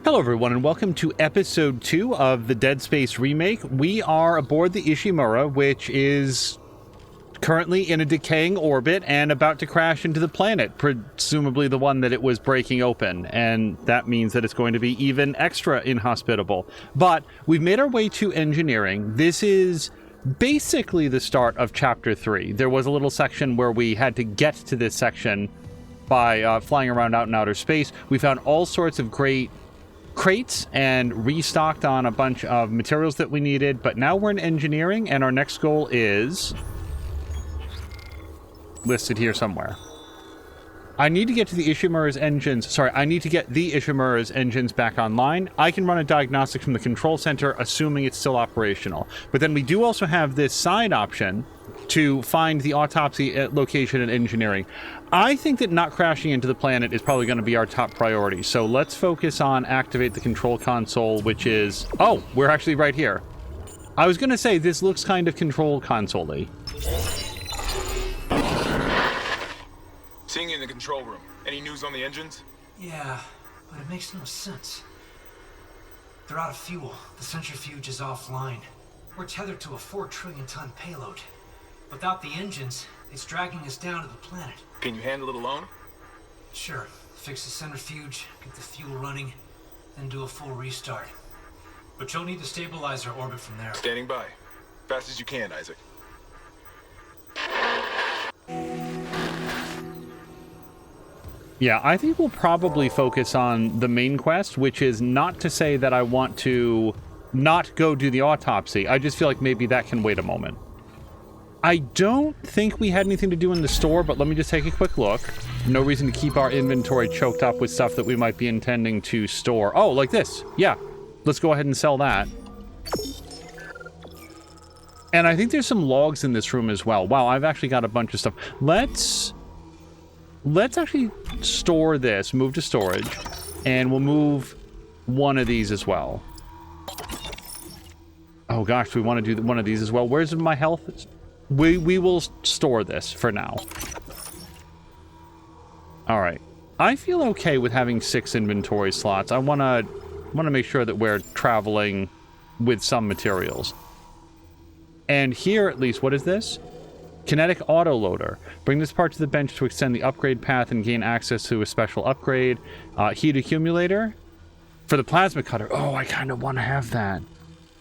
Hello everyone and welcome to episode 2 of the Dead Space remake. We are aboard the Ishimura, which is currently in a decaying orbit and about to crash into the planet, presumably the one that it was breaking open, and that means that it's going to be even extra inhospitable. But we've made our way to engineering. This is basically the start of chapter 3. There was a little section where we had to get to this section by flying around out in outer space. We found all sorts of great crates and restocked on a bunch of materials that we needed, but now we're in engineering and our next goal is listed here somewhere. I need to get to the Ishimura's engines. Sorry, I need to get the Ishimura's engines back online. I can run a diagnostic from the control center, assuming it's still operational. But then we do also have this side option to find the autopsy location in engineering. I think that not crashing into the planet is probably going to be our top priority. So let's focus on activate the control console, which is... Oh, we're actually right here. I was going to say, this looks kind of control console-y. Seeing you in the control room. Any news on the engines? Yeah, but it makes no sense. They're out of fuel. The centrifuge is offline. We're tethered to a 4 trillion ton payload. Without the engines, it's dragging us down to the planet. Can you handle it alone? Sure. Fix the centrifuge, get the fuel running, then do a full restart. But you'll need to stabilize our orbit from there. Standing by. Fast as you can, Isaac. Yeah, I think we'll probably focus on the main quest, which is not to say that I want to not go do the autopsy. I just feel like maybe that can wait a moment. I don't think we had anything to do in the store, but let me just take a quick look. No reason to keep our inventory choked up with stuff that we might be intending to store. Oh, like this. Yeah, let's go ahead and sell that. And I think there's some logs in this room as well. Wow, I've actually got a bunch of stuff. Let's actually store this, move to storage, and we'll move one of these as well. Oh gosh, we want to do one of these as well. Where's my health? We will store this for now. All right. I feel okay with having 6 inventory slots. I want to make sure that we're traveling with some materials. And here, at least, what is this? Kinetic autoloader. Bring this part to the bench to extend the upgrade path and gain access to a special upgrade. Heat accumulator for the plasma cutter. Oh, I kind of want to have that.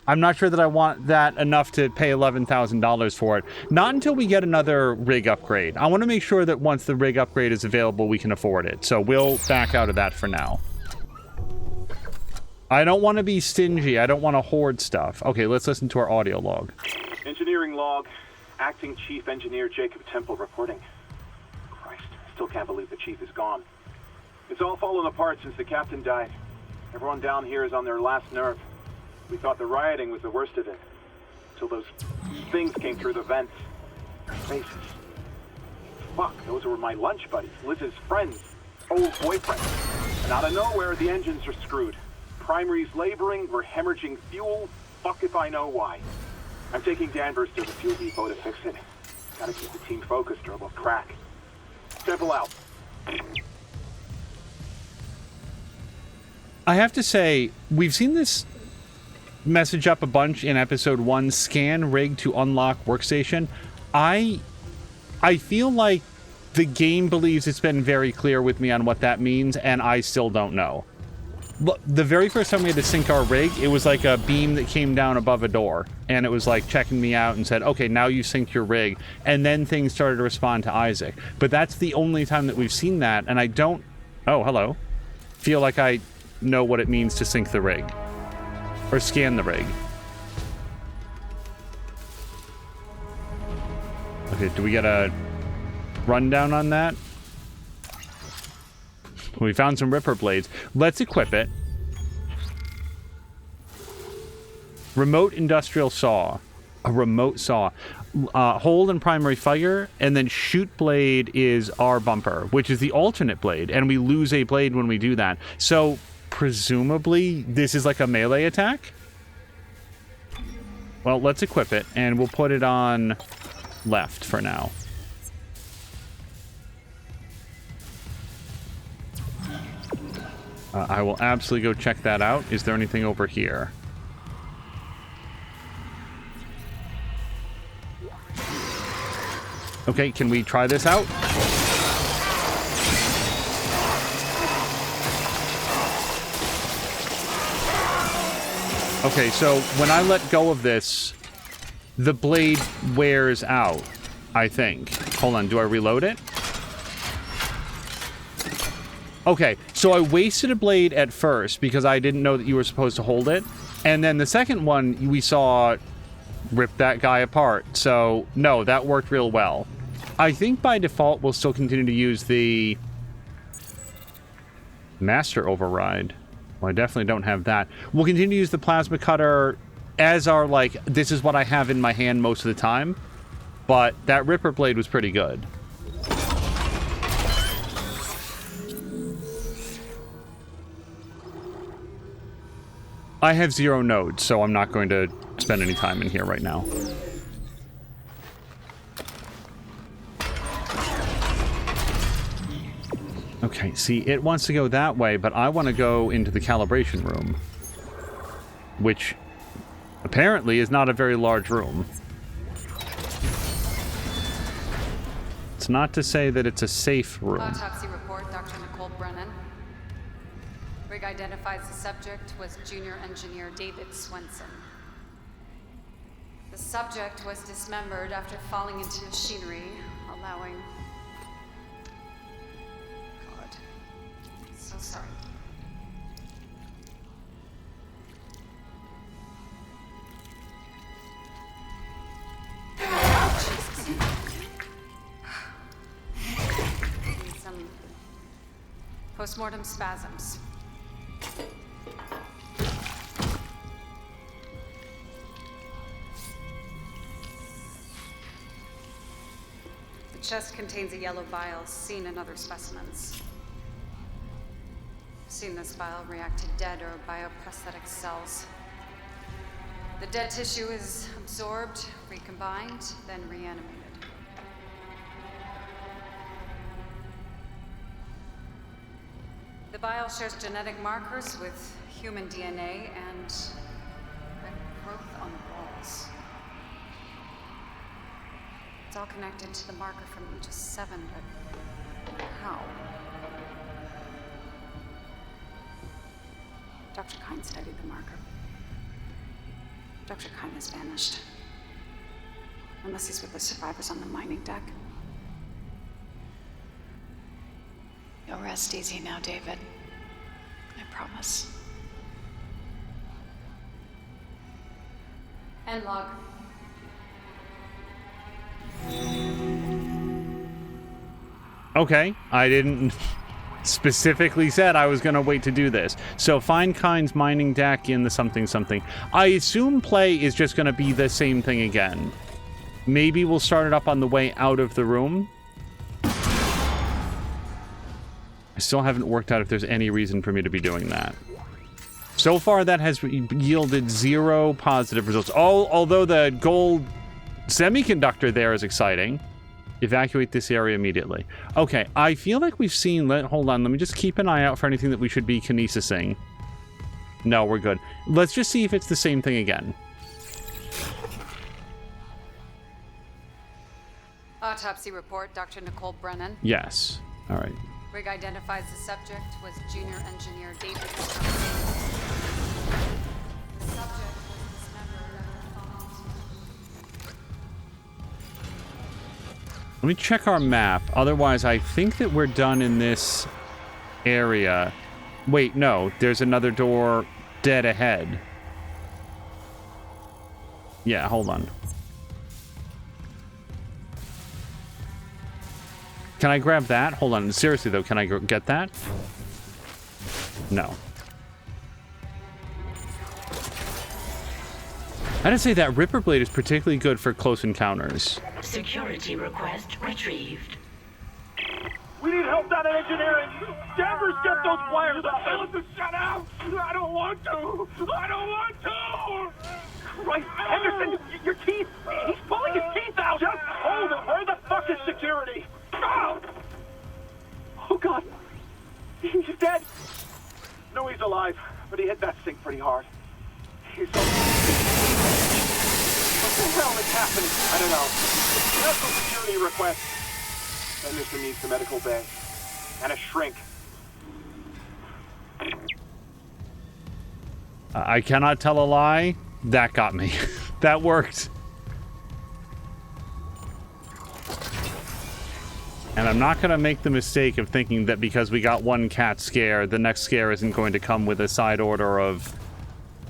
I'm not sure that I want that enough to pay $11,000 for it. Not until we get another rig upgrade. I want to make sure that once the rig upgrade is available, we can afford it. So we'll back out of that for now. I don't want to be stingy. I don't want to hoard stuff. Okay, let's listen to our audio log. Engineering log. Acting Chief Engineer Jacob Temple reporting. Christ, still can't believe the chief is gone. It's all fallen apart since the captain died. Everyone down here is on their last nerve. We thought the rioting was the worst of it, until those things came through the vents. Their faces. Fuck, those were my lunch buddies, Liz's friends, old boyfriends. And out of nowhere, the engines are screwed. Primary's laboring, we're hemorrhaging fuel. Fuck if I know why. I'm taking Danvers to the fuel depot to fix it. Gotta keep the team focused or we'll crack. Temple out. I have to say, we've seen this message up a bunch in episode 1, scan rig to unlock workstation. I feel like the game believes it's been very clear with me on what that means, and I still don't know. Look, the very first time we had to sync our rig, it was like a beam that came down above a door, and it was like checking me out and said, okay, now you synced your rig, and then things started to respond to Isaac. But that's the only time that we've seen that, and I don't, oh, hello, feel like I know what it means to sync the rig. Or scan the rig. Okay, do we get a rundown on that? We found some Ripper blades. Let's equip it. Remote industrial saw. A remote saw. Hold and primary fire, and then shoot blade is our bumper, which is the alternate blade, and we lose a blade when we do that. So presumably this is like a melee attack? Well, let's equip it, and we'll put it on left for now. I will absolutely go check that out. Is there anything over here? Okay, can we try this out? Okay, so when I let go of this, the blade wears out, I think. Hold on, do I reload it? Okay, so I wasted a blade at first because I didn't know that you were supposed to hold it. And then the second one we saw rip that guy apart. So, no, that worked real well. I think by default we'll still continue to use the Master Override. Well, I definitely don't have that. We'll continue to use the Plasma Cutter as our, like, this is what I have in my hand most of the time. But that Ripper Blade was pretty good. I have 0 nodes, so I'm not going to spend any time in here right now. Okay, see, it wants to go that way, but I want to go into the calibration room. Which, apparently, is not a very large room. It's not to say that it's a safe room. Autopsy report, Dr. Nicole Brennan. Rig identifies the subject was Junior Engineer David Swenson. The subject was dismembered after falling into machinery, allowing... God. So sorry. Some postmortem spasms. The chest contains a yellow bile seen in other specimens. Seen this bile react to dead or bioprosthetic cells. The dead tissue is absorbed, recombined, then reanimated. The bile shares genetic markers with human DNA and red growth on the walls. It's all connected to the marker from Aegis 7, but how? Dr. Kine studied the marker. Dr. Kine has vanished. Unless he's with the survivors on the mining deck. You'll rest easy now, David. I promise. End log. Okay, I didn't specifically said I was going to wait to do this. So find Kine's mining deck in the something something. I assume play is just going to be the same thing again. Maybe we'll start it up on the way out of the room. I still haven't worked out if there's any reason for me to be doing that. So far, that has yielded 0 positive results. Although the gold semiconductor there is exciting. Evacuate this area immediately. Okay, I feel like we've seen... Hold on, let me just keep an eye out for anything that we should be kinesising. No, we're good. Let's just see if it's the same thing again. Autopsy report, Dr. Nicole Brennan. Yes. All right. Rig identifies the subject was Junior Engineer David. The subject was dismembered after falling. Let me check our map. Otherwise, I think that we're done in this area. Wait, no. There's another door dead ahead. Yeah, hold on. Can I grab that? Hold on. Seriously, though, can I get that? No. I didn't say that Ripper Blade is particularly good for close encounters. Security request retrieved. We need help down in engineering. Danvers, get those wires up. Listen, shut up. I don't want to. I don't want to. Right, Henderson, your teeth. He's pulling his teeth out. Just hold it. Where the fuck is security? Oh, God. He's dead. No, he's alive, but he hit that sink pretty hard. He's so... What the hell is happening? I don't know. National security request. Henderson needs the medical bay. And a shrink. I cannot tell a lie. That got me. That worked. And I'm not going to make the mistake of thinking that because we got one cat scare, the next scare isn't going to come with a side order of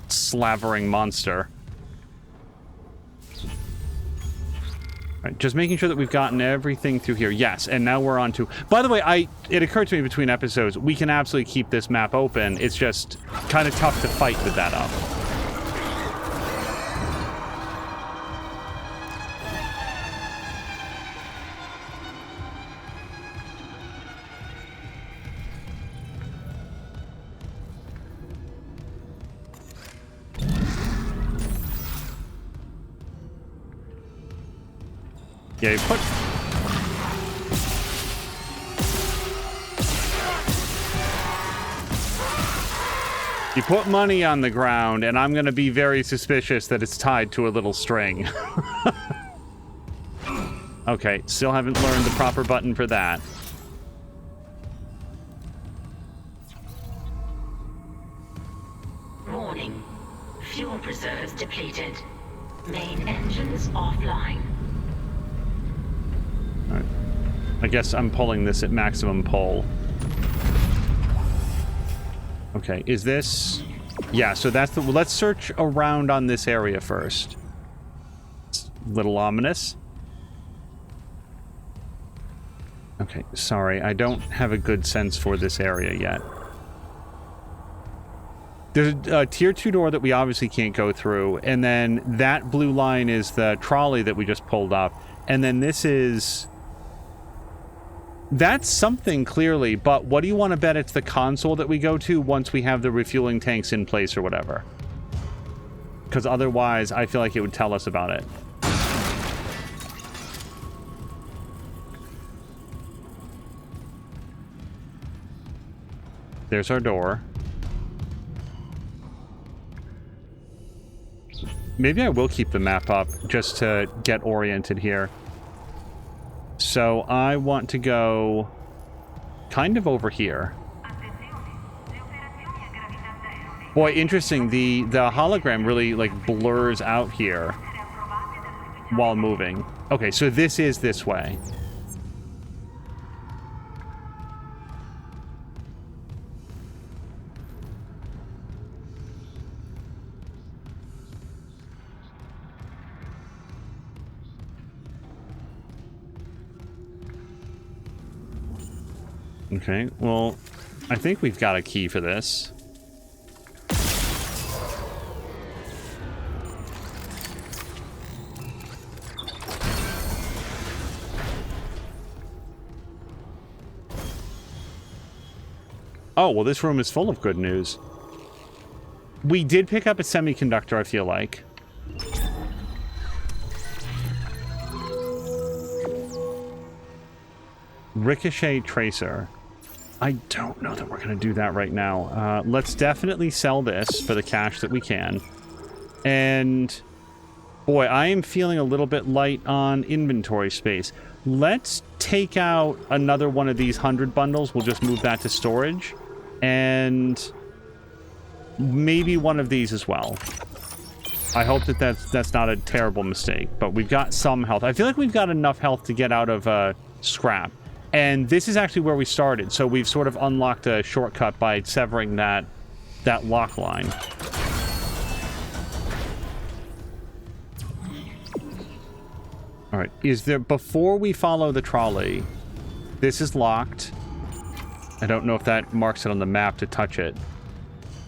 slavering monster. Right, just making sure that we've gotten everything through here. Yes, and now we're on to... By the way, it occurred to me between episodes, we can absolutely keep this map open. It's just kind of tough to fight with that up. Yeah, you put money on the ground, and I'm going to be very suspicious that it's tied to a little string. Okay, still haven't learned the proper button for that. Warning. Fuel reserves depleted. Main engines offline. Alright. I guess I'm pulling this at maximum pull. Okay, is this... Yeah, so that's the... Well, let's search around on this area first. It's a little ominous. Okay, sorry, I don't have a good sense for this area yet. There's a tier 2 door that we obviously can't go through, and then that blue line is the trolley that we just pulled up, and then this is... That's something, clearly, but what do you want to bet it's the console that we go to once we have the refueling tanks in place or whatever? Because otherwise, I feel like it would tell us about it. There's our door. Maybe I will keep the map up just to get oriented here. So I want to go kind of over here. Boy, interesting. The hologram really like blurs out here while moving. Okay, so this is this way. Okay, well, I think we've got a key for this. Oh, well, this room is full of good news. We did pick up a semiconductor, I feel like. Ricochet tracer. I don't know that we're going to do that right now. Let's definitely sell this for the cash that we can. And, boy, I am feeling a little bit light on inventory space. Let's take out another one of these 100 bundles. We'll just move that to storage. And maybe one of these as well. I hope that that's not a terrible mistake. But we've got some health. I feel like we've got enough health to get out of scrap. And this is actually where we started, so we've sort of unlocked a shortcut by severing that lock line. Alright, is there... Before we follow the trolley, this is locked. I don't know if that marks it on the map to touch it.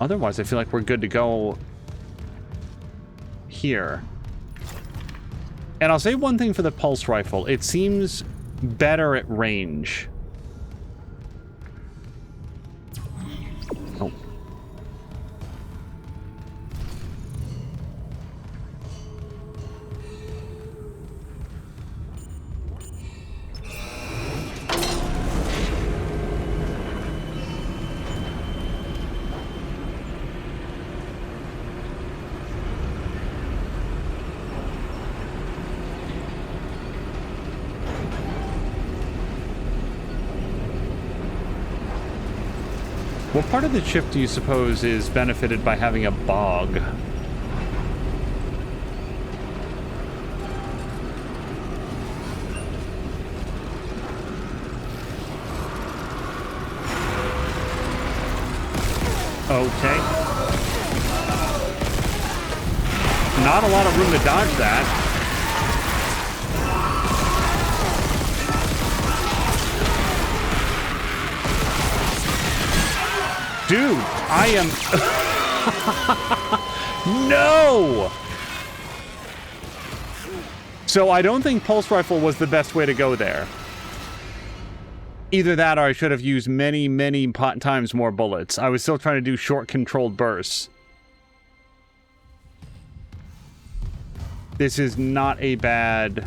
Otherwise, I feel like we're good to go here. And I'll say one thing for the pulse rifle. It seems... better at range. Oh. What part of the ship do you suppose is benefited by having a bog? Okay. Not a lot of room to dodge that. Dude, I am... No! So I don't think pulse rifle was the best way to go there. Either that or I should have used many, many times more bullets. I was still trying to do short controlled bursts. This is not a bad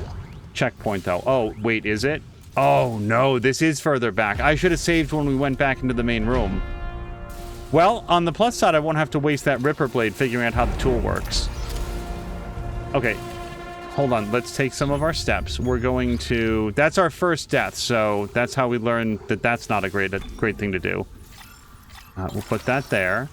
checkpoint, though. Oh, wait, is it? Oh, no, this is further back. I should have saved when we went back into the main room. Well, on the plus side, I won't have to waste that Ripper Blade figuring out how the tool works. Okay, hold on. Let's take some of our steps. We're going to... That's our first death, so that's how we learn that that's not a great thing to do. We'll put that there.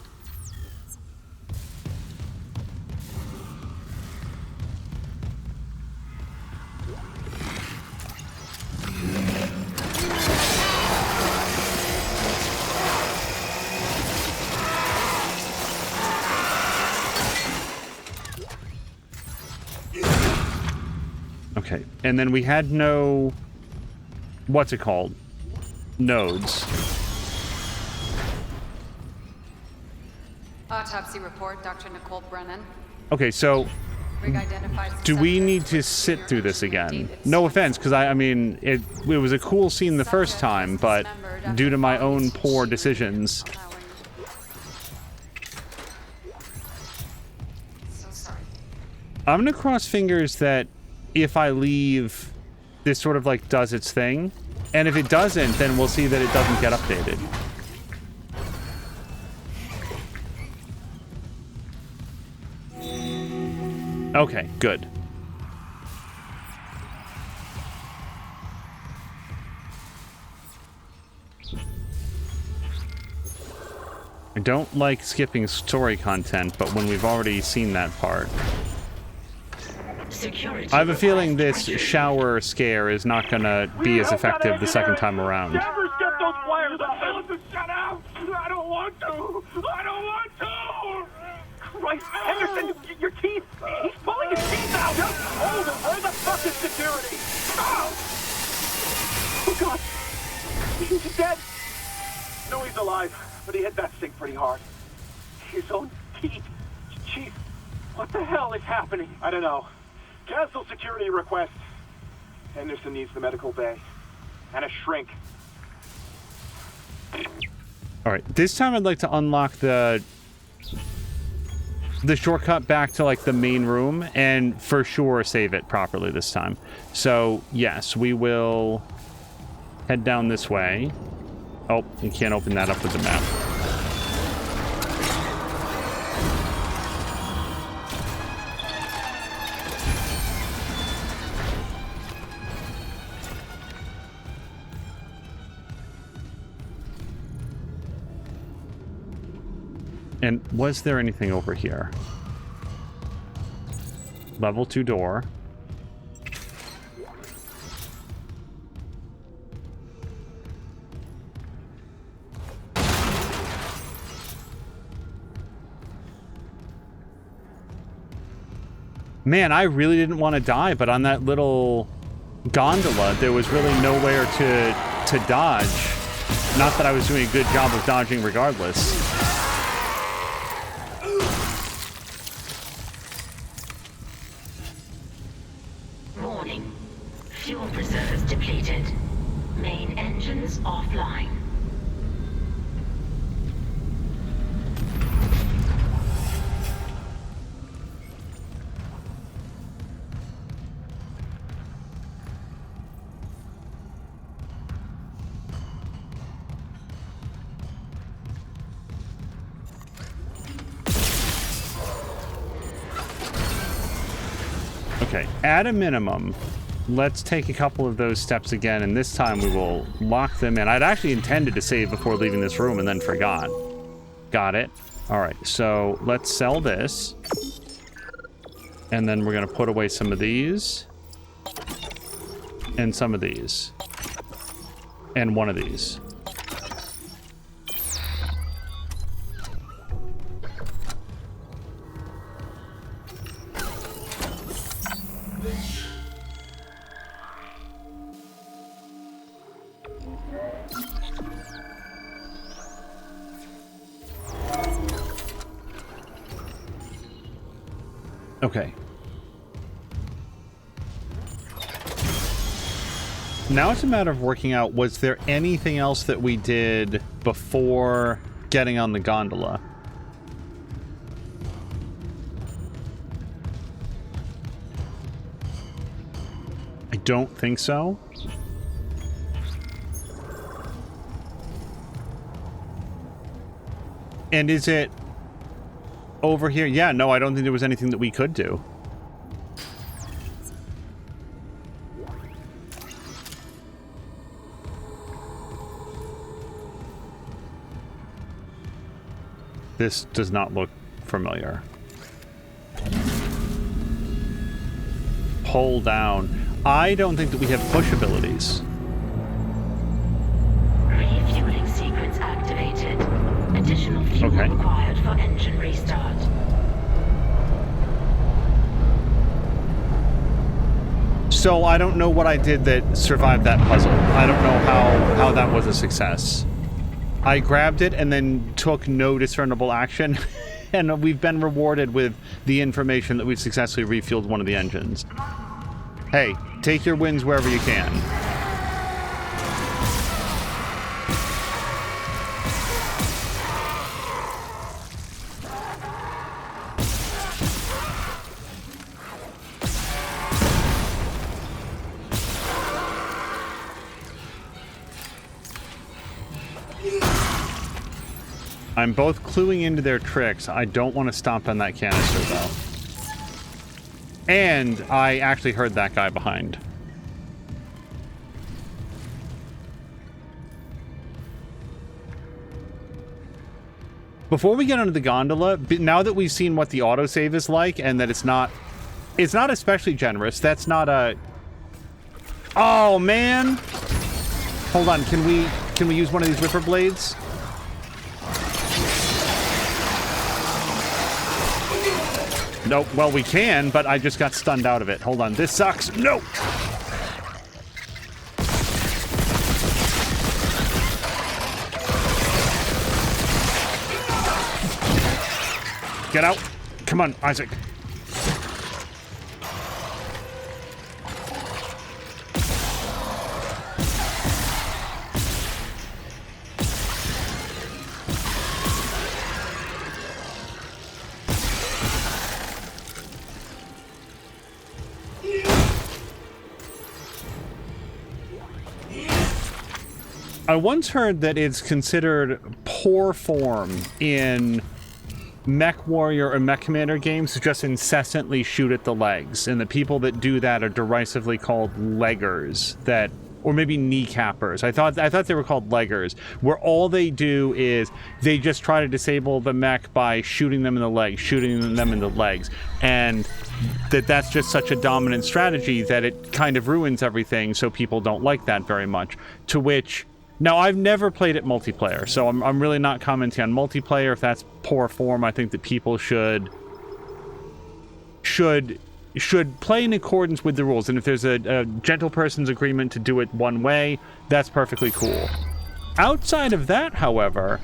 Okay, and then we had no... What's it called? Nodes. Autopsy report, Dr. Nicole Brennan. Okay, so... Rig identifies the Do we subject need to with sit severe through this injury again? dated No 20. offense, because I mean, it was a cool scene the first time, but due to my own poor decisions... So sorry. I'm gonna cross fingers that if I leave, this sort of like does its thing. And if it doesn't, then we'll see that it doesn't get updated. Okay, good. I don't like skipping story content, but when we've already seen that part... Security I have a feeling this request. shower scare is not gonna be as effective the second time around. Never get those wires off. Tell us to shut out. I don't want to. I don't want to. Christ, Henderson, your teeth. He's pulling his teeth out. Just hold him. Where the fuck is security? Oh God. He's dead. No, he's alive, but he hit that thing pretty hard. His own teeth. Chief, what the hell is happening? I don't know. Cancel security request. Henderson needs the medical bay. And a shrink. Alright, this time I'd like to unlock the shortcut back to, like, the main room, and for sure save it properly this time. So, yes, we will head down this way. Oh, you can't open that up with the map. And was there anything over here? Level 2 door. Man, I really didn't want to die, but on that little gondola, there was really nowhere to dodge. Not that I was doing a good job of dodging regardless. Warning. Fuel reserves depleted. Main engines offline. Okay, at a minimum, let's take a couple of those steps again, and this time we will lock them in. I'd actually intended to save before leaving this room and then forgot. Got it. All right, so let's sell this. And then we're going to put away some of these. And some of these. And one of these. Okay. Now it's a matter of working out, was there anything else that we did before getting on the gondola? I don't think so. And is it over here? Yeah, no, I don't think there was anything that we could do. This does not look familiar. Pull down. I don't think that we have push abilities. Refueling sequence activated. Additional fuel required for engine restart. So I don't know what I did that survived that puzzle. I don't know how that was a success. I grabbed it and then took no discernible action, and we've been rewarded with the information that we've successfully refueled one of the engines. Hey, take your wins wherever you can. I'm both cluing into their tricks. I don't want to stomp on that canister, though. And I actually heard that guy behind. Before we get onto the gondola, now that we've seen what the autosave is like and that it's not especially generous, that's not a... Oh, man! Hold on, can we use one of these Ripper Blades? Nope, well, we can, but I just got stunned out of it. Hold on, this sucks. No! Get out. Come on, Isaac. I once heard that it's considered poor form in Mech Warrior or Mech Commander games to just incessantly shoot at the legs, and the people that do that are derisively called leggers, or maybe kneecappers. I thought they were called leggers, where all they do is they just try to disable the mech by shooting them in the legs, and that's just such a dominant strategy that it kind of ruins everything, so people don't like that very much. To which... Now, I've never played it multiplayer, so I'm really not commenting on multiplayer. If that's poor form, I think that people should play in accordance with the rules. And if there's a gentle person's agreement to do it one way, that's perfectly cool. Outside of that, however,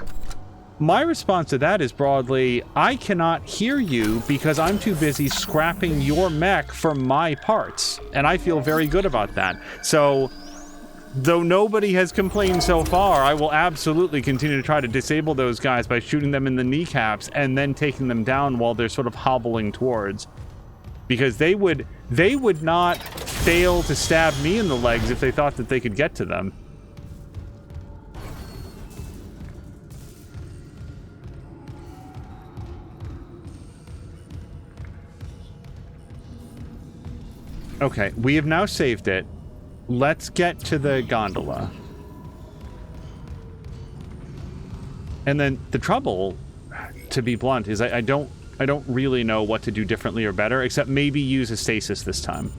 my response to that is broadly, I cannot hear you because I'm too busy scrapping your mech for my parts. And I feel very good about that. So... though nobody has complained so far, I will absolutely continue to try to disable those guys by shooting them in the kneecaps and then taking them down while they're sort of hobbling towards. Because they would not fail to stab me in the legs if they thought that they could get to them. Okay, we have now saved it. Let's get to the gondola. And then the trouble to be blunt, is I don't really know what to do differently or better, except maybe use a stasis this time.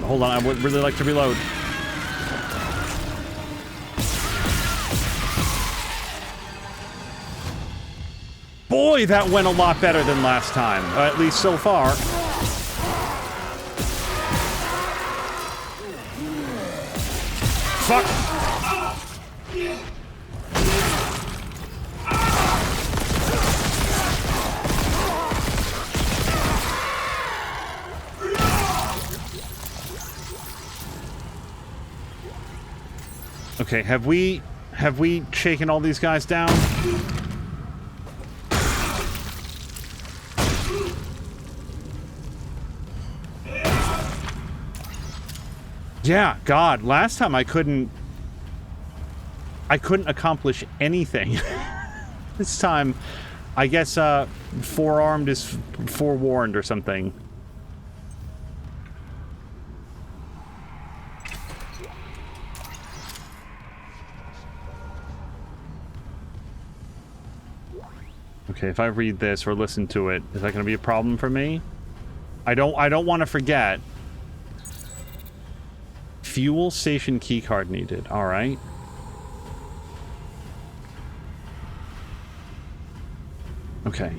Hold on, I would really like to reload. Boy, that went a lot better than last time, at least so far. Fuck! Okay, have we shaken all these guys down? Yeah, God, last time I couldn't accomplish anything. This time, I guess forearmed is forewarned or something. Okay, if I read this or listen to it, is that going to be a problem for me? I don't want to forget. Fuel station keycard needed. All right. Okay.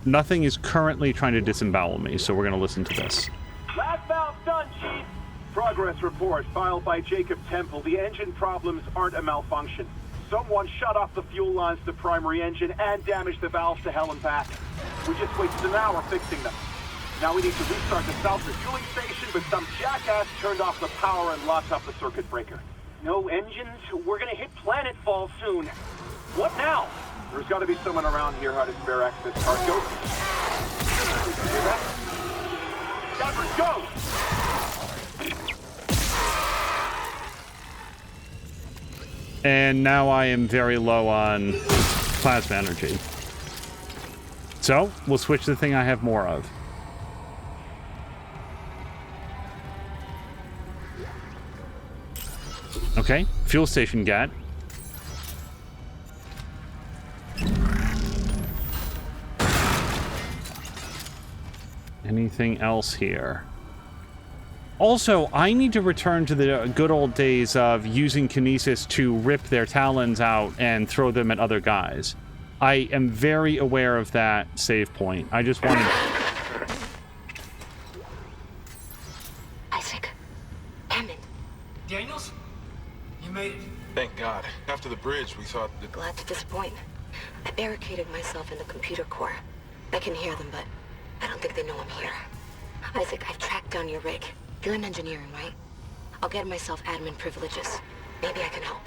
Nothing is currently trying to disembowel me, so we're going to listen to this. Last valve done, Chief. Progress report filed by Jacob Temple. The engine problems aren't a malfunction. Someone shut off the fuel lines to the primary engine and damaged the valves to hell and back. We just wasted an hour fixing them. Now we need to restart the south refueling station, but some jackass turned off the power and locked up the circuit breaker. No engines? We're gonna hit planetfall soon. What now? There's gotta be someone around here how to spare access cargo. You hear that? Scouters, go! And now I am very low on plasma energy. So, we'll switch to the thing I have more of. Okay, fuel station get. Anything else here? Also, I need to return to the good old days of using kinesis to rip their talons out and throw them at other guys. I am very aware of that save point. I just wanted... Isaac. Hammond. Daniels? You made it. Thank God. After the bridge, we thought that... Glad to disappoint. I barricaded myself in the computer core. I can hear them, but I don't think they know I'm here. Isaac, I've tracked down your rig. You're in engineering, right? I'll get myself admin privileges. Maybe I can help.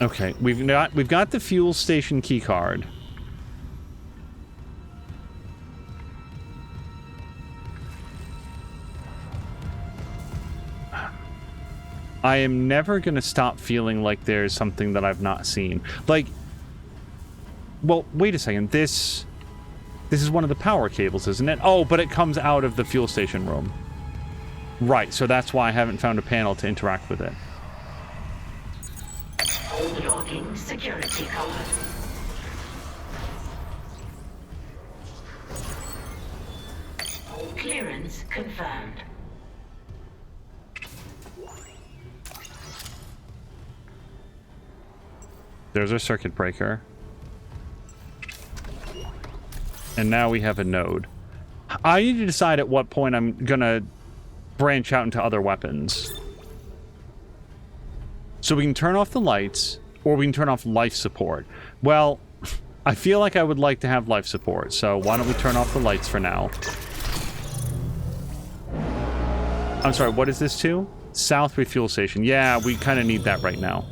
Okay, we've got the fuel station key card. I am never going to stop feeling like there's something that I've not seen. Like, well, wait a second. This is one of the power cables, isn't it? Oh, but it comes out of the fuel station room. Right, so that's why I haven't found a panel to interact with it. Logging security code. Clearance confirmed. There's our circuit breaker. And now we have a node. I need to decide at what point I'm gonna branch out into other weapons. So we can turn off the lights, or we can turn off life support. Well, I feel like I would like to have life support, so why don't we turn off the lights for now? I'm sorry, what is this to? South refuel station. Yeah, we kind of need that right now.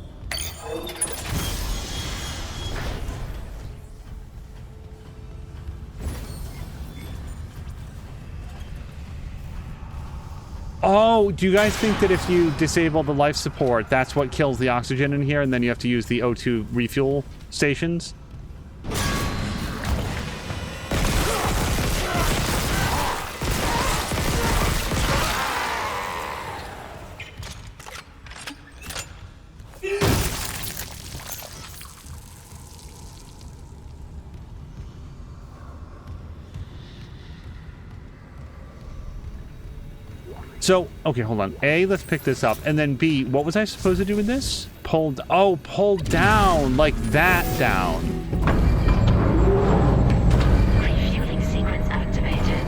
Oh, do you guys think that if you disable the life support, that's what kills the oxygen in here, and then you have to use the O2 refuel stations? So, okay, hold on. A, let's pick this up. And then B, what was I supposed to do with this? Pulled, oh, pull down, like that down. Refueling sequence activated.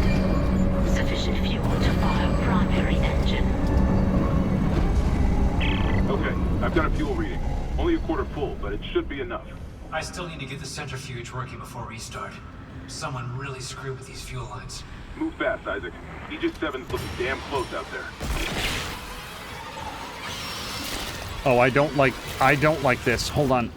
Sufficient fuel to fire primary engine. Okay, I've got a fuel reading. Only a quarter full, but it should be enough. I still need to get the centrifuge working before restart. Someone really screwed with these fuel lines. Move fast, Isaac. Aegis 7's looking damn close out there. Oh, I don't like this. Hold on.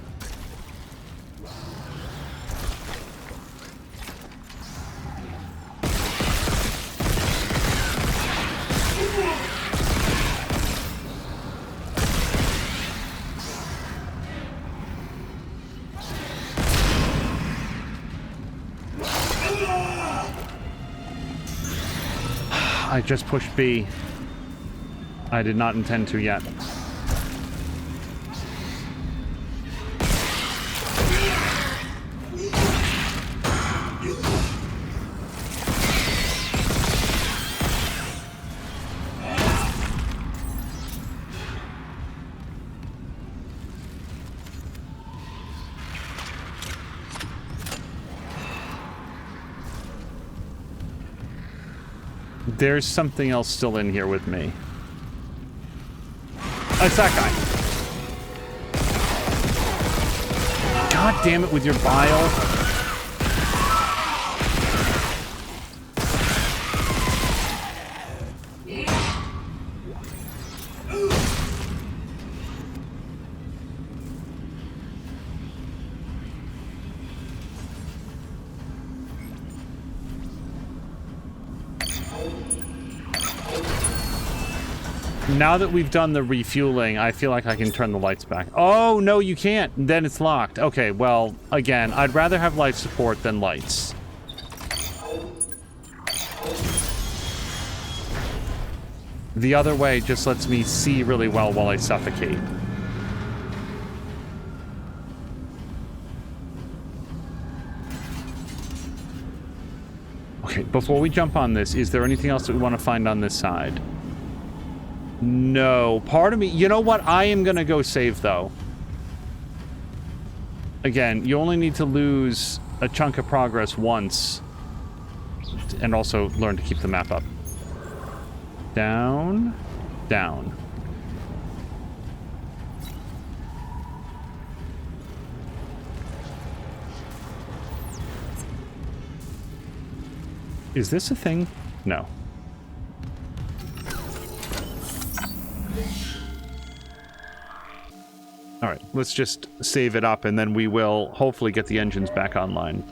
I just pushed B. I did not intend to yet. There's something else still in here with me. It's that guy. God damn it with your bile. Now that we've done the refueling, I feel like I can turn the lights back. Oh, no, you can't. Then it's locked. Okay, well, again, I'd rather have life support than lights. The other way just lets me see really well while I suffocate. Okay, before we jump on this, is there anything else that we want to find on this side? No, part of me... You know what? I am gonna go save, though. Again, you only need to lose a chunk of progress once. And also learn to keep the map up. Down. Down. Is this a thing? No. All right, let's just save it up, and then we will hopefully get the engines back online.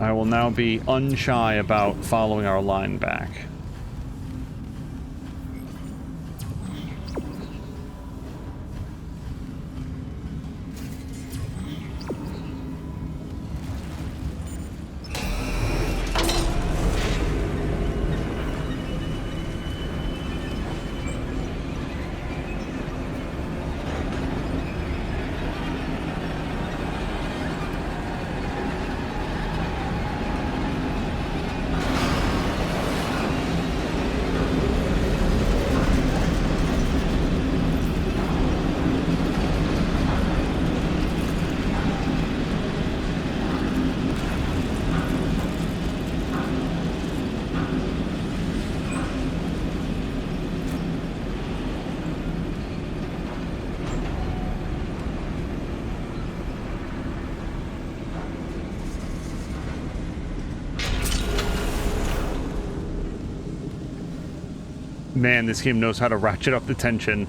I will now be unshy about following our line back. Man, this game knows how to ratchet up the tension.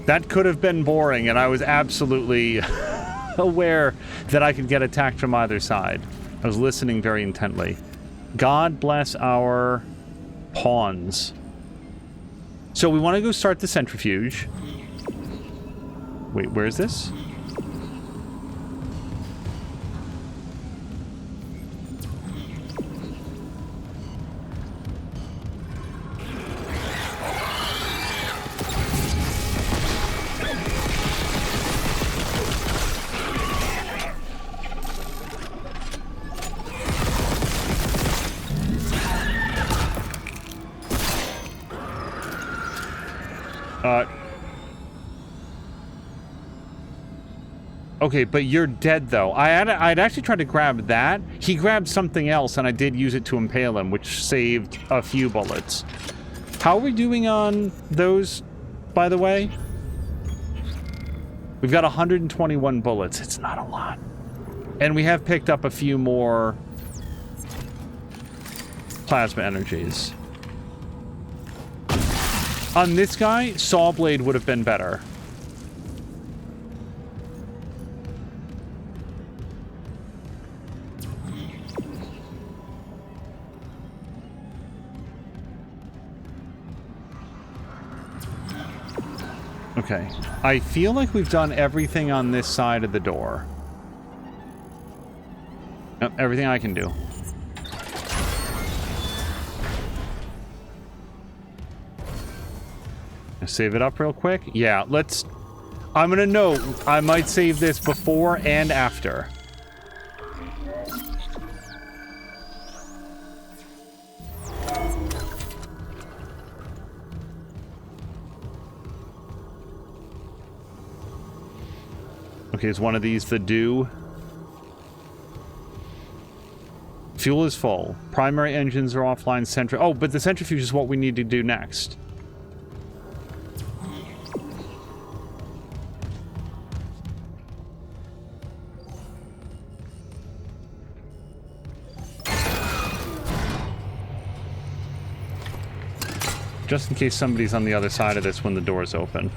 That could have been boring, and I was absolutely aware that I could get attacked from either side. I was listening very intently. God bless our pawns. So we want to go start the centrifuge. Wait, where is this? Okay, but you're dead, though. I'd actually tried to grab that. He grabbed something else, and I did use it to impale him, which saved a few bullets. How are we doing on those, by the way? We've got 121 bullets. It's not a lot. And we have picked up a few more plasma energies. On this guy, Saw Blade would have been better. Okay. I feel like we've done everything on this side of the door. Yep, everything I can do. Save it up real quick. Yeah, let's... I'm gonna note, I might save this before and after. Okay, is one of these the do? Fuel is full. Primary engines are offline. Oh, but the centrifuge is what we need to do next. Just in case somebody's on the other side of this when the door's open.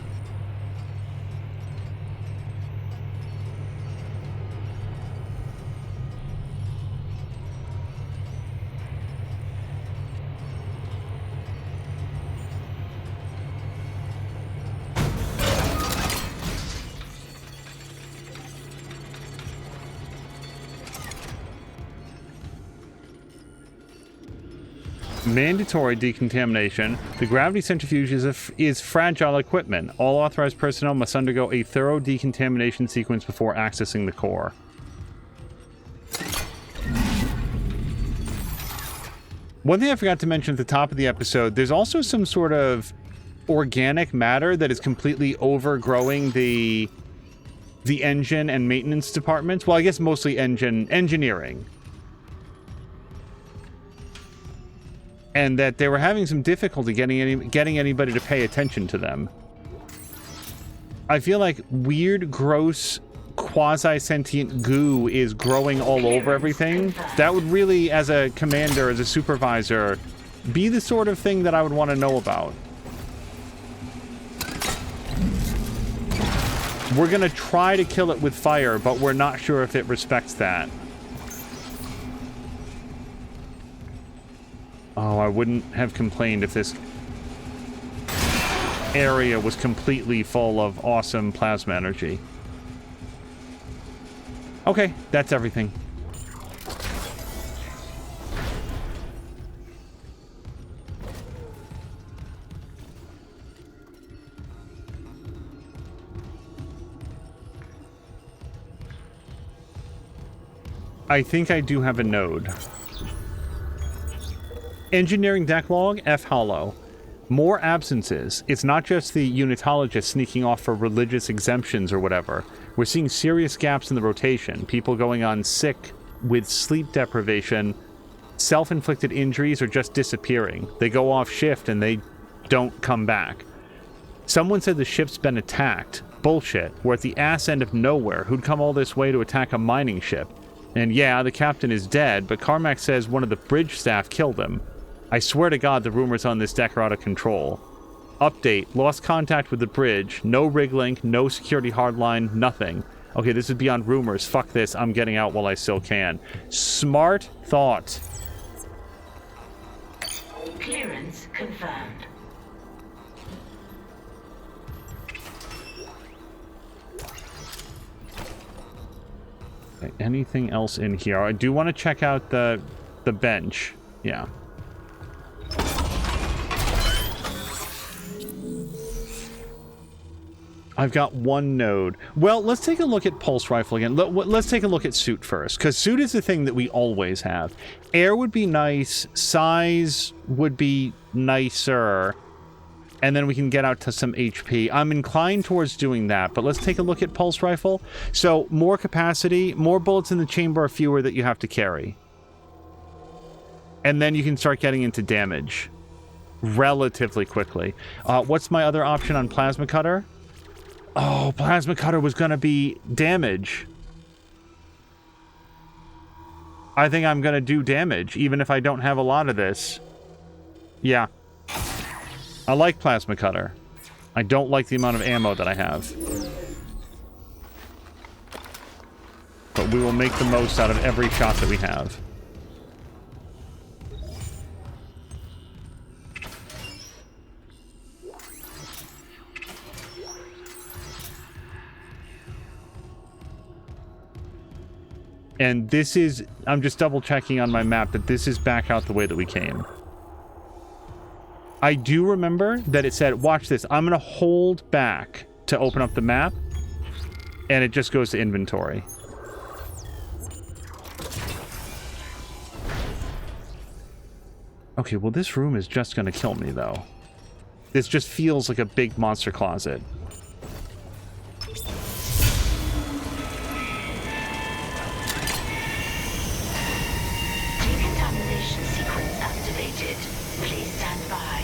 Mandatory decontamination. The gravity centrifuge is fragile equipment. All authorized personnel must undergo a thorough decontamination sequence before accessing the core. One thing I forgot to mention at the top of the episode, there's also some sort of organic matter that is completely overgrowing the engine and maintenance departments. Well, I guess mostly engineering. And that they were having some difficulty getting anybody to pay attention to them. I feel like weird, gross, quasi-sentient goo is growing all over everything. That would really, as a commander, as a supervisor, be the sort of thing that I would want to know about. We're gonna try to kill it with fire, but we're not sure if it respects that. Oh, I wouldn't have complained if this area was completely full of awesome plasma energy. Okay, that's everything. I think I do have a node. Engineering deck log, F hollow. More absences. It's not just the unitologists sneaking off for religious exemptions or whatever. We're seeing serious gaps in the rotation. People going on sick with sleep deprivation, self-inflicted injuries, or just disappearing. They go off shift and they don't come back. Someone said the ship's been attacked. Bullshit. We're at the ass end of nowhere. Who'd come all this way to attack a mining ship? And yeah, the captain is dead, but Carmack says one of the bridge staff killed him. I swear to God, the rumors on this deck are out of control. Update. Lost contact with the bridge. No rig link, no security hardline, nothing. Okay, this is beyond rumors. Fuck this. I'm getting out while I still can. Smart thought. Clearance confirmed. Okay, anything else in here? I do want to check out the bench. Yeah. I've got one node. Well, let's take a look at pulse rifle again. Let's take a look at suit first, because suit is the thing that we always have. Air would be nice. Size would be nicer. And then we can get out to some HP. I'm inclined towards doing that, but let's take a look at pulse rifle. So, more capacity, more bullets in the chamber are fewer that you have to carry. And then you can start getting into damage relatively quickly. What's my other option on plasma cutter? Oh, plasma cutter was going to be damage. I think I'm going to do damage, even if I don't have a lot of this. Yeah. I like plasma cutter. I don't like the amount of ammo that I have. But we will make the most out of every shot that we have. And this is... I'm just double checking on my map that this is back out the way that we came. I do remember that it said, watch this, I'm going to hold back to open up the map, and it just goes to inventory. Okay, well this room is just going to kill me, though. This just feels like a big monster closet. Decontamination sequence activated. Please stand by.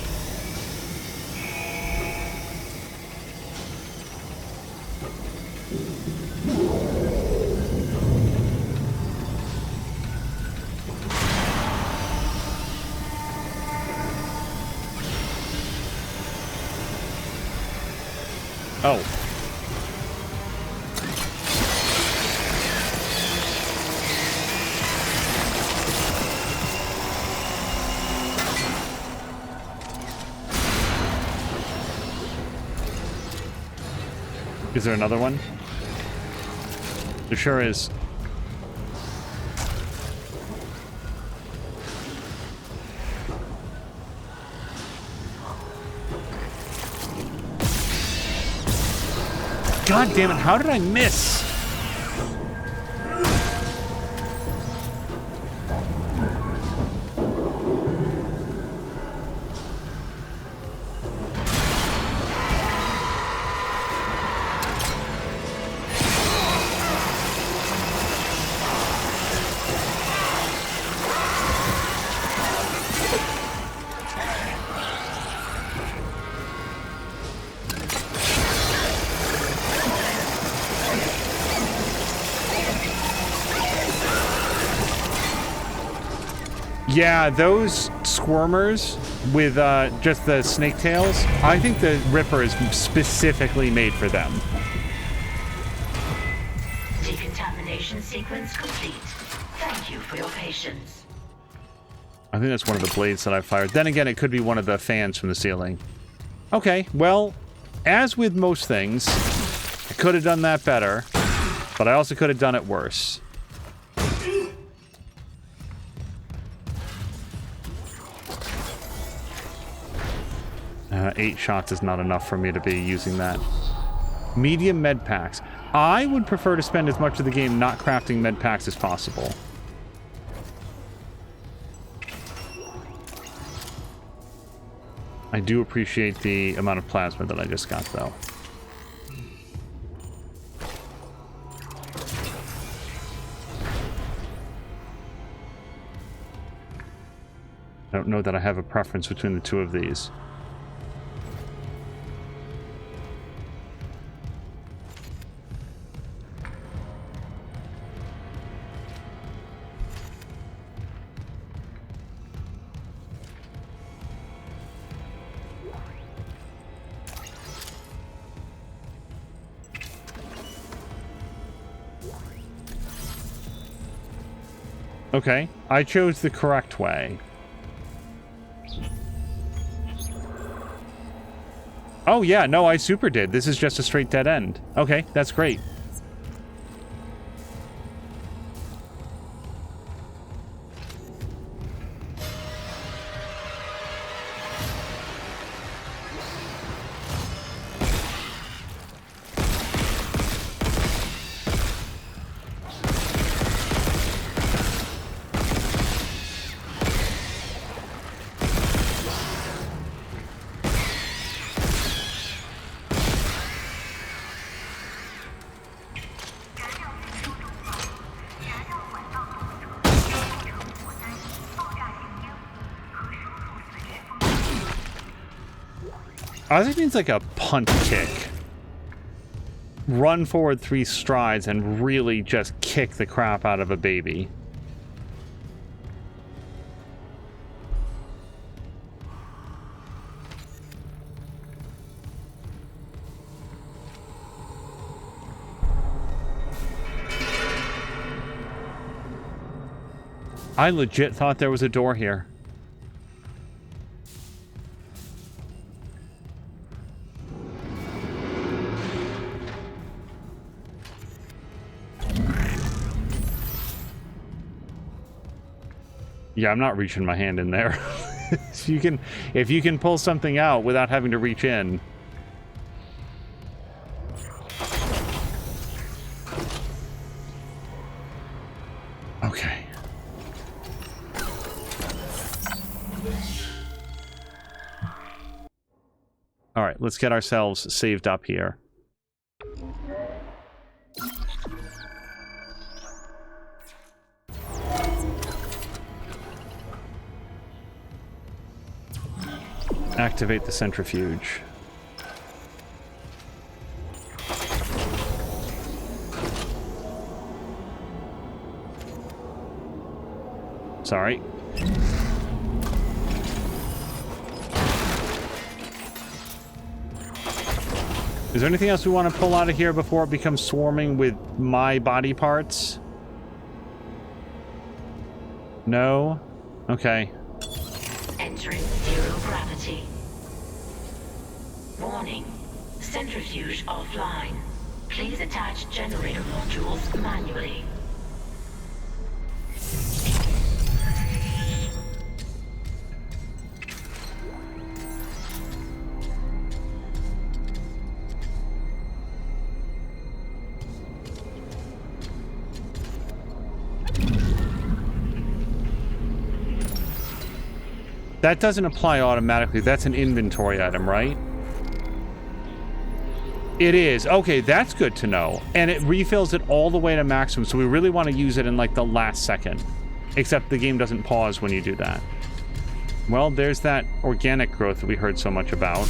Oh. Is there another one? There sure is. God damn it, how did I miss? Yeah, those squirmers with just the snake tails, I think the Ripper is specifically made for them. Decontamination sequence complete. Thank you for your patience. I think that's one of the blades that I fired. Then again, it could be one of the fans from the ceiling. Okay, well, as with most things, I could have done that better, but I also could have done it worse. 8 shots is not enough for me to be using that. Medium med packs. I would prefer to spend as much of the game not crafting med packs as possible. I do appreciate the amount of plasma that I just got, though. I don't know that I have a preference between the two of these. Okay, I chose the correct way. Oh yeah, no, I super did. This is just a straight dead end. Okay, that's great. I think it means like a punt kick. Run forward 3 strides and really just kick the crap out of a baby. I legit thought there was a door here. Yeah, I'm not reaching my hand in there. If you can pull something out without having to reach in. Okay. All right, let's get ourselves saved up here. Activate the centrifuge. Sorry. Is there anything else we want to pull out of here before it becomes swarming with my body parts? No? Okay. Entering zero gravity. Warning. Centrifuge offline. Please attach generator modules manually. That doesn't apply automatically. That's an inventory item, right? It is. Okay, that's good to know. And it refills it all the way to maximum, so we really want to use it in, like, the last second. Except the game doesn't pause when you do that. Well, there's that organic growth that we heard so much about.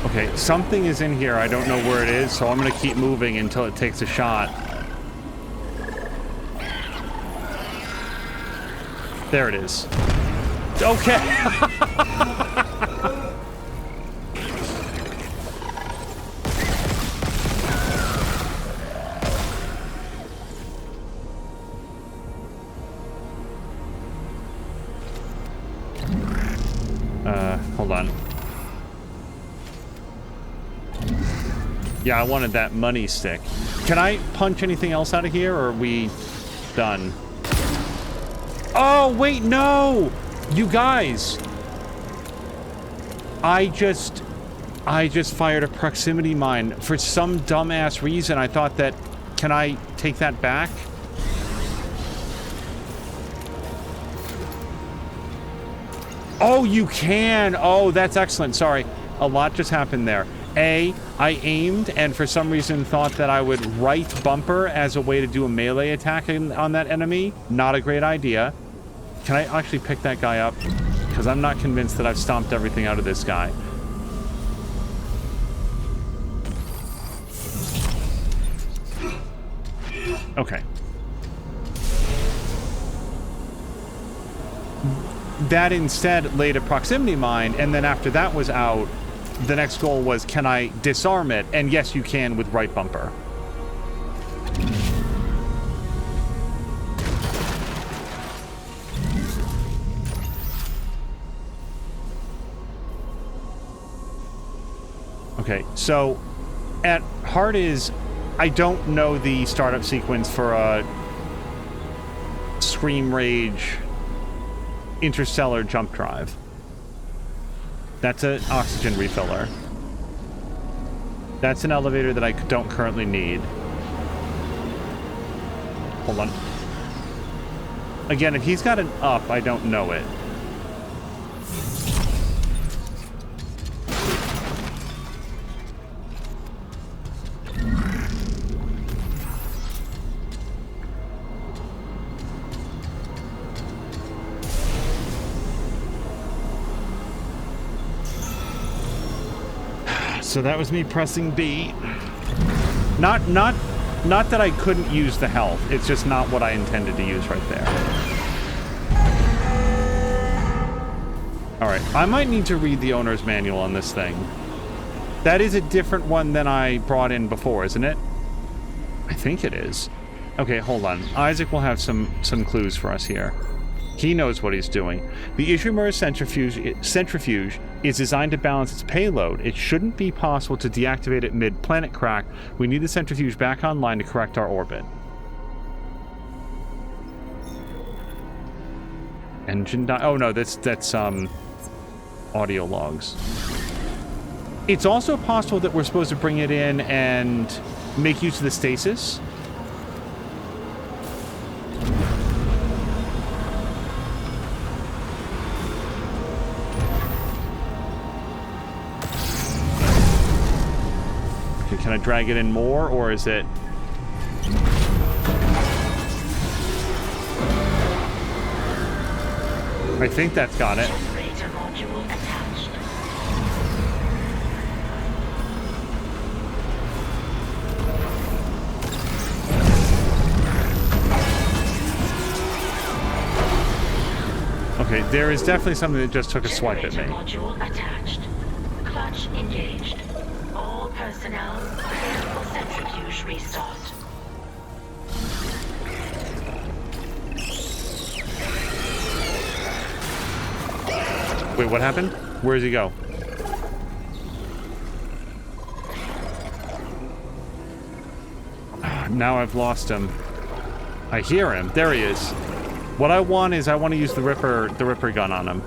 Okay, something is in here. I don't know where it is, so I'm going to keep moving until it takes a shot. There it is. Okay. Hold on. Yeah, I wanted that money stick. Can I punch anything else out of here, or are we done? Oh, wait, no! You guys! I just fired a proximity mine. For some dumbass reason, I thought that... Can I take that back? Oh, you can. Oh, that's excellent. Sorry. A lot just happened there. A, I aimed and for some reason thought that I would right bumper as a way to do a melee attack on that enemy. Not a great idea. Can I actually pick that guy up? Because I'm not convinced that I've stomped everything out of this guy. Okay. That instead laid a proximity mine, and then after that was out, the next goal was, can I disarm it? And yes, you can with right bumper. Okay, so at heart is, I don't know the startup sequence for a Scream Rage interstellar jump drive. That's an oxygen refiller. That's an elevator that I don't currently need. Hold on. Again, if he's got an up, I don't know it. So that was me pressing B. Not that I couldn't use the health. It's just not what I intended to use right there. All right, I might need to read the owner's manual on this thing. That is a different one than I brought in before, isn't it? I think it is. Okay, hold on. Isaac will have some clues for us here. He knows what he's doing. The Ishimura centrifuge is designed to balance its payload. It shouldn't be possible to deactivate it mid-planet crack. We need the centrifuge back online to correct our orbit. Engine oh no, that's audio logs. It's also possible that we're supposed to bring it in and make use of the stasis. Can I drag it in more, or is it... I think that's got it. Generator module attached. Okay, there is definitely something that just took a swipe at me. Module attached. Clutch engaged. All personnel clear for centrifuge restart. Wait, what happened? Where does he go? Now I've lost him. I hear him. There he is. What I want is I want to use the Ripper gun on him.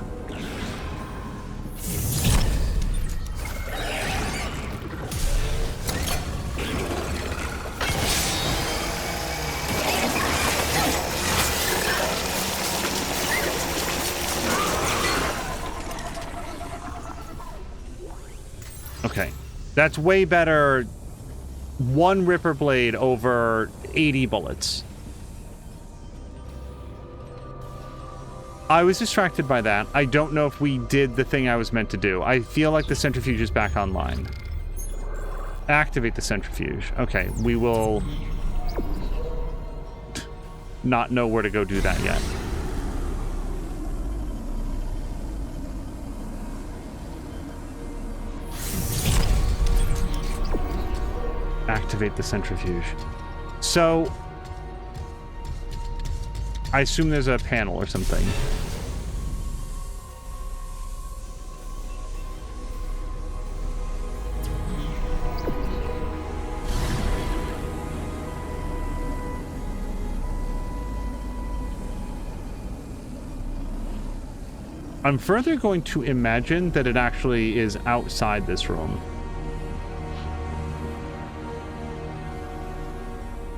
Okay. That's way better. One Ripper blade over 80 bullets. I was distracted by that. I don't know if we did the thing I was meant to do. I feel like the centrifuge is back online. Activate the centrifuge. Okay, we will not know where to go do that yet. Activate the centrifuge. So, I assume there's a panel or something. I'm further going to imagine that it actually is outside this room.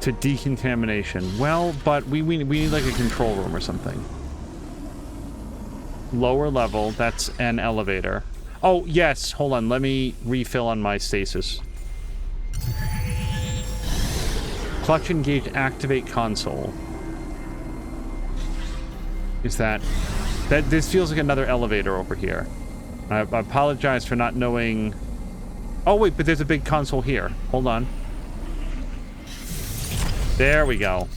To decontamination. Well, but we need like a control room or something. Lower level, that's an elevator. Oh, yes, hold on, let me refill on my stasis. Clutch engage, activate console. Is that... This feels like another elevator over here. I apologize for not knowing... Oh, wait, but there's a big console here. Hold on. There we go.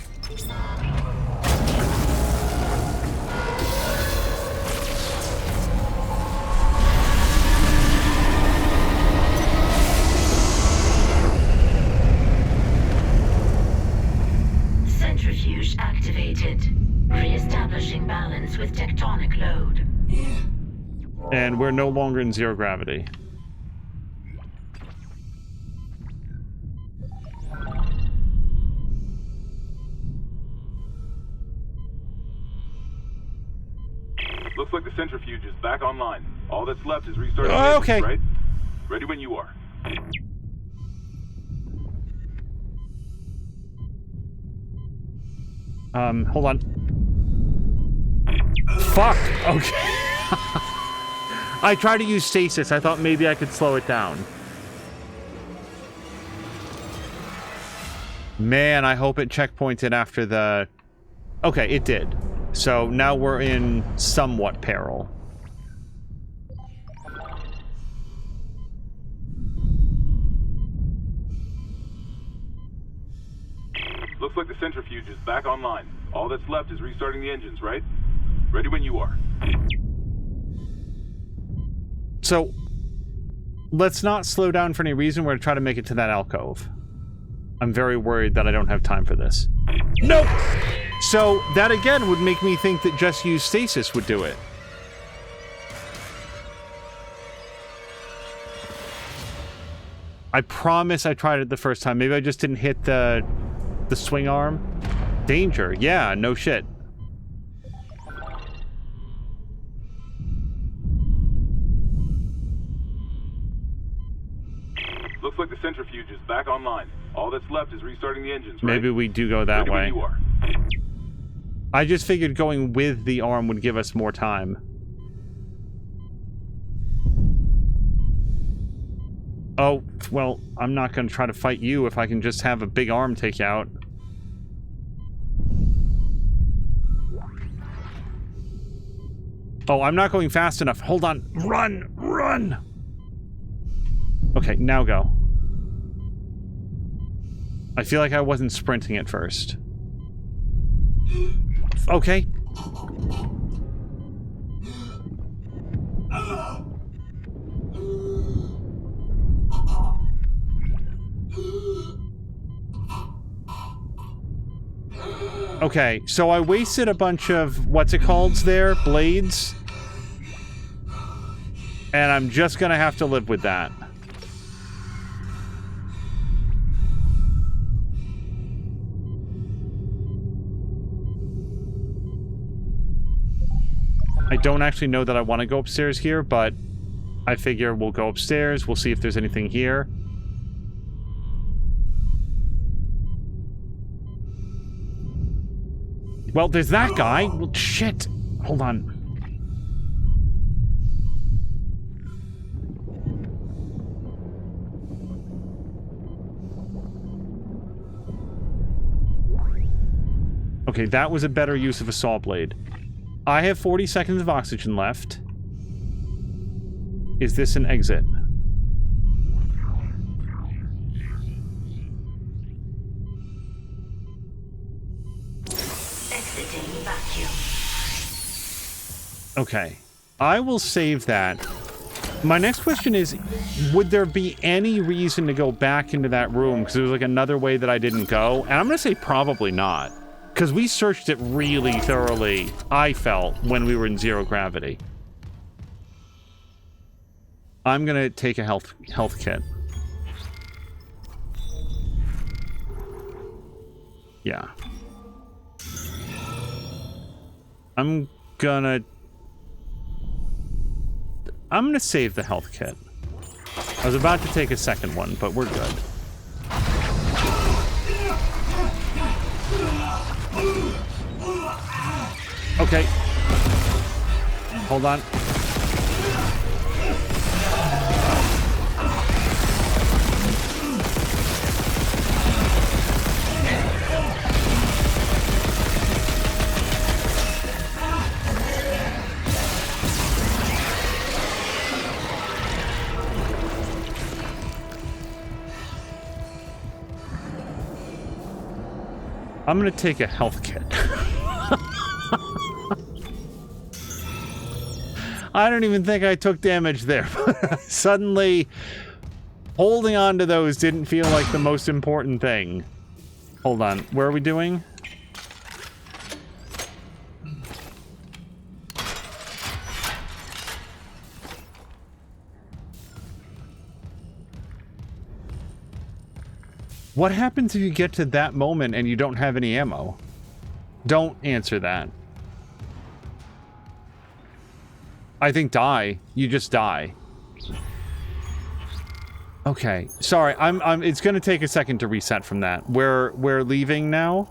Centrifuge activated. Re-establishing balance with tectonic load. And we're no longer in zero gravity. Looks like the centrifuge is back online. All that's left is restarting the Okay. engines, right? Ready when you are. Hold on. Fuck! Okay. I tried to use stasis. I thought maybe I could slow it down. Man, I hope it checkpointed after the... Okay, it did. So now we're in somewhat peril. Looks like the centrifuge is back online. All that's left is restarting the engines, right? Ready when you are. So, let's not slow down for any reason. We're going to try to make it to that alcove. I'm very worried that I don't have time for this. Nope! So, that again would make me think that just use stasis would do it. I promise I tried it the first time. Maybe I just didn't hit the swing arm. Danger. Yeah, no shit. Looks like the centrifuge is back online. All that's left is restarting the engines, right? Maybe we do go that Ready way. when you are. I just figured going with the arm would give us more time. Oh, well, I'm not going to try to fight you if I can just have a big arm take you out. Oh, I'm not going fast enough. Hold on. Run! Run! Okay, now go. I feel like I wasn't sprinting at first. Okay. Okay, so I wasted a bunch of, what's it called there? Blades? And I'm just gonna have to live with that. I don't actually know that I want to go upstairs here, but I figure we'll go upstairs. We'll see if there's anything here. Well, there's that guy. Well, shit. Hold on. Okay, that was a better use of a saw blade. I have 40 seconds of oxygen left. Is this an exit? Exiting vacuum. Okay. I will save that. My next question is, would there be any reason to go back into that room? Because there was like another way that I didn't go. And I'm going to say probably not. Because we searched it really thoroughly, I felt, when we were in zero gravity. I'm going to take a health kit. Yeah. I'm gonna save the health kit. I was about to take a second one, but we're good. Okay. hold on. I'm gonna take a health kit. I don't even think I took damage there. Suddenly, holding on to those didn't feel like the most important thing. Hold on, where are we doing? What happens if you get to that moment and you don't have any ammo? Don't answer that. I think die. You just die. Okay. Sorry, it's gonna take a second to reset from that. We're leaving now.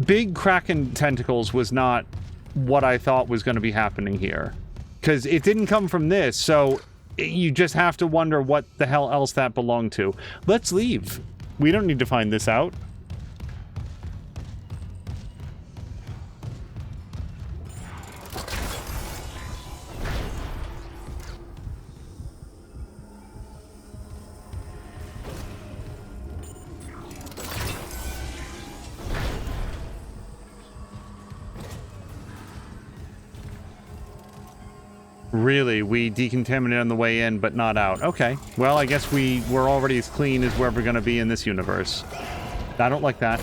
Big Kraken tentacles was not what I thought was gonna be happening here. Because it didn't come from this, so you just have to wonder what the hell else that belonged to. Let's leave. We don't need to find this out. Really? We decontaminated on the way in, but not out. Okay. Well, I guess we're already as clean as we're ever going to be in this universe. I don't like that.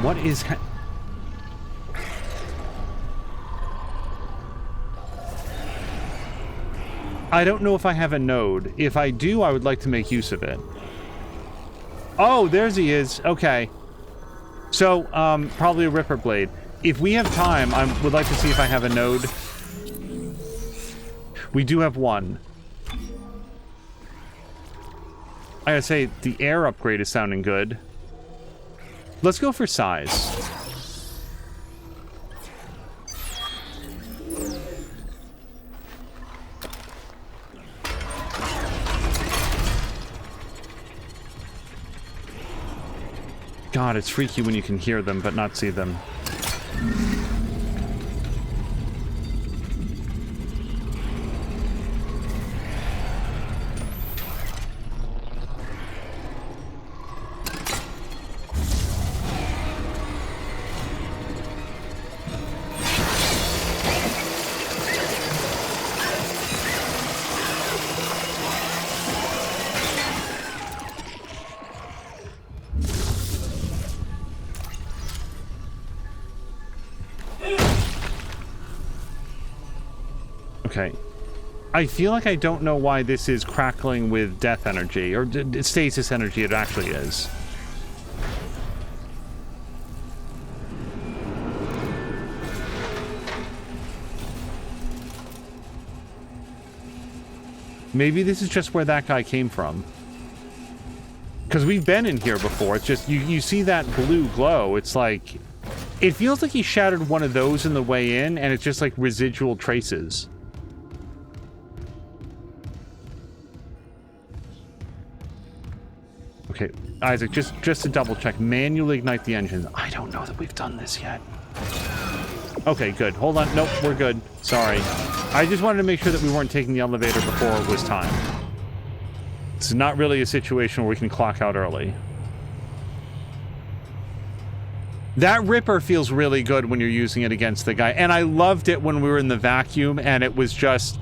What is... I don't know if I have a node. If I do, I would like to make use of it. Oh, there's he is. Okay. So, probably a Ripper Blade. If we have time, I would like to see if I have a node. We do have one. I gotta say, the air upgrade is sounding good. Let's go for size. God, it's freaky when you can hear them but not see them. Okay. I feel like I don't know why this is crackling with death energy, or stasis energy it actually is. Maybe this is just where that guy came from. Because we've been in here before, it's just, you see that blue glow, it's like... It feels like he shattered one of those in the way in, and it's just like residual traces. Okay, Isaac, just to double check, manually ignite the engines. I don't know that we've done this yet. Okay, good. Hold on. Nope, we're good. Sorry. I just wanted to make sure that we weren't taking the elevator before it was time. It's not really a situation where we can clock out early. That Ripper feels really good when you're using it against the guy. And I loved it when we were in the vacuum and it was just...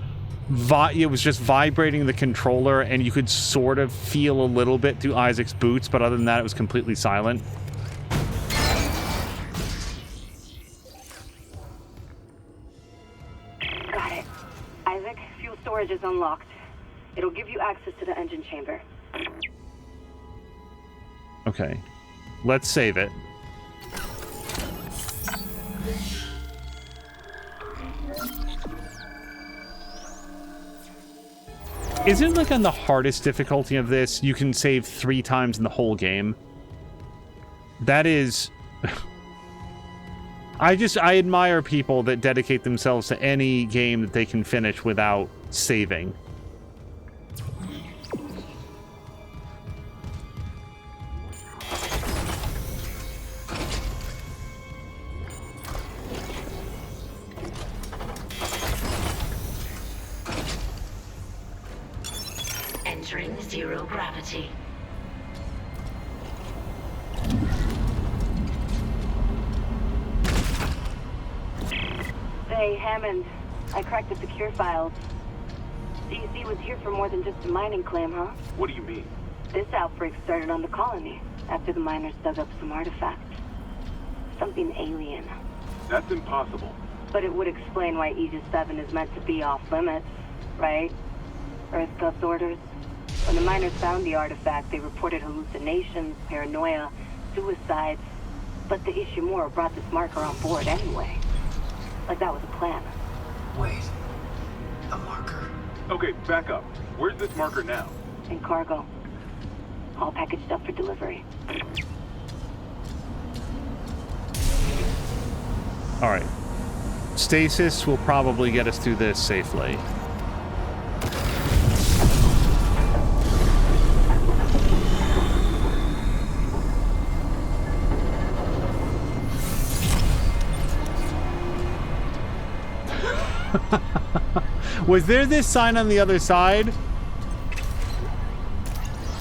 it was just vibrating the controller, and you could sort of feel a little bit through Isaac's boots, but other than that, it was completely silent. Got it. Isaac, fuel storage is unlocked. It'll give you access to the engine chamber. Okay. let's save it. Isn't like on the hardest difficulty of this, you can save 3 times in the whole game? That is... I admire people that dedicate themselves to any game that they can finish without saving. Entering zero gravity. Hey, Hammond. I cracked the secure files. DC was here for more than just a mining claim, huh? What do you mean? This outbreak started on the colony after the miners dug up some artifacts. Something alien. That's impossible. But it would explain why Aegis 7 is meant to be off limits, right? Earth Gov's orders. When the miners found the artifact, they reported hallucinations, paranoia, suicides. But the Ishimura brought this marker on board anyway. Like that was a plan. Wait. A marker? Okay, back up. Where's this marker now? In cargo. All packaged up for delivery. Alright. Stasis will probably get us through this safely. Was there this sign on the other side?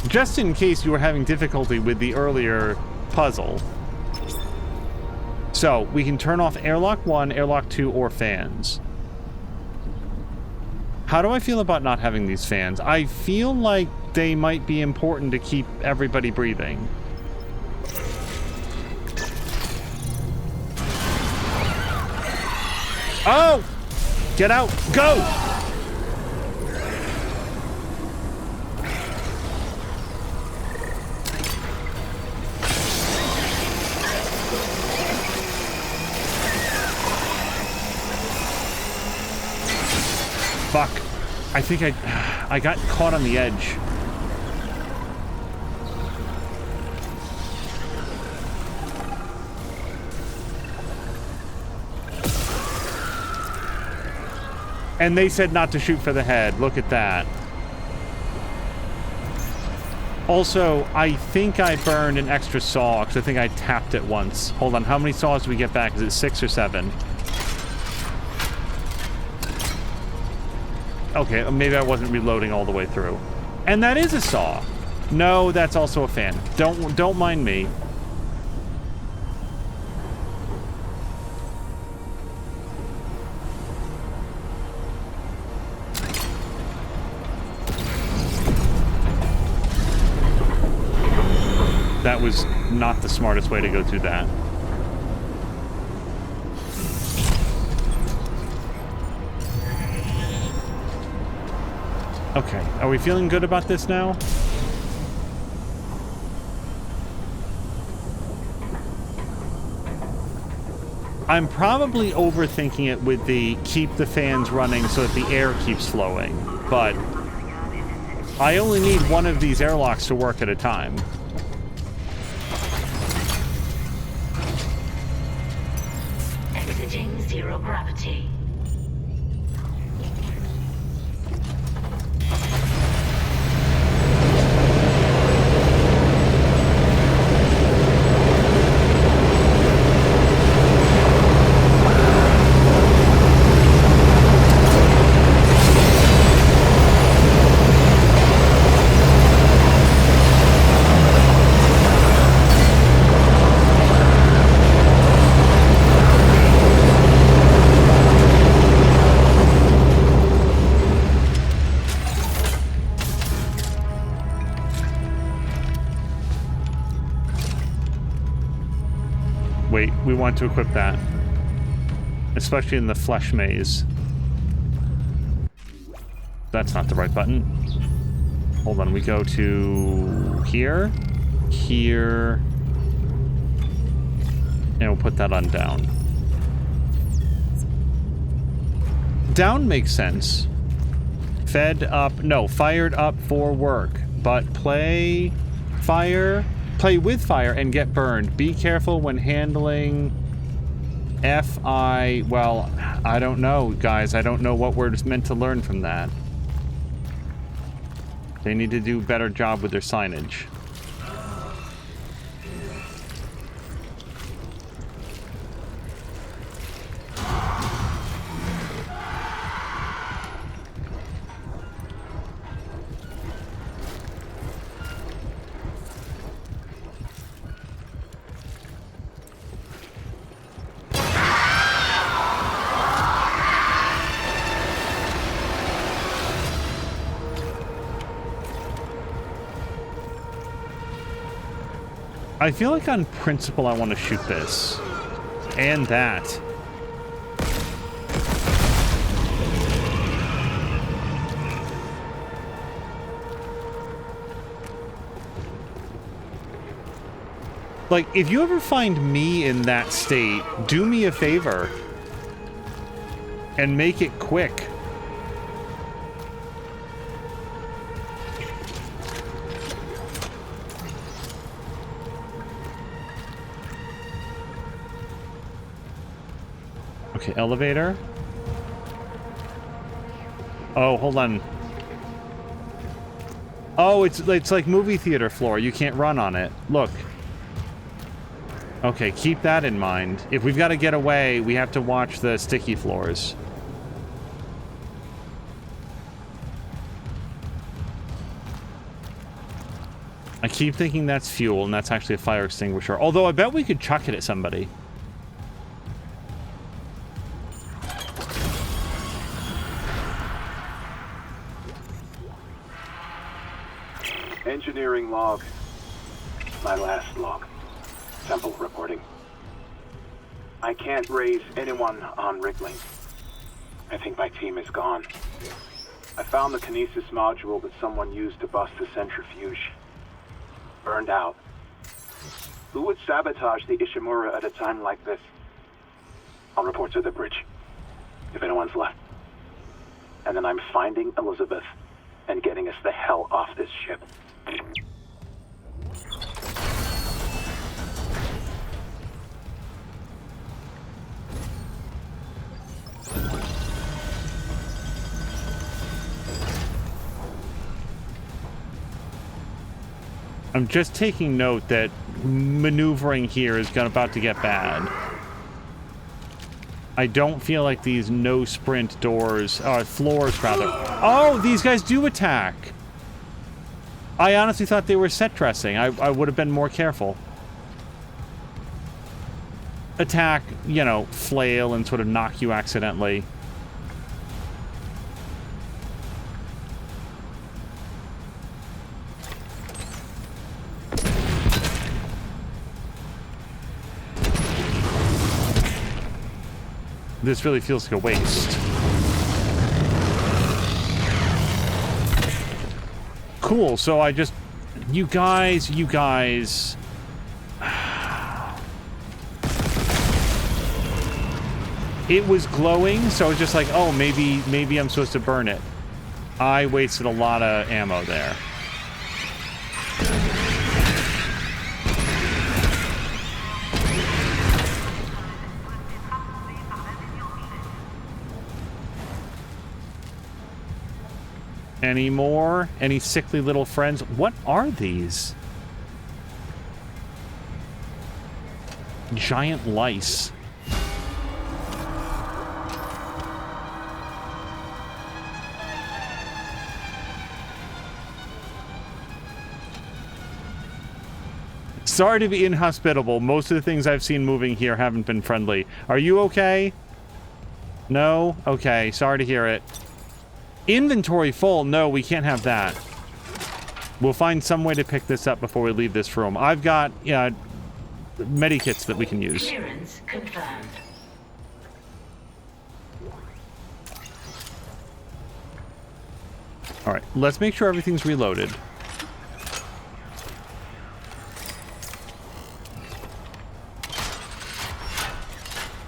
Just in case you were having difficulty with the earlier puzzle. So, we can turn off airlock 1, airlock 2, or fans. How do I feel about not having these fans? I feel like they might be important to keep everybody breathing. Oh! Get out! Go! Fuck. I think I got caught on the edge. And they said not to shoot for the head. Look at that. Also, I think I burned an extra saw because I think I tapped it once. Hold on, how many saws do we get back? Is it 6 or 7? Okay, maybe I wasn't reloading all the way through. And that is a saw. No, that's also a fan. Don't mind me. That was not the smartest way to go through that. Okay, are we feeling good about this now? I'm probably overthinking it with the keep the fans running so that the air keeps flowing, but I only need one of these airlocks to work at a time. Exiting zero gravity. Wait, we want to equip that. Especially in the flesh maze. That's not the right button. Hold on, we go to here, here, And we'll put that on down. Down makes sense. Fed up, no, fired up for work. But play with fire and get burned. Be careful when handling FI. Well, I don't know, guys. I don't know what we're meant to learn from that. They need to do a better job with their signage. I feel like on principle I want to shoot this. And that. Like, if you ever find me in that state, do me a favor. And make it quick. Okay, elevator. Oh, hold on. Oh, it's like movie theater floor. You can't run on it. Look. Okay, keep that in mind. If we've got to get away, we have to watch the sticky floors. I keep thinking that's fuel, and that's actually a fire extinguisher. Although I bet we could chuck it at somebody. Engineering log. My last log. Temple reporting. I can't raise anyone on Wriggling. I think my team is gone. I found the kinesis module that someone used to bust the centrifuge. Burned out. Who would sabotage the Ishimura at a time like this? I'll report to the bridge, if anyone's left. And then I'm finding Elizabeth and getting us the hell off this ship. I'm just taking note that maneuvering here is about to get bad. I don't feel like these no sprint doors, floors rather. Oh, these guys do attack. I honestly thought they were set dressing. I would have been more careful. Attack, you know, flail and sort of knock you accidentally. This really feels like a waste. Cool, so I just... You guys... It was glowing, so I was just like, oh, maybe I'm supposed to burn it. I wasted a lot of ammo there. Any more? Any sickly little friends? What are these? Giant lice. Sorry to be inhospitable. Most of the things I've seen moving here haven't been friendly. Are you okay? No? Okay, sorry to hear it. Inventory full. No, we can't have that. We'll find some way to pick this up before we leave this room. I've got, medikits that we can use. Clearance confirmed. All right, let's make sure everything's reloaded.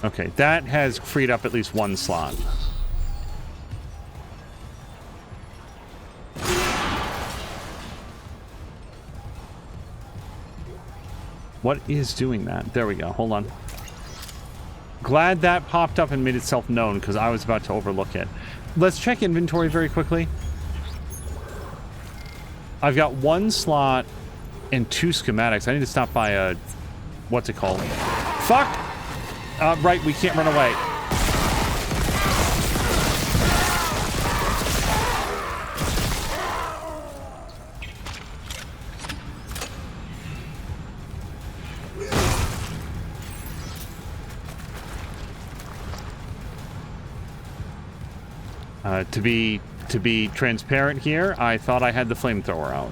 Okay, that has freed up at least one slot. What is doing that? There we go. Hold on. Glad that popped up and made itself known, because I was about to overlook it. Let's check inventory very quickly. I've got one slot and 2 schematics. I need to stop by a... What's it called? Fuck! Right, we can't run away. To be transparent here, I thought I had the flamethrower out.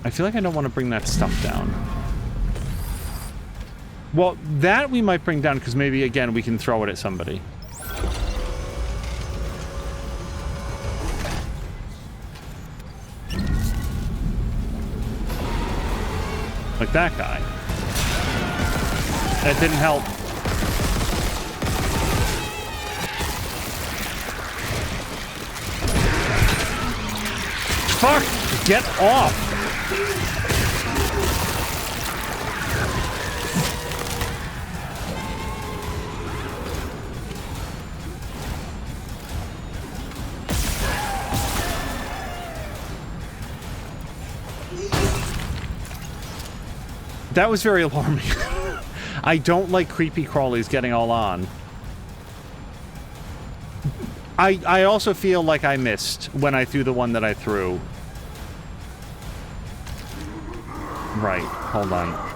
I feel like I don't want to bring that stuff down. Well, that we might bring down because maybe, again, we can throw it at somebody. Like that guy. That didn't help. Fuck! Get off! That was very alarming. I don't like creepy crawlies getting all on. I also feel like I missed when I threw the one that I threw. Right, hold on.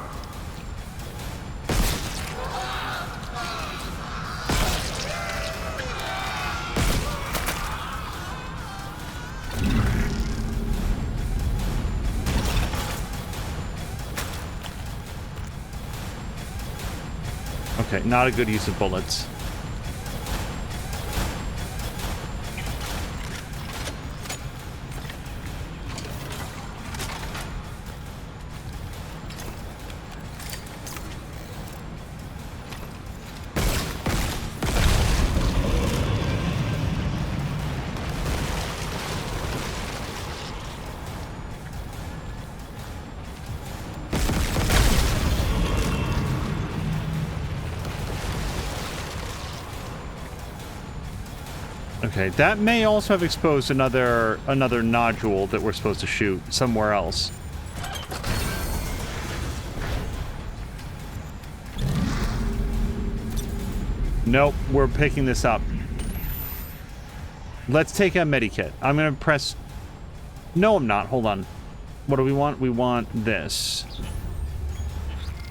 Okay, not a good use of bullets. Okay, that may also have exposed another nodule that we're supposed to shoot somewhere else. Nope, we're picking this up. Let's take a medikit. I'm gonna press... No, I'm not. Hold on. What do we want? We want this.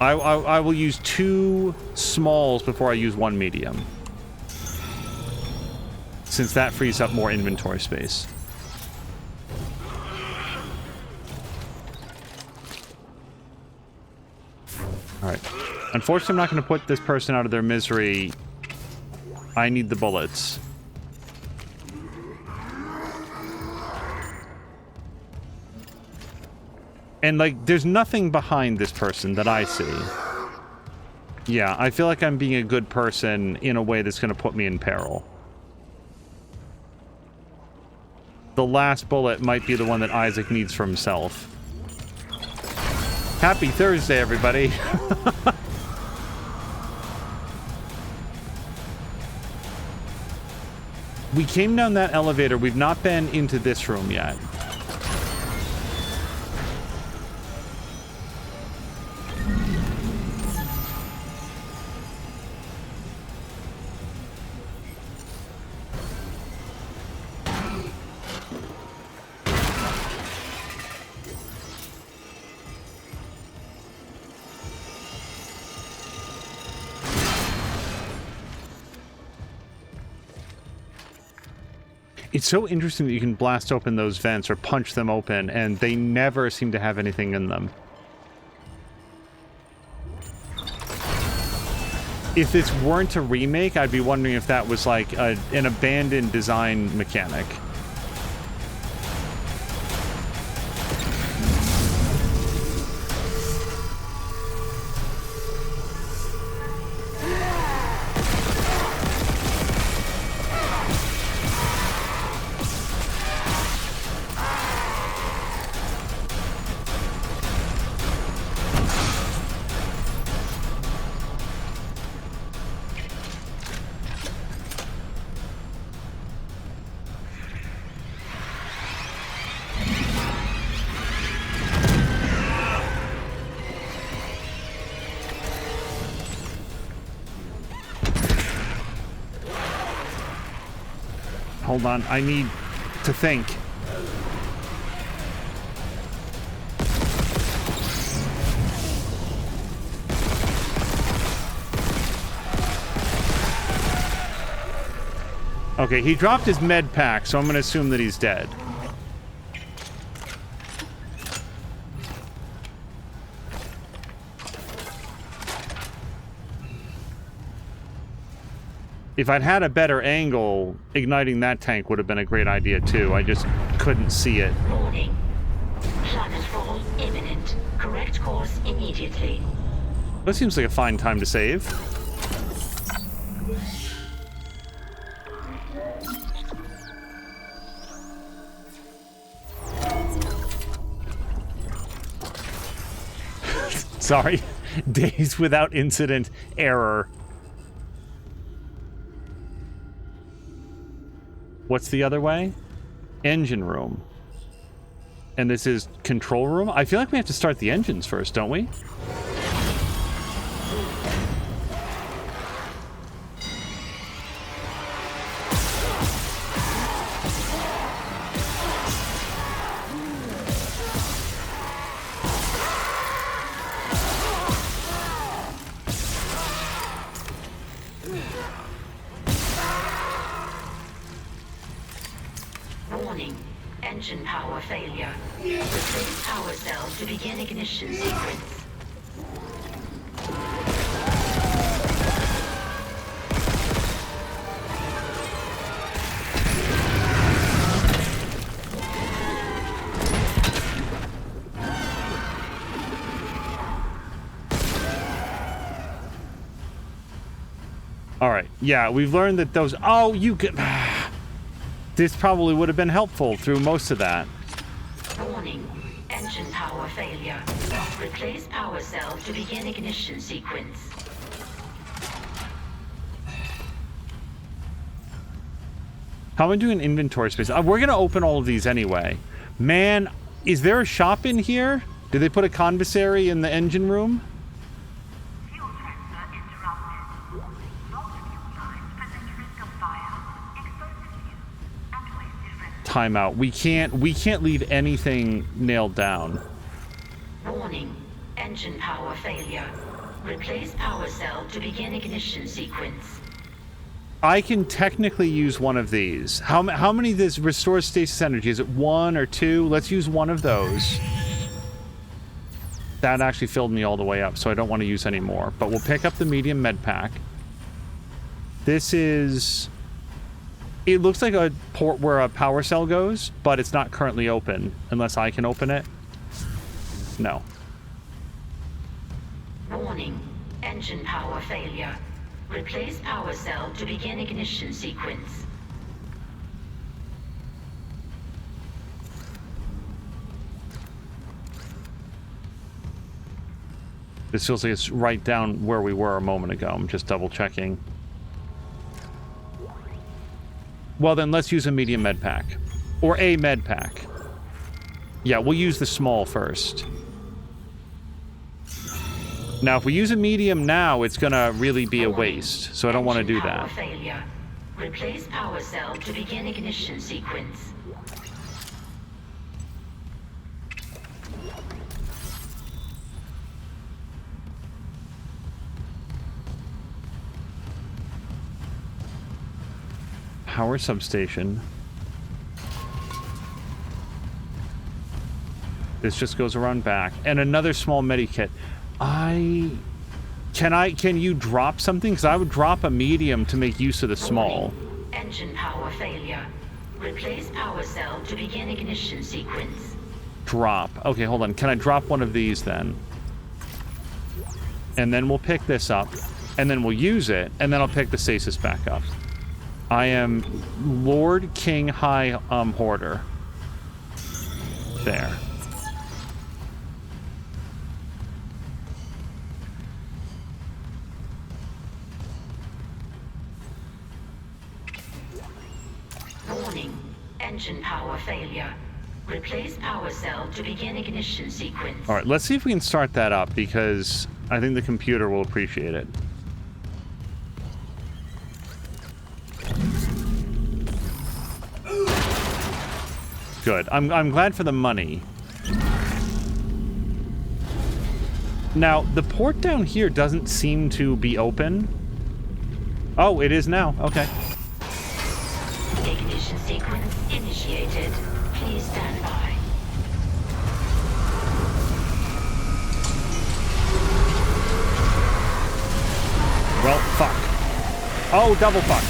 I will use 2 smalls before I use 1 medium, since that frees up more inventory space. Alright. Unfortunately, I'm not going to put this person out of their misery. I need the bullets. And, like, there's nothing behind this person that I see. Yeah, I feel like I'm being a good person in a way that's going to put me in peril. The last bullet might be the one that Isaac needs for himself. Happy Thursday, everybody. We came down that elevator. We've not been into this room yet. It's so interesting that you can blast open those vents or punch them open, and they never seem to have anything in them. If this weren't a remake, I'd be wondering if that was like an abandoned design mechanic. Hold on, I need to think. Okay, he dropped his med pack, so I'm going to assume that he's dead. If I'd had a better angle, igniting that tank would have been a great idea too. I just couldn't see it. Warning. Planetfall imminent. Correct course immediately. That seems like a fine time to save. Sorry. Days without incident error. What's the other way? Engine room. And this is control room? I feel like we have to start the engines first, don't we? Warning. Engine power failure. Replace power cells to begin ignition sequence. All right. Yeah, we've learned that those... Oh, you could... This probably would have been helpful through most of that. Warning. Engine power failure. Replace power cells to begin ignition sequence. How am I doing inventory space? We're going to open all of these anyway. Man, is there a shop in here? Did they put a commissary in the engine room? Fuel transfer interrupted. Lost fuel lines present risk of fire, explosive use, and wasted residue. Timeout. We can't leave anything nailed down. Warning. Engine power failure. Replace power cell to begin ignition sequence. I can technically use one of these. How many this restores stasis energy? Is it 1 or 2? Let's use one of those. That actually filled me all the way up, so I don't want to use any more. But we'll pick up the medium med pack. This is... It looks like a port where a power cell goes, but it's not currently open, unless I can open it. No. Warning. Engine power failure. Replace power cell to begin ignition sequence. This feels like it's right down where we were a moment ago. I'm just double checking. Well then, let's use a medium med pack. Or a med pack. Yeah, we'll use the small first. Now, if we use a medium now, it's gonna really be a waste, so I don't want to do that. Failure. Replace power cell to begin ignition sequence. Power substation. This just goes around back. And another small medikit. Can you drop something? Because I would drop a medium to make use of the small. Engine power failure. Replace power cell to begin ignition sequence. Drop. Okay, hold on. Can I drop one of these then? And then we'll pick this up. And then we'll use it. And then I'll pick the stasis back up. I am Lord King High Hoarder. There. Warning. Engine power failure. Replace power cell to begin ignition sequence. All right, let's see if we can start that up, because I think the computer will appreciate it. Good. I'm glad for the money. Now, the port down here doesn't seem to be open. Oh, it is now. Okay. Ignition sequence initiated. Please stand by. Well, fuck. Oh, double fuck.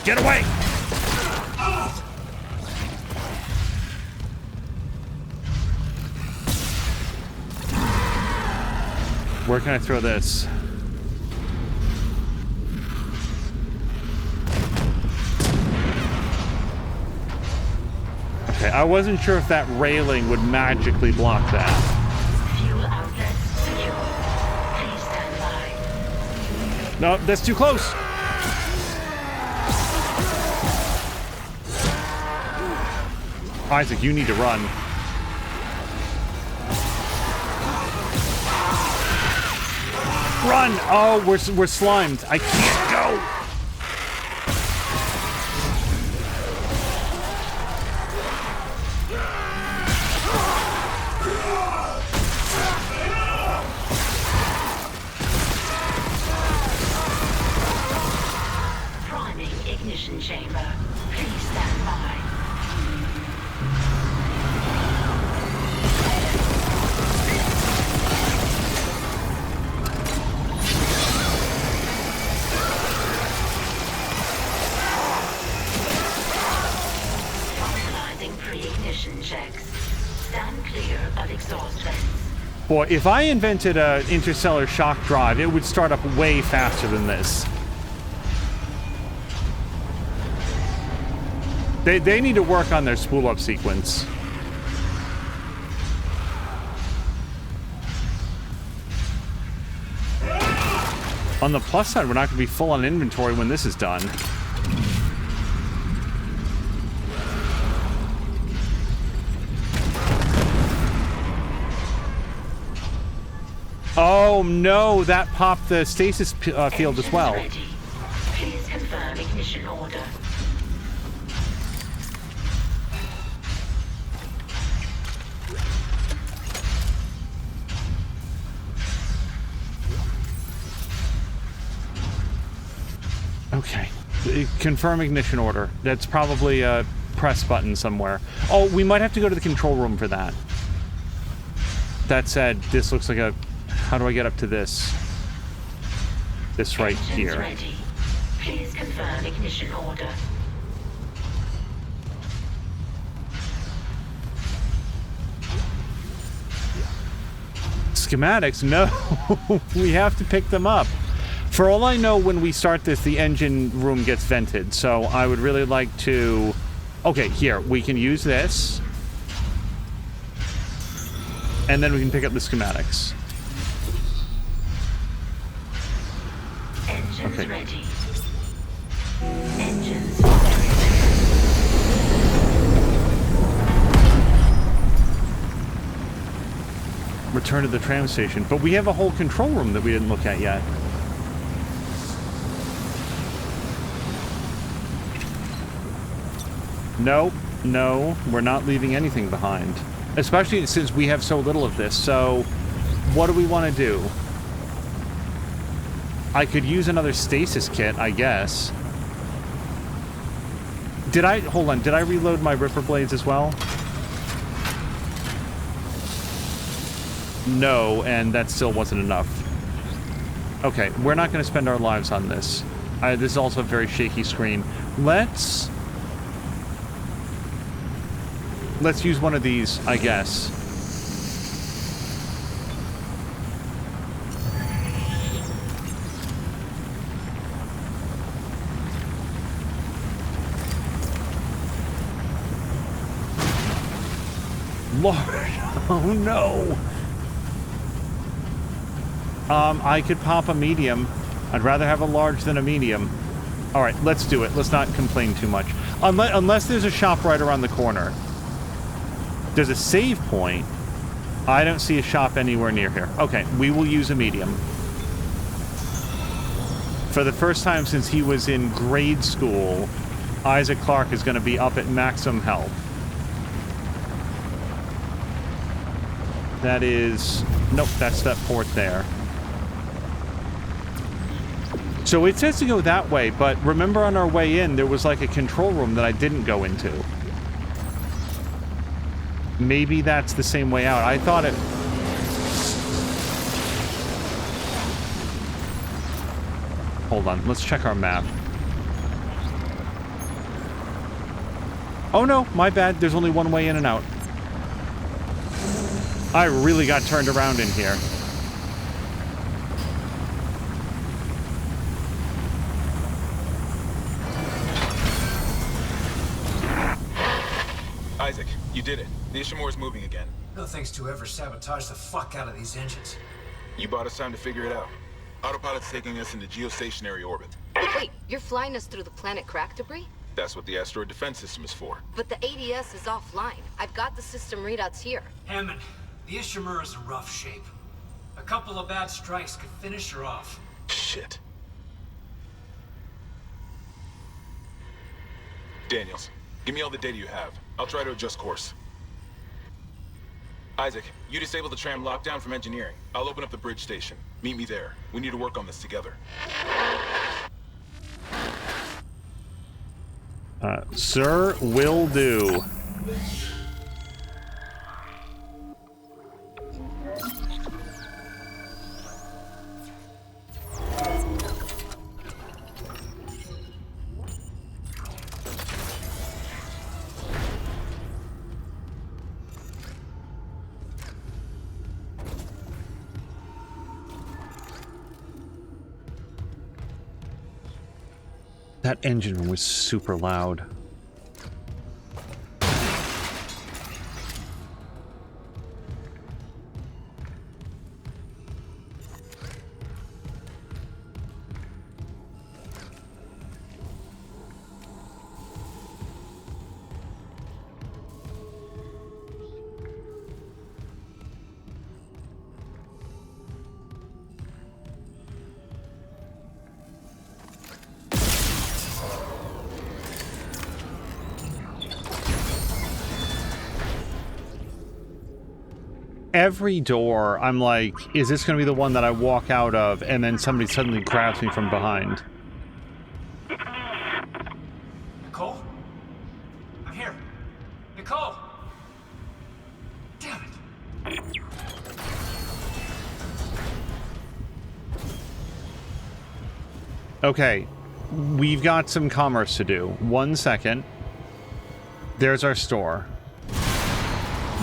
Get away! Where can I throw this? Okay, I wasn't sure if that railing would magically block that. Fuel outlet secure. Please stand by. No, that's too close! Isaac, you need to run. Run! Oh, we're slimed. I can't go. Priming ignition chamber. Please stand by. Checks. Stand clear of exhaust vents. Boy, if I invented an interstellar shock drive, it would start up way faster than this. They need to work on their spool up sequence. On the plus side, we're not going to be full on inventory when this is done. Oh no, that popped the stasis field as well. Ready. Please confirm ignition order. Okay. Confirm ignition order. That's probably a press button somewhere. Oh, we might have to go to the control room for that. That said, this looks like a... How do I get up to this? This right here. Ready. Please confirm ignition order. Schematics? No. We have to pick them up. For all I know, when we start this, the engine room gets vented. So I would really like to... Okay, here. We can use this. And then we can pick up the schematics. Engines Okay. ready. Engines Return to the tram station. But we have a whole control room that we didn't look at yet. No. No, we're not leaving anything behind. Especially since we have so little of this, so what do we want to do? I could use another stasis kit, I guess. Hold on, did I reload my Ripper Blades as well? No, and that still wasn't enough. Okay, we're not going to spend our lives on this. This is also a very shaky screen. Let's use one of these, I guess. Lord, oh no. I could pop a medium. I'd rather have a large than a medium. All right, let's do it. Let's not complain too much. Unless there's a shop right around the corner. There's a save point. I don't see a shop anywhere near here. Okay, we will use a medium. For the first time since he was in grade school, Isaac Clarke is going to be up at maximum health. That is... Nope, that's that port there. So it says to go that way, but remember on our way in, there was like a control room that I didn't go into. Maybe that's the same way out. I thought it... Hold on, let's check our map. Oh no, my bad. There's only one way in and out. I really got turned around in here. Isaac, you did it. The Ishimura's moving again. No thanks to whoever sabotaged the fuck out of these engines. You bought us time to figure it out. Autopilot's taking us into geostationary orbit. Wait, you're flying us through the planet crack debris? That's what the asteroid defense system is for. But the ADS is offline. I've got the system readouts here. Hammond, the Ishimura's in rough shape. A couple of bad strikes could finish her off. Shit. Daniels, give me all the data you have. I'll try to adjust course. Isaac, you disable the tram lockdown from engineering. I'll open up the bridge station. Meet me there. We need to work on this together. Sir, will do. That engine room was super loud. Every door, I'm like, is this going to be the one that I walk out of, and then somebody suddenly grabs me from behind? Nicole? I'm here. Nicole! Damn it. Okay, we've got some commerce to do. 1 second. There's our store.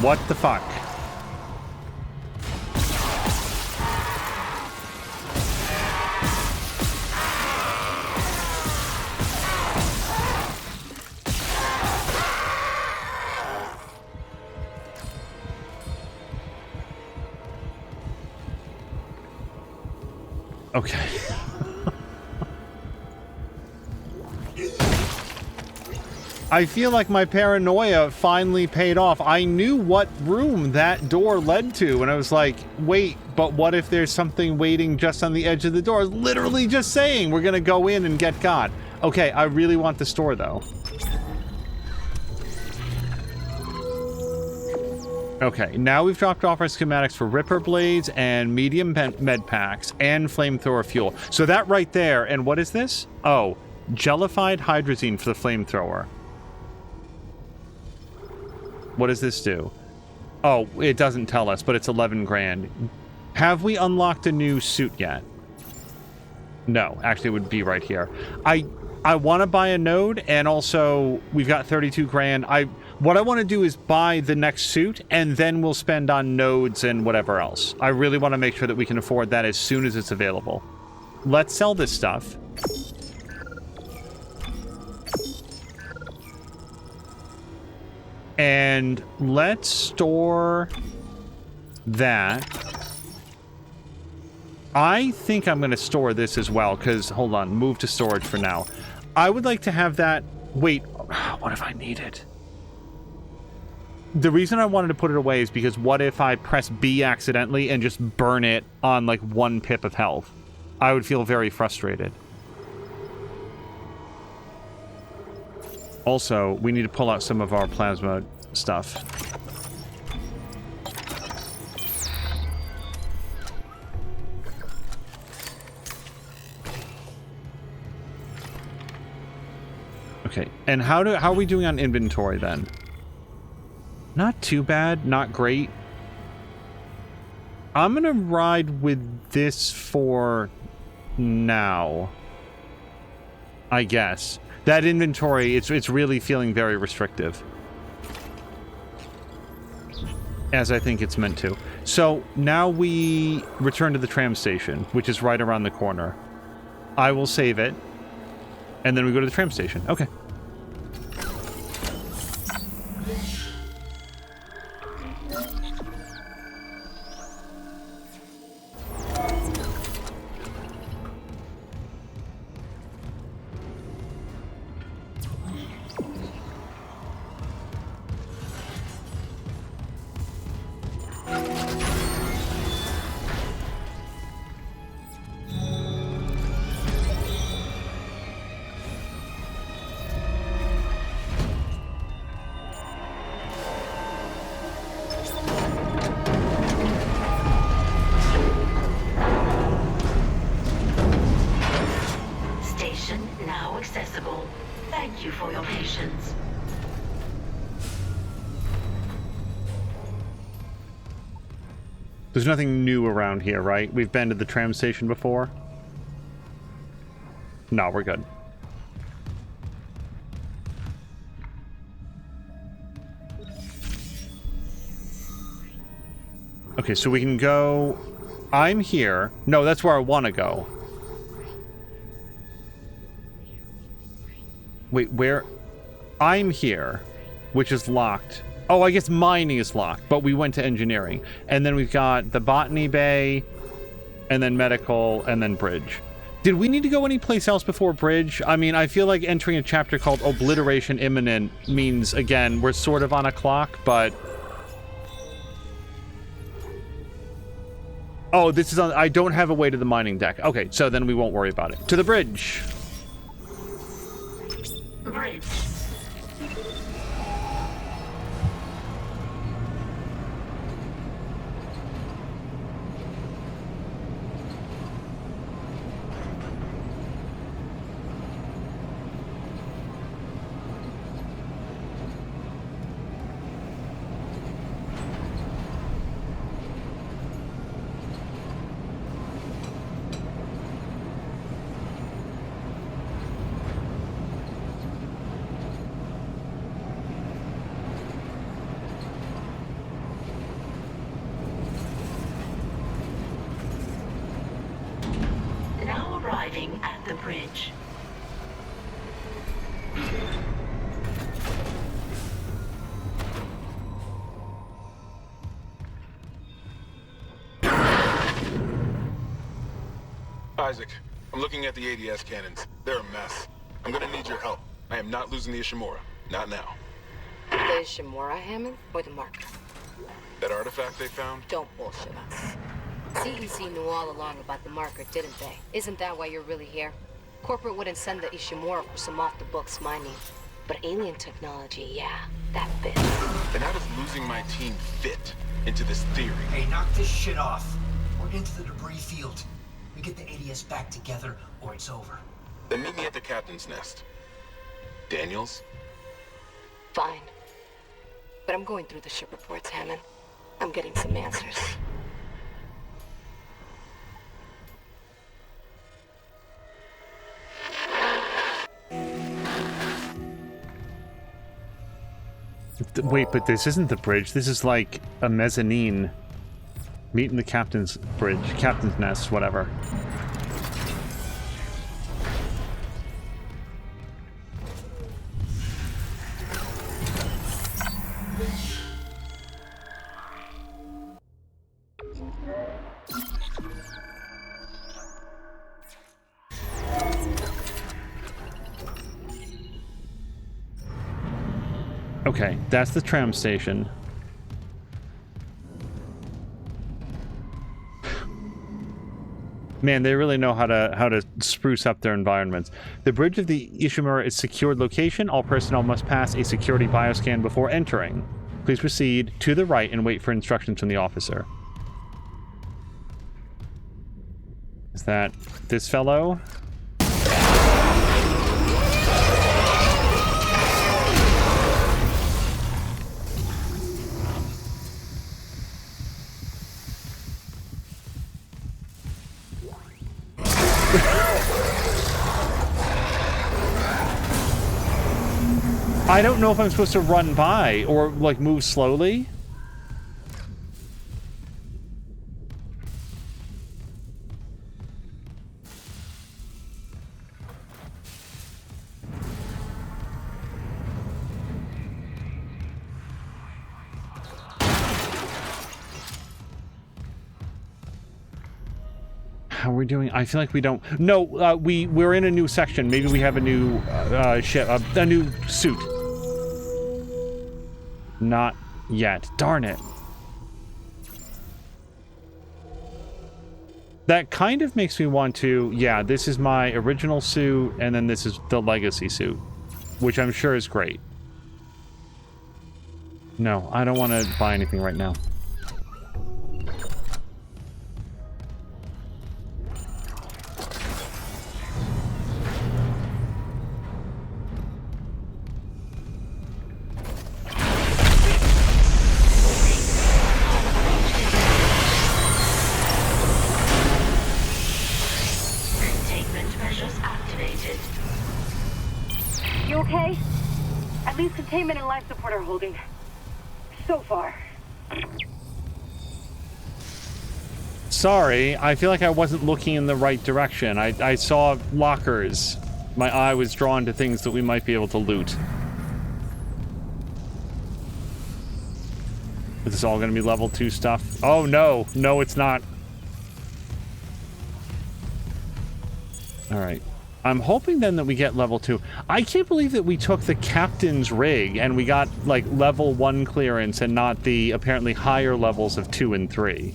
What the fuck? Okay. I feel like my paranoia finally paid off. I knew what room that door led to, and I was like, wait, but what if there's something waiting just on the edge of the door? Literally just saying we're gonna go in and get got. Okay, I really want the store, though. Okay, now we've dropped off our schematics for Ripper Blades and medium med packs and flamethrower fuel. So that right there, and what is this? Oh, jellified hydrazine for the flamethrower. What does this do? Oh, it doesn't tell us, but it's 11 grand. Have we unlocked a new suit yet? No, actually it would be right here. I want to buy a node, and also we've got 32 grand. What I want to do is buy the next suit, and then we'll spend on nodes and whatever else. I really want to make sure that we can afford that as soon as it's available. Let's sell this stuff. And let's store that. I think I'm going to store this as well, because, hold on, move to storage for now. I would like to have that... Wait, what if I need it? The reason I wanted to put it away is because what if I press B accidentally and just burn it on, like, 1 pip of health? I would feel very frustrated. Also, we need to pull out some of our plasma stuff. Okay, and how are we doing on inventory then? Not too bad, not great. I'm gonna ride with this for now, I guess. That inventory, it's really feeling very restrictive, as I think it's meant to. So now we return to the tram station, which is right around the corner. I will save it, and then we go to the tram station. Okay. There's nothing new around here, right? We've been to the tram station before. No, we're good. Okay, so we can go... I'm here. No, that's where I want to go. Wait, where... I'm here, which is locked. Oh, I guess mining is locked, but we went to engineering. And then we've got the botany bay, and then medical, and then bridge. Did we need to go anyplace else before bridge? I mean, I feel like entering a chapter called Obliteration Imminent means, again, we're sort of on a clock, but... Oh, this is on... I don't have a way to the mining deck. Okay, so then we won't worry about it. To the bridge! Bridge. Arriving at the bridge. Isaac, I'm looking at the ADS cannons. They're a mess. I'm gonna need your help. I am not losing the Ishimura. Not now. The Ishimura, Hammond, or the marker? That artifact they found? Don't bullshit us. CEC knew all along about the marker, didn't they? Isn't that why you're really here? Corporate wouldn't send the Ishimura for some off-the-books mining. But alien technology, yeah, that fits. Then how does losing my team fit into this theory? Hey, knock this shit off. We're into the debris field. We get the ADS back together, or it's over. Then meet me at the captain's nest. Daniels? Fine. But I'm going through the ship reports, Hammond. I'm getting some answers. Wait, but this isn't the bridge. This is like a mezzanine. Meet in the captain's bridge, captain's nest, whatever. Okay, that's the tram station. Man, they really know how to spruce up their environments. The bridge of the Ishimura is secured location. All personnel must pass a security bioscan before entering. Please proceed to the right and wait for instructions from the officer. Is that this fellow? I don't know if I'm supposed to run by or, like, move slowly. How are we doing? I feel like we don't... No, we're in a new section. Maybe we have a new ship, a new suit. Not yet. Darn it. That kind of makes me want to... Yeah, this is my original suit, and then this is the legacy suit, which I'm sure is great. No, I don't want to buy anything right now. Containment and life support are holding. So far. Sorry, I feel like I wasn't looking in the right direction. I saw lockers. My eye was drawn to things that we might be able to loot. Is this all going to be level 2 stuff? Oh, no. No, it's not. All right. I'm hoping then that we get level 2. I can't believe that we took the captain's rig and we got, like, level 1 clearance and not the apparently higher levels of 2 and 3.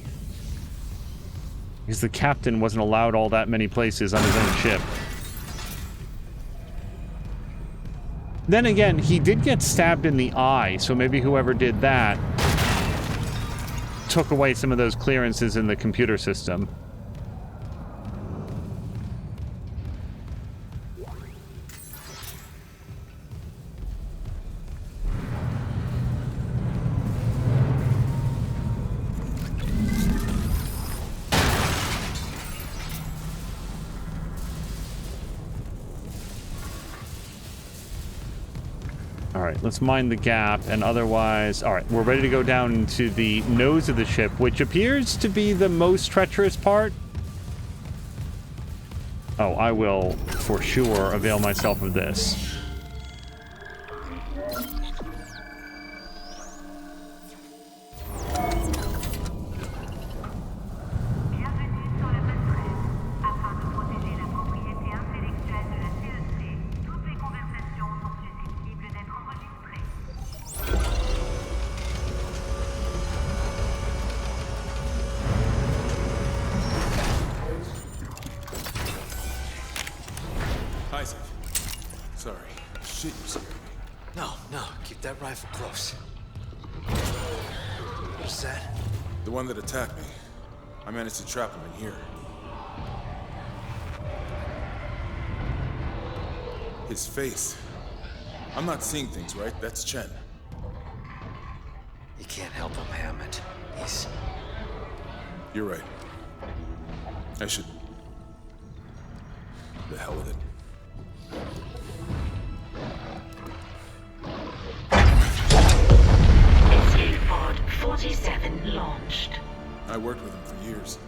Because the captain wasn't allowed all that many places on his own ship. Then again, he did get stabbed in the eye, so maybe whoever did that took away some of those clearances in the computer system. Let's mine the gap, and otherwise... Alright, we're ready to go down to the nose of the ship, which appears to be the most treacherous part. Oh, I will, for sure, avail myself of this. Isaac. Sorry. Shit, you said. No, keep that rifle close. What's that? The one that attacked me. I managed to trap him in here. His face. I'm not seeing things, right? That's Chen. You can't help him, Hammond. He's... You're right. I should... The hell with it. Escape pod 47 launched. I worked with him for years.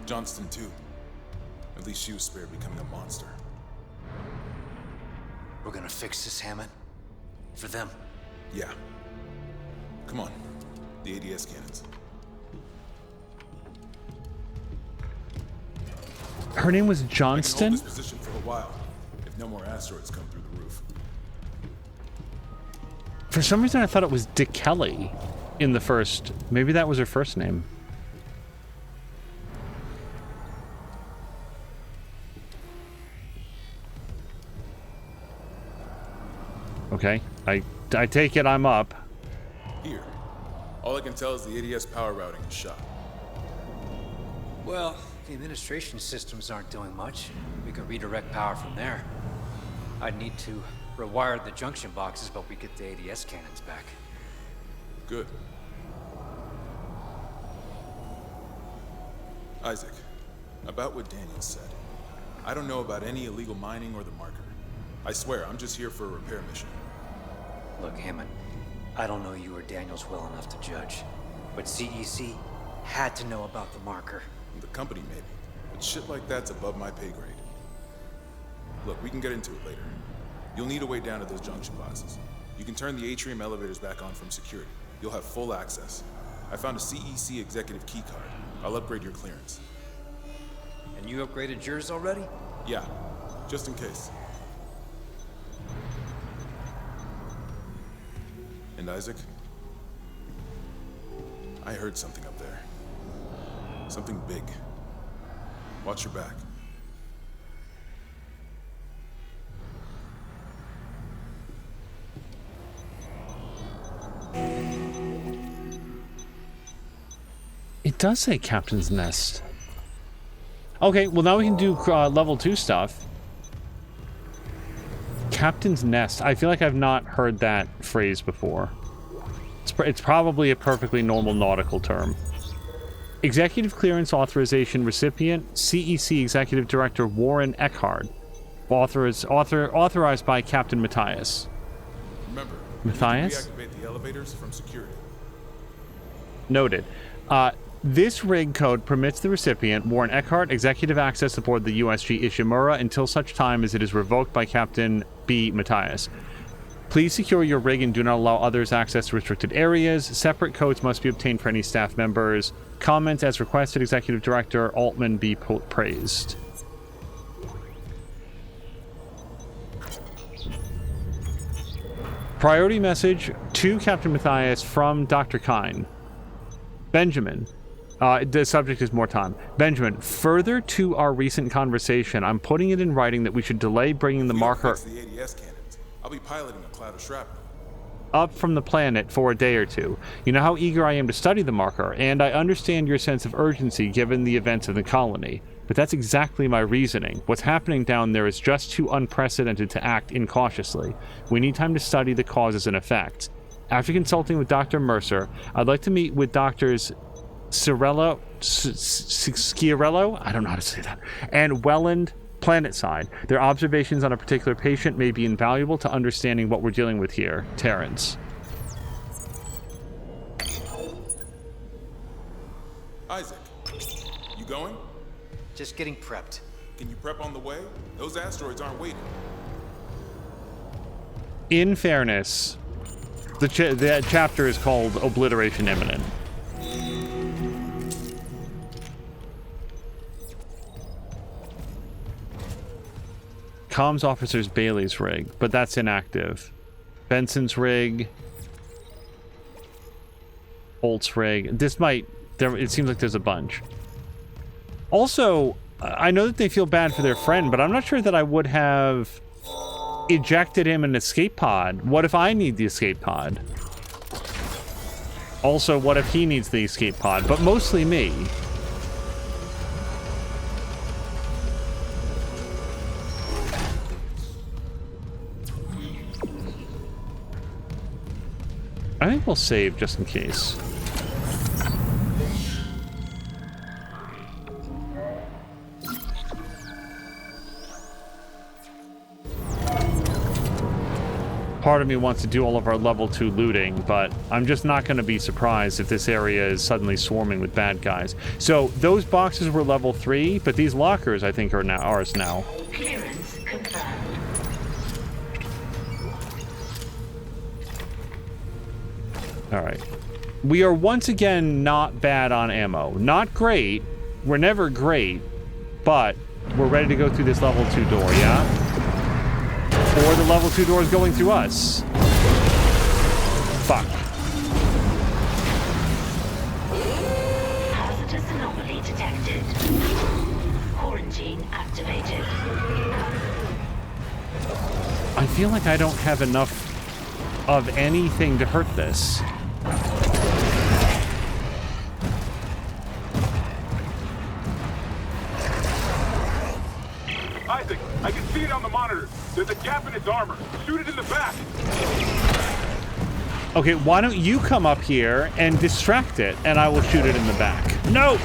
Johnston, too. At least she was spared becoming a monster. We're gonna fix this, Hammond? For them? Yeah. Come on. The ADS cannons. Her name was I can Johnston? hold this position for a while, if no more asteroids come through the roof. For some reason, I thought it was Dick Kelly in the first. Maybe that was her first name. Okay, I take it I'm up. Here. All I can tell is the ADS power routing is shot. Well, the administration systems aren't doing much. We can redirect power from there. I'd need to rewire the junction boxes, but we get the ADS cannons back. Good. Isaac, about what Daniel said. I don't know about any illegal mining or the marker. I swear, I'm just here for a repair mission. Look, Hammond, I don't know you or Daniels well enough to judge, but CEC had to know about the marker. The company, maybe. But shit like that's above my pay grade. Look, we can get into it later. You'll need a way down to those junction boxes. You can turn the atrium elevators back on from security. You'll have full access. I found a CEC executive keycard. I'll upgrade your clearance. And you upgraded yours already? Yeah, just in case. And Isaac, I heard something up there. Something big. Watch your back. It does say Captain's Nest. Okay, well now we can do level 2 stuff. Captain's Nest. I feel like I've not heard that phrase before. It's probably a perfectly normal nautical term. Executive Clearance Authorization recipient, CEC Executive Director Warren Eckhart. Authorized by Captain Matthias. Remember, Matthias? you need to reactivate the elevators from security. Noted. This rig code permits the recipient, Warren Eckhart, executive access aboard the USG Ishimura until such time as it is revoked by Captain B. Matthias. Please secure your rig and do not allow others access to restricted areas. Separate codes must be obtained for any staff members. Comment as requested, Executive Director Altman be praised. Priority message to Captain Matthias from Dr. Kine. Benjamin. The subject is more time. Benjamin, further to our recent conversation, I'm putting it in writing that we should delay bringing the marker The ADS cannons. I'll be piloting a cloud of shrapnel. up from the planet for a day or two. You know how eager I am to study the marker, and I understand your sense of urgency given the events of the colony. But that's exactly my reasoning. What's happening down there is just too unprecedented to act incautiously. We need time to study the causes and effects. After consulting with Dr. Mercer, I'd like to meet with Doctors Sciarello, I don't know how to say that, and Welland Planetside. Their observations on a particular patient may be invaluable to understanding what we're dealing with here. Terrence. Isaac, you going? Just getting prepped. Can you prep on the way? Those asteroids aren't waiting. In fairness, the chapter is called Obliteration Imminent. Comms Officer's Bailey's rig, but that's inactive. Benson's rig. Holt's rig. This might... it seems like there's a bunch. Also, I know that they feel bad for their friend, but I'm not sure that I would have ejected him an escape pod. What if I need the escape pod? Also, what if he needs the escape pod? But mostly me. I think we'll save just in case. Part of me wants to do all of our level 2 looting, but I'm just not going to be surprised if this area is suddenly swarming with bad guys. So those boxes were level 3, but these lockers I think are now ours now. Clearance confirmed. All right. We are once again not bad on ammo. Not great. We're never great, but we're ready to go through this level 2 door, yeah? Or the level 2 door is going through us. Fuck. Hazardous anomaly detected. Quarantine activated. I feel like I don't have enough of anything to hurt this. Isaac, I can see it on the monitor. There's a gap in its armor. Shoot it in the back. Okay, why don't you come up here and distract it, and I will shoot it in the back. No!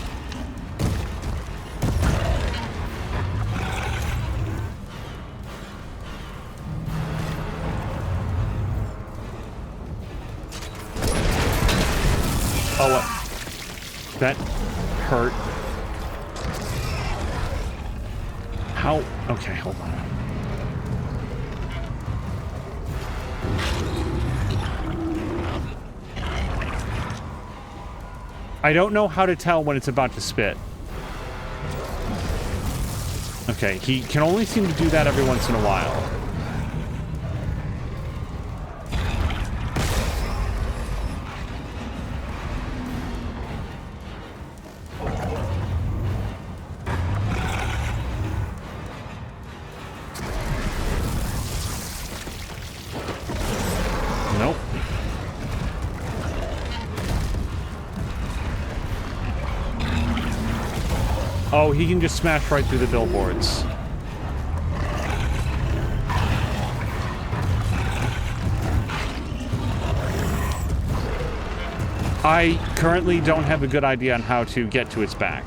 Oh, that hurt. How? Okay, hold on. I don't know how to tell when it's about to spit. Okay, he can only seem to do that every once in a while. Nope. Oh, he can just smash right through the billboards. I currently don't have a good idea on how to get to its back.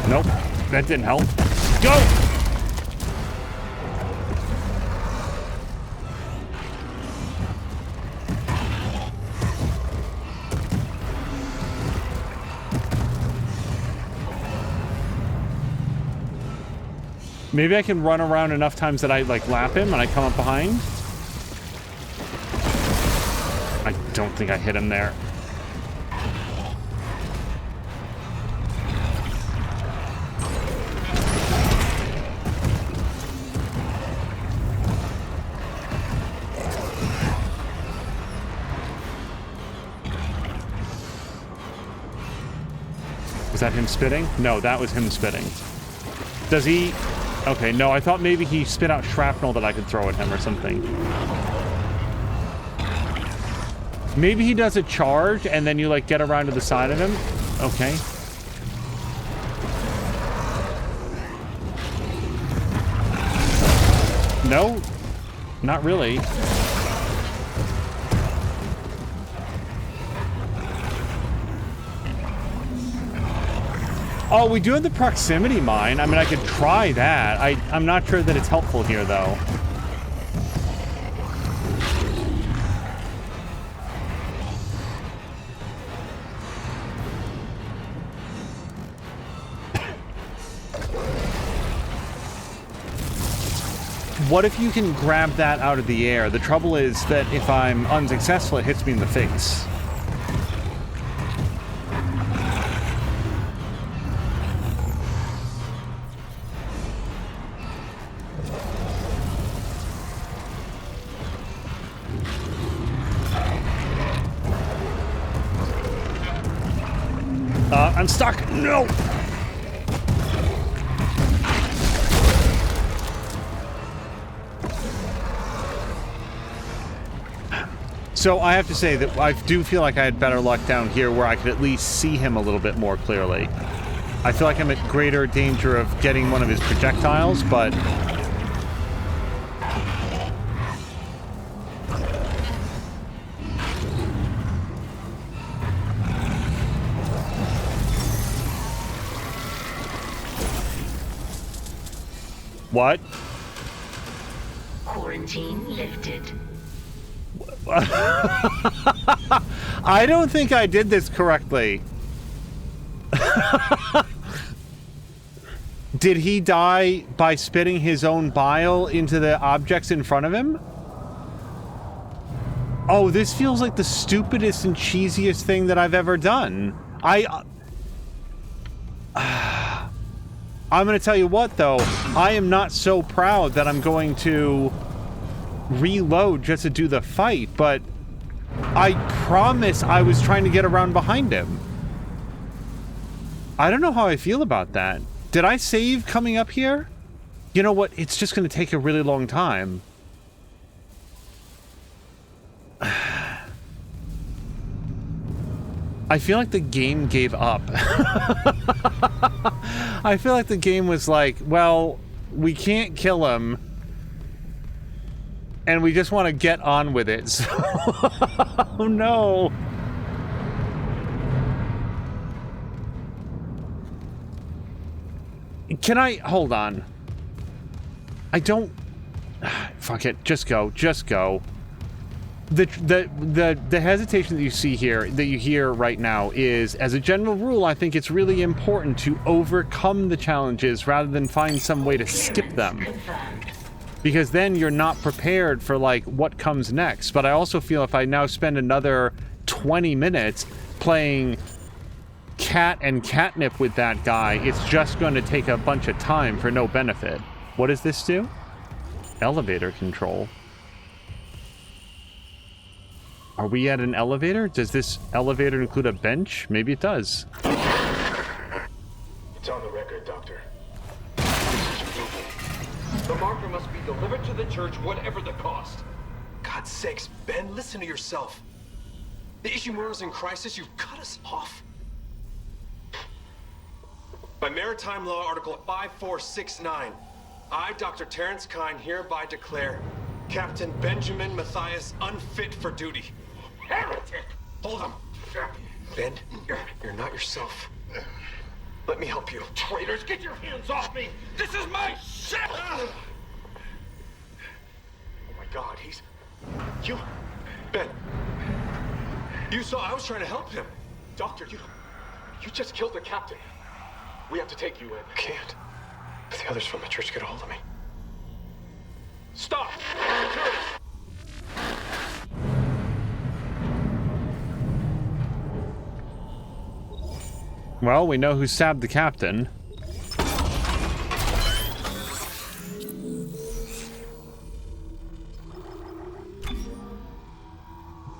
Nope, that didn't help. Go! Maybe I can run around enough times that I, like, lap him and I come up behind. I don't think I hit him there. Was that him spitting? No, that was him spitting. Does he... Okay, no, I thought maybe he spit out shrapnel that I could throw at him or something. Maybe he does a charge and then you, like, get around to the side of him? Okay. No, not really. Oh, we do have the proximity mine. I mean, I could try that. I'm not sure that it's helpful here, though. What if you can grab that out of the air? The trouble is that if I'm unsuccessful, it hits me in the face. I'm stuck. No! So I have to say that I do feel like I had better luck down here where I could at least see him a little bit more clearly. I feel like I'm at greater danger of getting one of his projectiles, but... What? Quarantine lifted. I don't think I did this correctly. Did he die by spitting his own bile into the objects in front of him? Oh, this feels like the stupidest and cheesiest thing that I've ever done. I'm going to tell you what, though. I am not so proud that I'm going to reload just to do the fight, but I promise I was trying to get around behind him. I don't know how I feel about that. Did I save coming up here? You know what? It's just going to take a really long time. I feel like the game gave up. I feel like the game was like, well, we can't kill him, and we just want to get on with it. So oh no. Can I hold on? I don't. Fuck it. Just go. Just go. The hesitation that you see here, that you hear right now, is, as a general rule, I think it's really important to overcome the challenges rather than find some way to skip them. Because then you're not prepared for, like, what comes next. But I also feel if I now spend another 20 minutes playing cat and catnip with that guy, it's just going to take a bunch of time for no benefit. What does this do? Elevator control. Are we at an elevator? Does this elevator include a bench? Maybe it does. It's on the record, Doctor. The marker must be delivered to the church, whatever the cost. God's sakes, Ben, listen to yourself. The Ishimura's in crisis. You've cut us off. By Maritime Law, Article 5469, I, Dr. Terrence Kine, hereby declare Captain Benjamin Matthias unfit for duty. Heretic! Hold him! Ben, you're not yourself. Let me help you. Traitors, get your hands off me! This is my ship! Oh my God, he's... You... Ben. You saw I was trying to help him. Doctor, you just killed the captain. We have to take you in. I can't. If the others from the church get a hold of me. Stop! Security! Well, we know who stabbed the captain.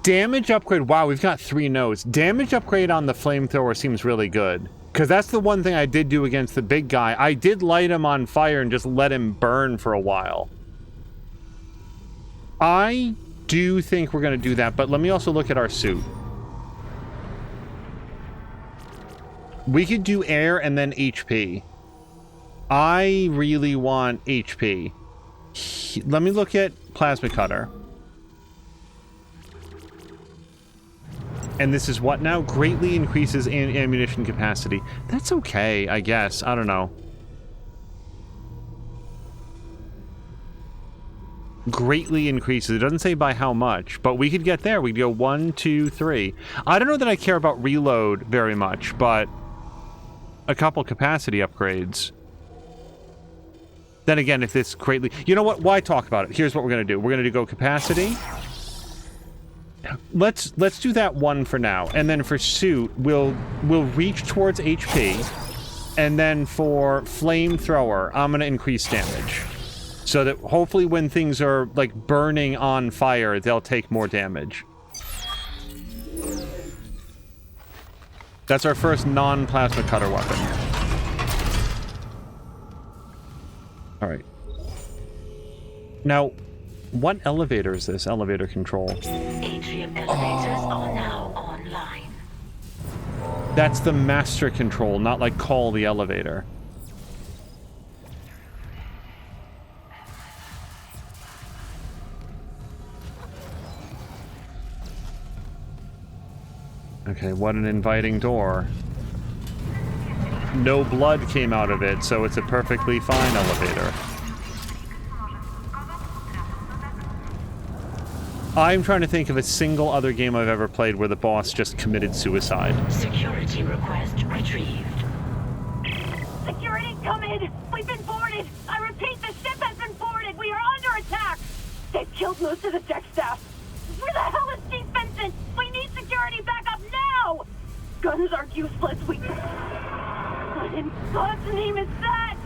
Damage upgrade. Wow, we've got 3 nodes. Damage upgrade on the flamethrower seems really good. Because that's the one thing I did do against the big guy. I did light him on fire and just let him burn for a while. I do think we're going to do that, but let me also look at our suit. We could do air and then HP. I really want HP. Let me look at plasma cutter. And this is what now? Greatly increases ammunition capacity. That's okay, I guess. I don't know. Greatly increases. It doesn't say by how much, but we could get there. We could go 1, 2, 3. I don't know that I care about reload very much, but a couple capacity upgrades. Then again, if this greatly... You know what? Why talk about it? Here's what we're going to do. We're going to go capacity. Let's do that one for now. And then for suit, we'll reach towards HP. And then for flamethrower, I'm going to increase damage. So that hopefully when things are, like, burning on fire, they'll take more damage. That's our first non-plasma cutter weapon. All right. Now, what elevator is this? Elevator control. Atrium elevators are now online. That's the master control, not like call the elevator. Okay, what an inviting door. No blood came out of it, so it's a perfectly fine elevator. I'm trying to think of a single other game I've ever played where the boss just committed suicide. Security request retrieved. Security, come in! We've been boarded! I repeat, the ship has been boarded! We are under attack! They've killed most of the deck staff! Where the hell is Chief Vincent? We need security back up now! Guns are useless, we... What in God's name is that?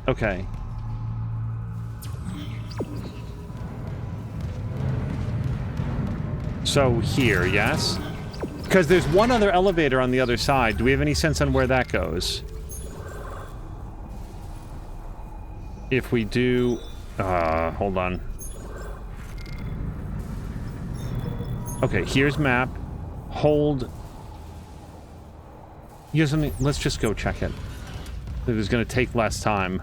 Okay. So here, yes? Because there's one other elevator on the other side. Do we have any sense on where that goes? If we do... hold on. Okay, here's map. Hold... Let's just go check it. It was going to take less time.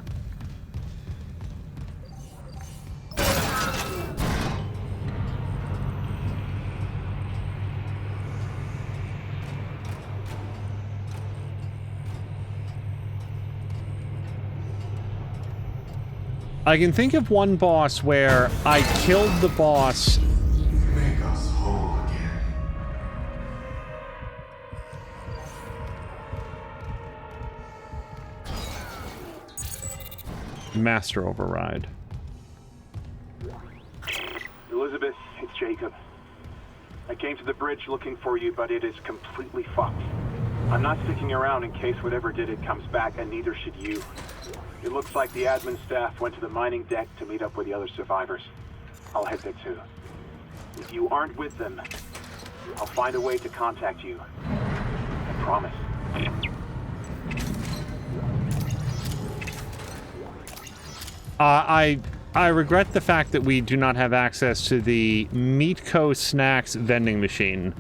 I can think of one boss where I killed the boss. Make us whole again. Master override. Elizabeth, it's Jacob. I came to the bridge looking for you, but it is completely fucked. I'm not sticking around in case whatever did it comes back, and neither should you. It looks like the admin staff went to the mining deck to meet up with the other survivors. I'll head there too. If you aren't with them, I'll find a way to contact you. I promise. I regret the fact that we do not have access to the Meatco Snacks vending machine.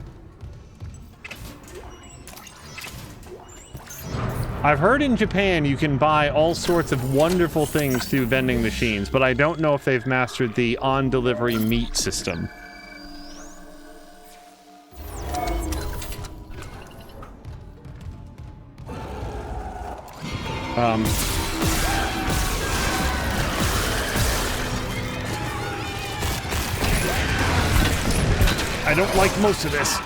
I've heard in Japan you can buy all sorts of wonderful things through vending machines, but I don't know if they've mastered the on-delivery meat system. I don't like most of this.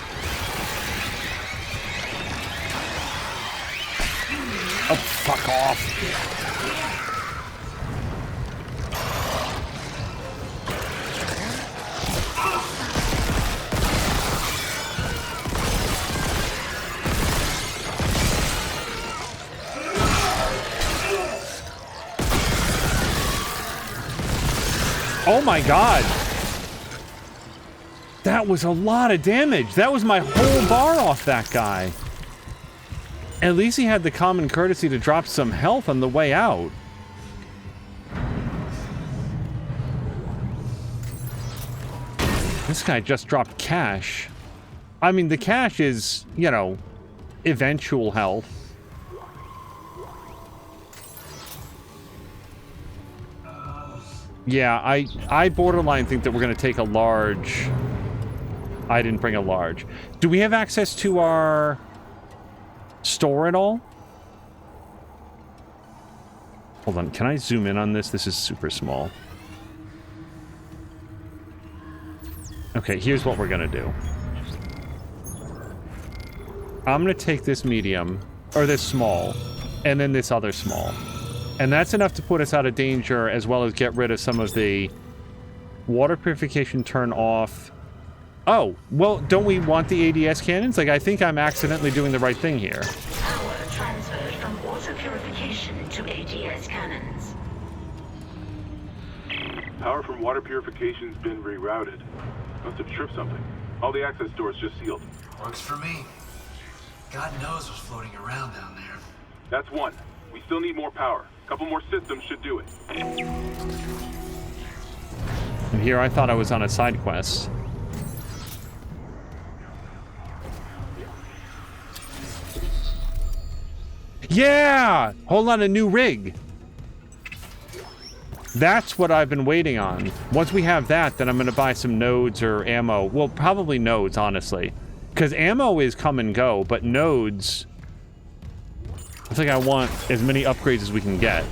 Oh, fuck off. Oh my god. That was a lot of damage. That was my whole bar off that guy. At least he had the common courtesy to drop some health on the way out. This guy just dropped cash. I mean, the cash is, you know, eventual health. Yeah, I borderline think that we're going to take a large... I didn't bring a large. Do we have access to our store at all? Hold on, can I zoom in on this? This is super small. Okay, here's what we're going to do. I'm going to take this medium, or this small, and then this other small. And that's enough to put us out of danger, as well as get rid of some of the water purification turn off. Oh, well, don't we want the ADS cannons? Like, I think I'm accidentally doing the right thing here. Power transferred from water purification to ADS cannons. Power from water purification's been rerouted. Must have tripped something. All the access doors just sealed. Works for me. God knows what's floating around down there. That's one. We still need more power. A couple more systems should do it. And here I thought I was on a side quest. Yeah! Hold on, a new rig. That's what I've been waiting on. Once we have that, then I'm going to buy some nodes or ammo. Well, probably nodes, honestly. Because ammo is come and go, but nodes... I think I want as many upgrades as we can get.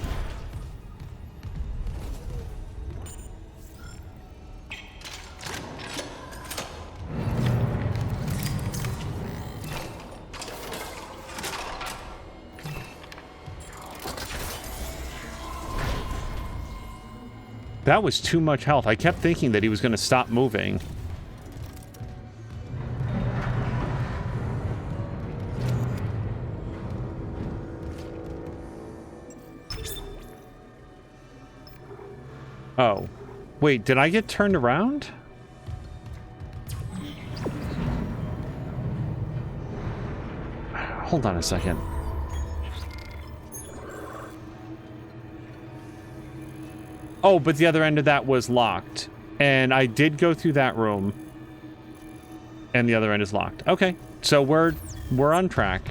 That was too much health. I kept thinking that he was going to stop moving. Oh. Wait, did I get turned around? Hold on a second. Oh, but the other end of that was locked. And I did go through that room. And the other end is locked. Okay. So we're on track.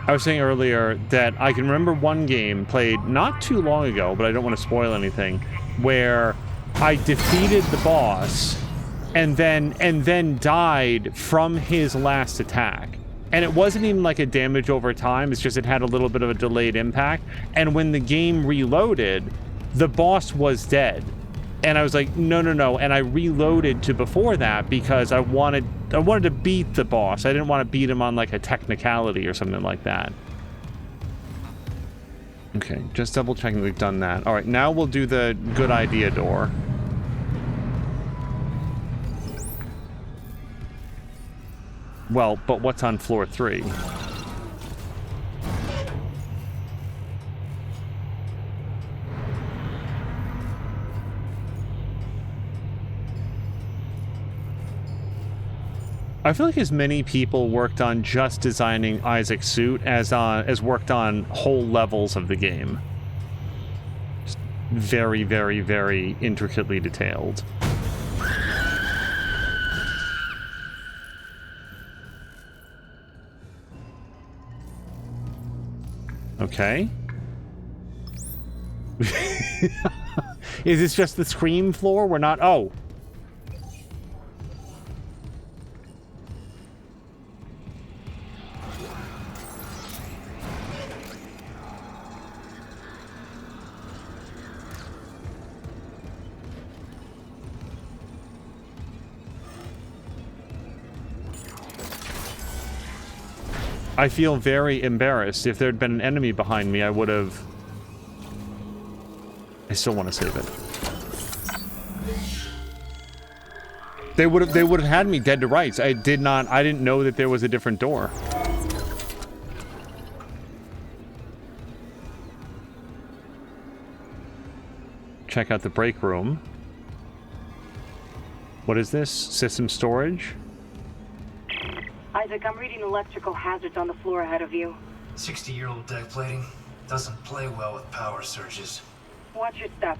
I was saying earlier that I can remember one game played not too long ago, but I don't want to spoil anything, where I defeated the boss and then died from his last attack. And it wasn't even like a damage over time, it's just it had a little bit of a delayed impact. And when the game reloaded, the boss was dead. And I was like, no. And I reloaded to before that because I wanted to beat the boss. I didn't want to beat him on like a technicality or something like that. Okay, just double checking we've done that. All right, now we'll do the good idea door. Well, but what's on floor 3? I feel like as many people worked on just designing Isaac's suit as worked on whole levels of the game. Just very, very, very intricately detailed. Okay. Is this just the scream floor? We're not... Oh. I feel very embarrassed. If there'd been an enemy behind me, I would have... I still want to save it. They would have had me dead to rights. I didn't know that there was a different door. Check out the break room. What is this? System storage? Isaac, I'm reading electrical hazards on the floor ahead of you. 60-year-old deck plating doesn't play well with power surges. Watch your step.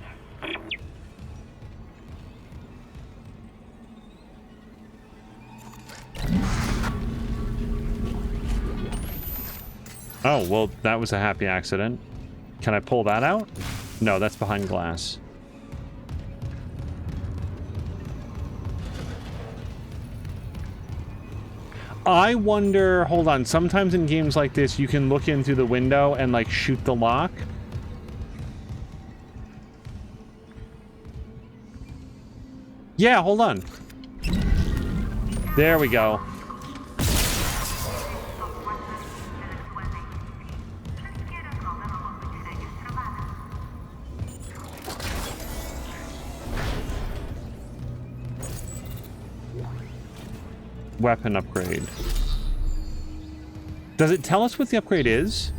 Oh, well, that was a happy accident. Can I pull that out? No, that's behind glass. I wonder... Hold on. Sometimes in games like this, you can look in through the window and, like, shoot the lock. Yeah, hold on. There we go. Weapon upgrade. Does it tell us what the upgrade is?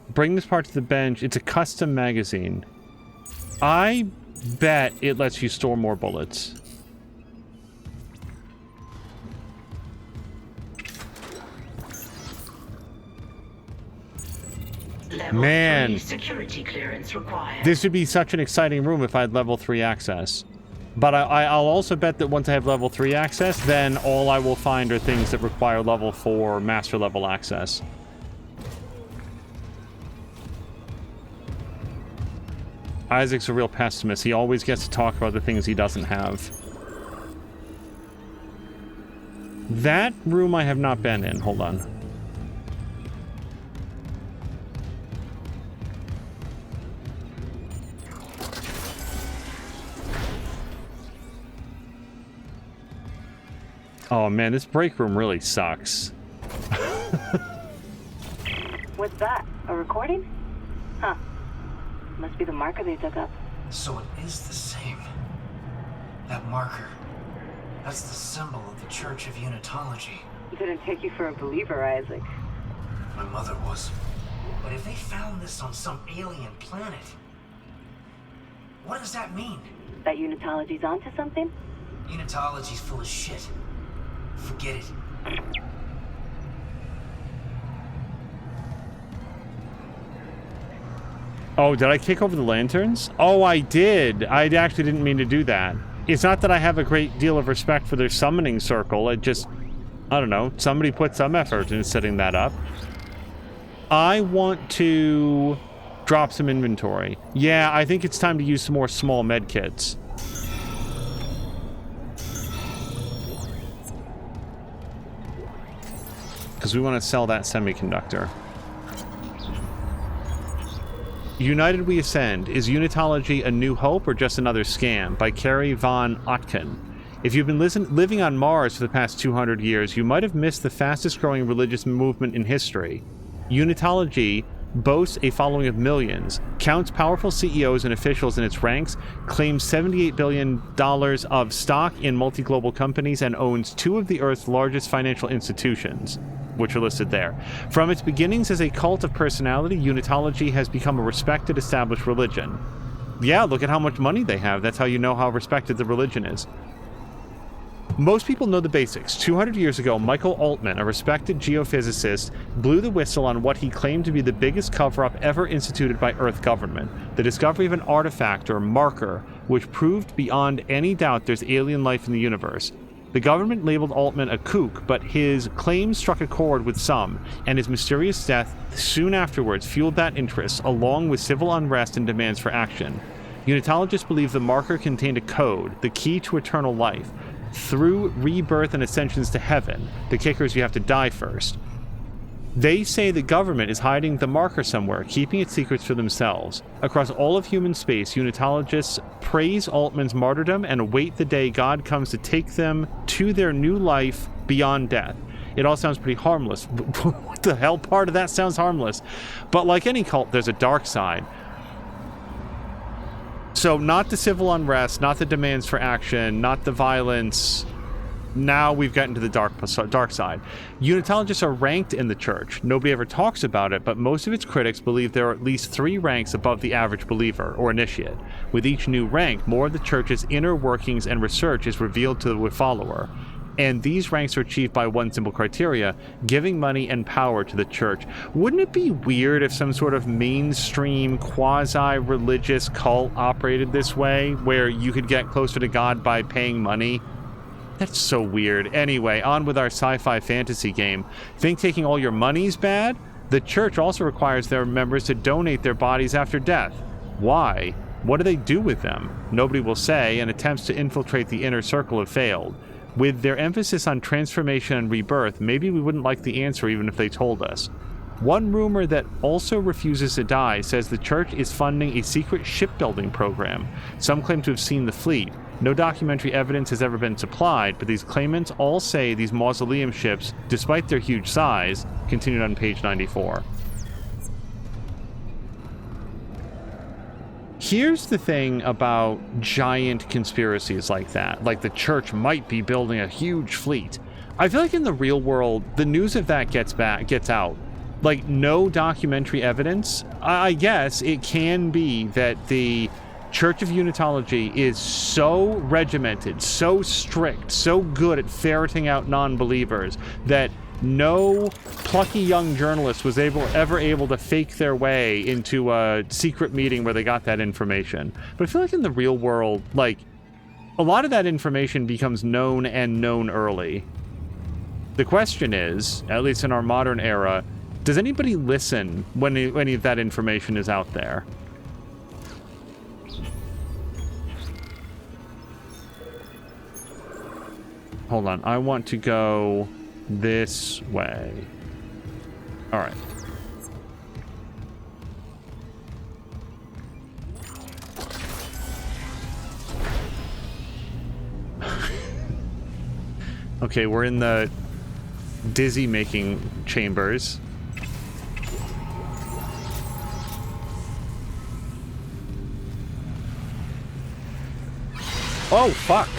Bring this part to the bench. It's a custom magazine. I bet it lets you store more bullets. Man, security clearance required. This would be such an exciting room if I had level 3 access. But I'll also bet that once I have level 3 access, then all I will find are things that require level 4 master level access. Isaac's a real pessimist. He always gets to talk about the things he doesn't have. That room I have not been in. Hold on. Oh man, this break room really sucks. What's that? A recording? Huh. Must be the marker they took up. So it is the same. That marker. That's the symbol of the Church of Unitology. Didn't take you for a believer, Isaac. My mother was. But if they found this on some alien planet, what does that mean? That Unitology's onto something? Unitology's full of shit. Forget it. Oh, did I kick over the lanterns? Oh, I did. I actually didn't mean to do that. It's not that I have a great deal of respect for their summoning circle. It just, I don't know, somebody put some effort into setting that up. I want to drop some inventory. Yeah, I think it's time to use some more small med kits. Because we want to sell that semiconductor. United We Ascend. Is Unitology a New Hope or just another scam? By Carrie von Ottken. If you've been living on Mars for the past 200 years, you might have missed the fastest growing religious movement in history. Unitology boasts a following of millions, counts powerful CEOs and officials in its ranks, claims $78 billion of stock in multi-global companies, and owns 2 of the Earth's largest financial institutions, which are listed there. From its beginnings as a cult of personality, Unitology has become a respected, established religion. Yeah, look at how much money they have. That's how you know how respected the religion is. Most people know the basics. 200 years ago, Michael Altman, a respected geophysicist, blew the whistle on what he claimed to be the biggest cover-up ever instituted by Earth government, the discovery of an artifact or marker which proved beyond any doubt there's alien life in the universe. The government labeled Altman a kook, but his claims struck a chord with some, and his mysterious death soon afterwards fueled that interest, along with civil unrest and demands for action. Unitologists believe the marker contained a code, the key to eternal life. Through rebirth and ascensions to heaven, the kicker is you have to die first. They say the government is hiding the marker somewhere, keeping its secrets for themselves. Across all of human space, Unitologists praise Altman's martyrdom and await the day God comes to take them to their new life beyond death. It all sounds pretty harmless. What the hell part of that sounds harmless? But like any cult, there's a dark side. So not the civil unrest, not the demands for action, not the violence. Now we've gotten to the dark side. Unitologists are ranked in the church. Nobody ever talks about it, but most of its critics believe there are at least 3 ranks above the average believer, or initiate. With each new rank, more of the church's inner workings and research is revealed to the follower. And these ranks are achieved by one simple criteria: giving money and power to the church. Wouldn't it be weird if some sort of mainstream quasi-religious cult operated this way, where you could get closer to God by paying money? That's so weird. Anyway, on with our sci-fi fantasy game. Think taking all your money's bad? The church also requires their members to donate their bodies after death. Why? What do they do with them? Nobody will say, and attempts to infiltrate the inner circle have failed. With their emphasis on transformation and rebirth, maybe we wouldn't like the answer even if they told us. One rumor that also refuses to die says the church is funding a secret shipbuilding program. Some claim to have seen the fleet. No documentary evidence has ever been supplied, but these claimants all say these mausoleum ships, despite their huge size, continued on page 94. Here's the thing about giant conspiracies like that. Like the church might be building a huge fleet. I feel like in the real world, the news of that gets out. Like, no documentary evidence. I guess it can be that the Church of Unitology is so regimented, so strict, so good at ferreting out non-believers that no plucky young journalist was ever able to fake their way into a secret meeting where they got that information. But I feel like in the real world, like, a lot of that information becomes known and known early. The question is, at least in our modern era, does anybody listen when any of that information is out there? Hold on, I want to go this way. All right. Okay, we're in the dizzy-making chambers. Oh, fuck.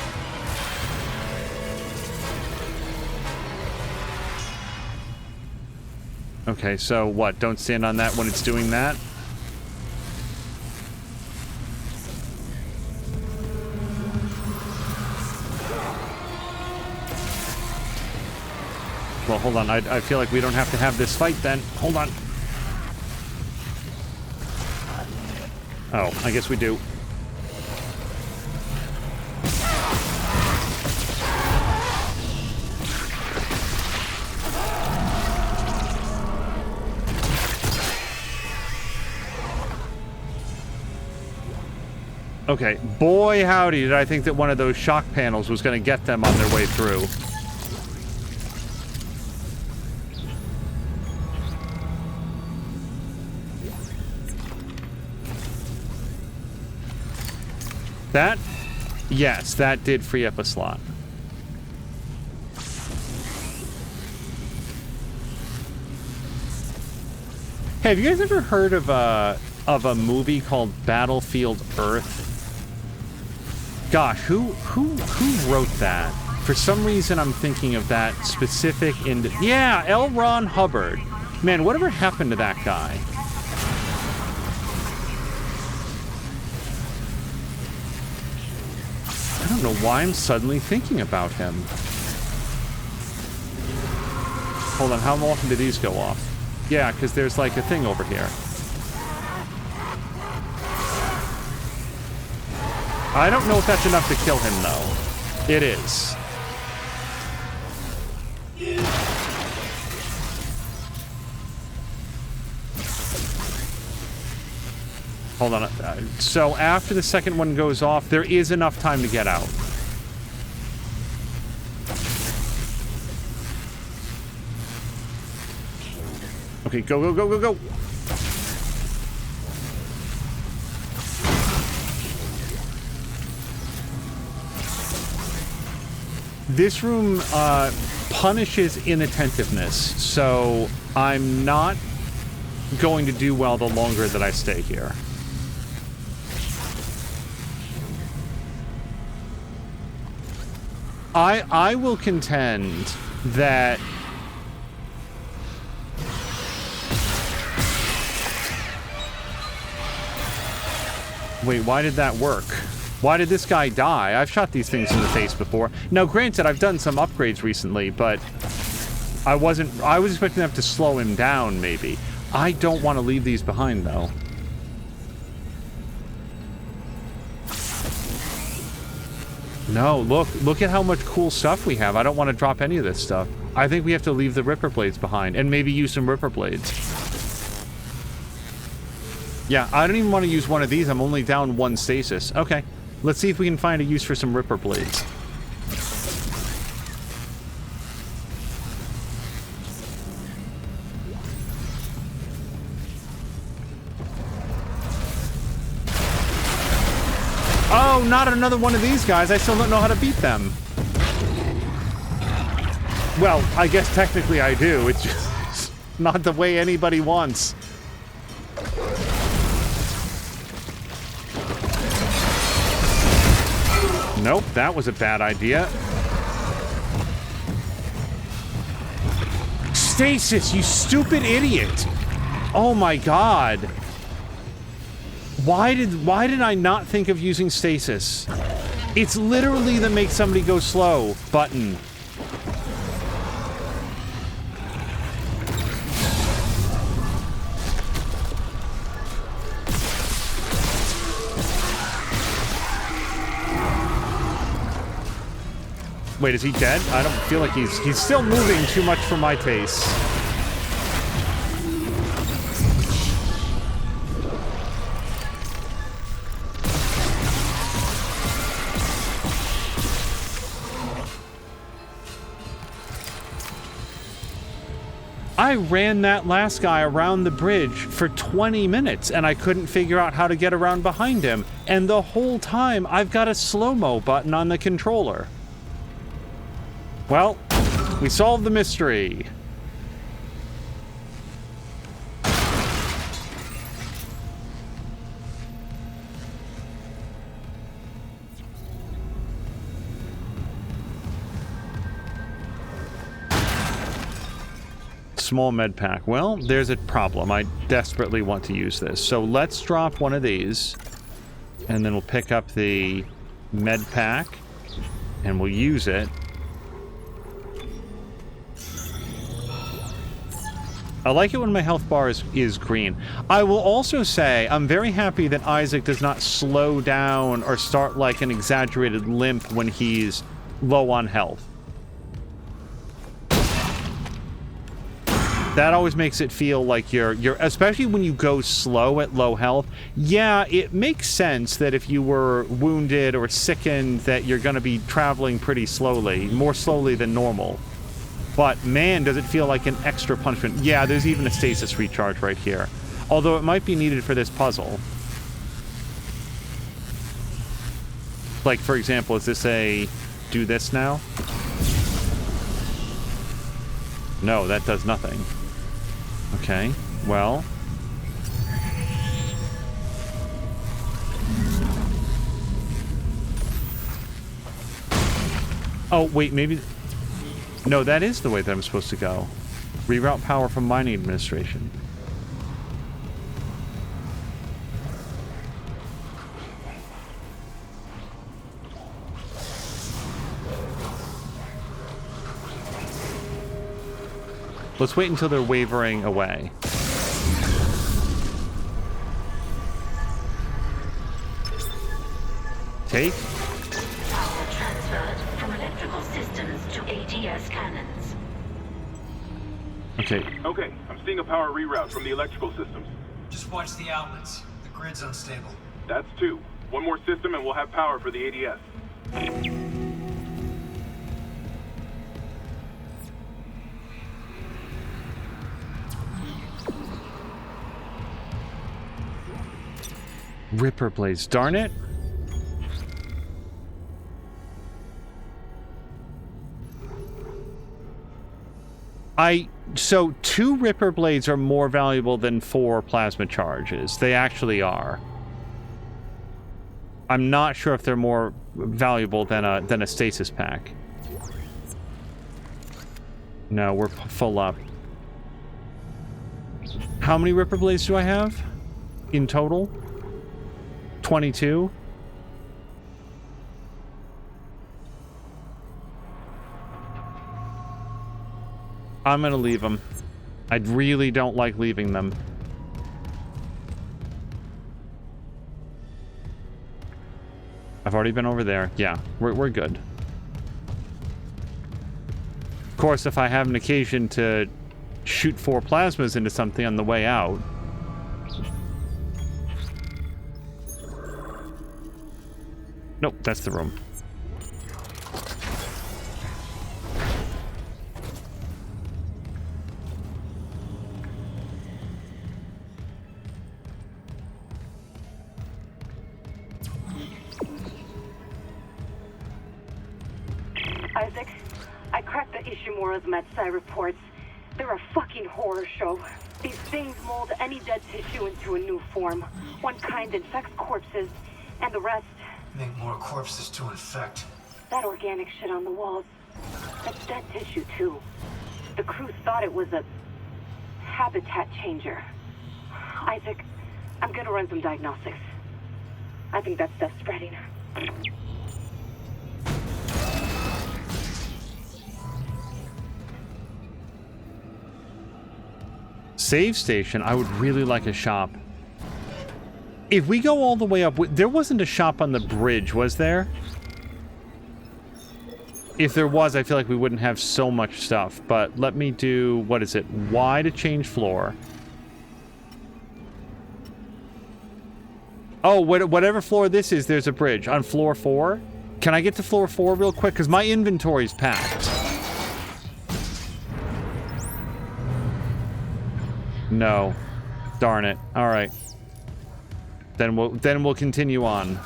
Okay, so what? Don't stand on that when it's doing that? Well, hold on. I feel like we don't have to have this fight then. Hold on. Oh, I guess we do. Okay, boy howdy did I think that one of those shock panels was going to get them on their way through. That? Yes, that did free up a slot. Hey, have you guys ever heard of a movie called Battlefield Earth? Gosh, who wrote that? For some reason, I'm thinking of that specific yeah, L. Ron Hubbard. Man, whatever happened to that guy? I don't know why I'm suddenly thinking about him. Hold on, how often do these go off? Yeah, because there's like a thing over here. I don't know if that's enough to kill him, though. It is. Hold on. So after the second one goes off, there is enough time to get out. Okay, go, go, go, go, go. This room punishes inattentiveness, so I'm not going to do well the longer that I stay here. I will contend that wait, why did that work? Why did this guy die? I've shot these things in the face before. Now, granted, I've done some upgrades recently, but I was expecting them to slow him down, maybe. I don't want to leave these behind, though. No, look at how much cool stuff we have. I don't want to drop any of this stuff. I think we have to leave the Ripper Blades behind, and maybe use some Ripper Blades. Yeah, I don't even want to use one of these. I'm only down one stasis. Okay. Let's see if we can find a use for some Ripper Blades. Oh, not another one of these guys. I still don't know how to beat them. Well, I guess technically I do. It's just not the way anybody wants. Nope, that was a bad idea. Stasis, you stupid idiot! Oh my god. Why did I not think of using stasis? It's literally the make somebody go slow button. Wait, is he dead? I don't feel like he's still moving too much for my taste. I ran that last guy around the bridge for 20 minutes and I couldn't figure out how to get around behind him. And the whole time I've got a slow-mo button on the controller. Well, we solved the mystery. Small med pack. Well, there's a problem. I desperately want to use this. So let's drop one of these. And then we'll pick up the med pack. And we'll use it. I like it when my health bar is green. I will also say I'm very happy that Isaac does not slow down or start like an exaggerated limp when he's low on health. That always makes it feel like you're especially when you go slow at low health. Yeah, it makes sense that if you were wounded or sickened that you're going to be traveling pretty slowly, more slowly than normal. But man, does it feel like an extra punishment. Yeah, there's even a stasis recharge right here. Although it might be needed for this puzzle. Like, for example, is this a do this now? No, that does nothing. Okay, well. Oh, wait, maybe... No, that is the way that I'm supposed to go. Reroute power from mining administration. Let's wait until they're wavering away. Take. Power transferred from electrical systems to ATS cannons. Okay. Okay, I'm seeing a power reroute from the electrical systems. Just watch the outlets. The grid's unstable. That's 2. One more system and we'll have power for the ADS. Ripper blades, darn it. So 2 Ripper blades are more valuable than 4 plasma charges. They actually are. I'm not sure if they're more valuable than a stasis pack. No, we're full up. How many Ripper blades do I have in total? 22? I'm gonna leave them. I really don't like leaving them. I've already been over there. Yeah, we're good. Of course, if I have an occasion to shoot 4 plasmas into something on the way out. Nope, that's the room. Isaac, I cracked the Ishimura's MedSci reports. They're a fucking horror show. These things mold any dead tissue into a new form. One kind infects corpses, and the rest Make more corpses to infect. That organic shit on the walls. That's dead tissue, too. The crew thought it was a habitat changer. Isaac, I'm gonna run some diagnostics. I think that stuff's spreading. Save station. I would really like a shop. If we go all the way up, there wasn't a shop on the bridge, was there? If there was, I feel like we wouldn't have so much stuff. But let me do, what is it? Y to change floor. Oh, whatever floor this is, there's a bridge. On floor 4? Can I get to floor 4 real quick? Because my inventory's packed. No. Darn it. All right. Then we'll continue on.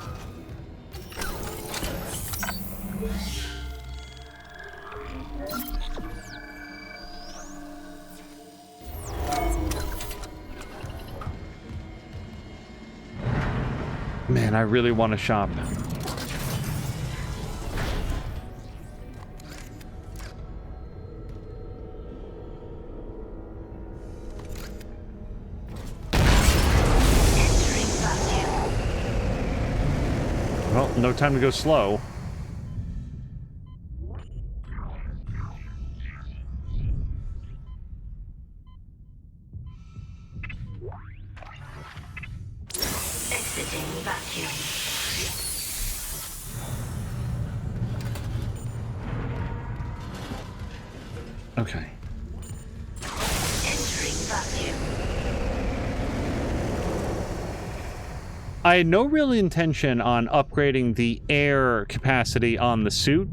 Man, I really want to shop. Well, no time to go slow. Exiting vacuum. Okay. Entering vacuum. I had no real intention on upgrading the air capacity on the suit,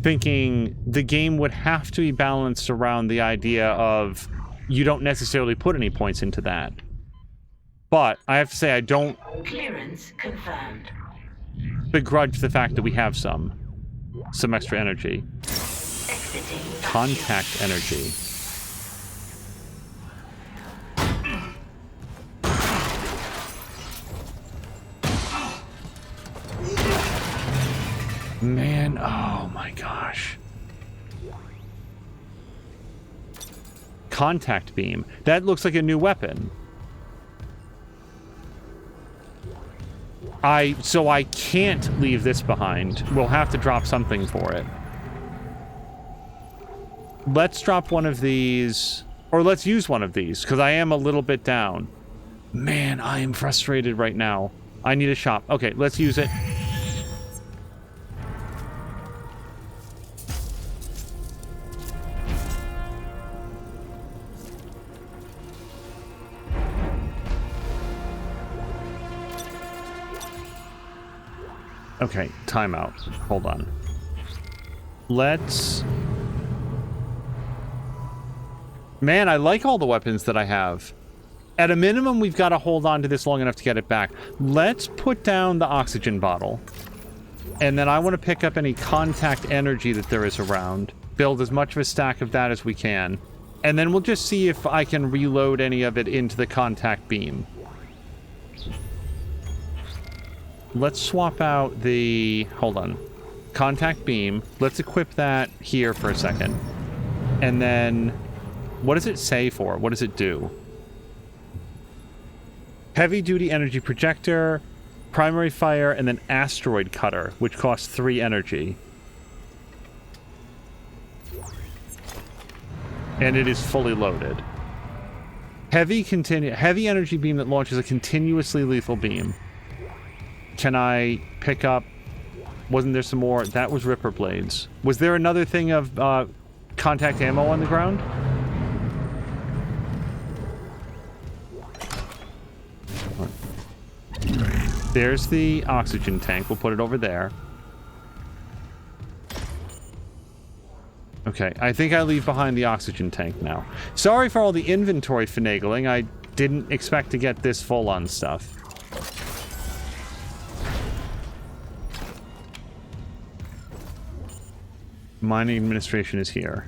thinking the game would have to be balanced around the idea of you don't necessarily put any points into that. But I have to say I don't Clearance confirmed. begrudge the fact that we have some extra energy. Exiting Contact energy. Man, oh my gosh. Contact beam. That looks like a new weapon. So I can't leave this behind. We'll have to drop something for it. Let's drop one of these, or let's use one of these, because I am a little bit down. Man, I am frustrated right now. I need a shop. Okay, let's use it. Okay, timeout. Hold on. Let's... Man, I like all the weapons that I have. At a minimum, we've got to hold on to this long enough to get it back. Let's put down the oxygen bottle. And then I want to pick up any contact energy that there is around. Build as much of a stack of that as we can. And then we'll just see if I can reload any of it into the contact beam. Let's swap out the... Hold on. Contact beam. Let's equip that here for a second. And then... What does it say for? What does it do? Heavy duty energy projector, primary fire, and then asteroid cutter, which costs 3 energy. And it is fully loaded. Heavy energy beam that launches a continuously lethal beam. Can I pick up... Wasn't there some more? That was Ripper Blades. Was there another thing of contact ammo on the ground? There's the oxygen tank. We'll put it over there. Okay, I think I leave behind the oxygen tank now. Sorry for all the inventory finagling. I didn't expect to get this full on stuff. Mining administration is here.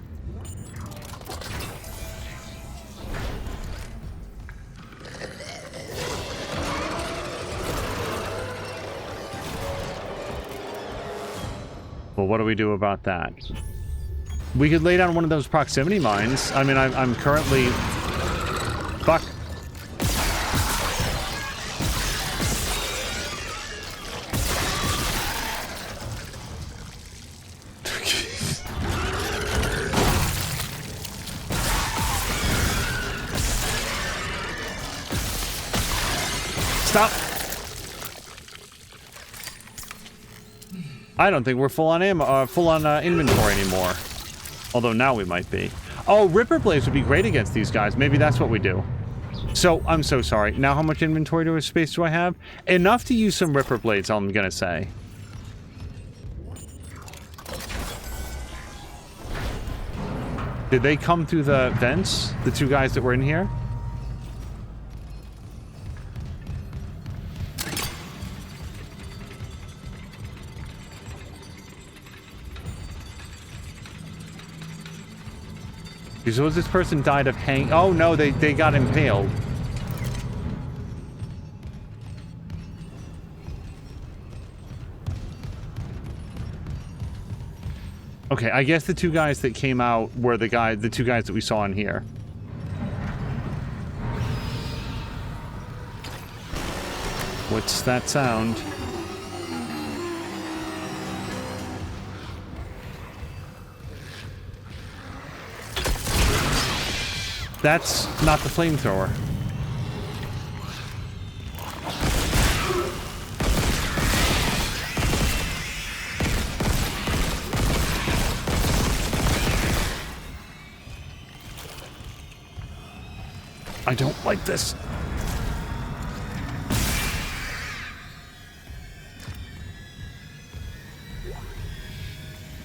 Well, what do we do about that? We could lay down one of those proximity mines. I mean, I'm currently... Fuck. Stop! I don't think we're full on ammo, inventory anymore. Although now we might be. Oh, Ripper Blades would be great against these guys. Maybe that's what we do. So, I'm so sorry. Now how much inventory space do I have? Enough to use some Ripper Blades, I'm gonna say. Did they come through the vents? The two guys that were in here? Suppose this person died of hang... Oh, no, they got impaled. Okay, I guess the two guys that came out were the two guys that we saw in here. What's that sound? That's not the flamethrower. I don't like this.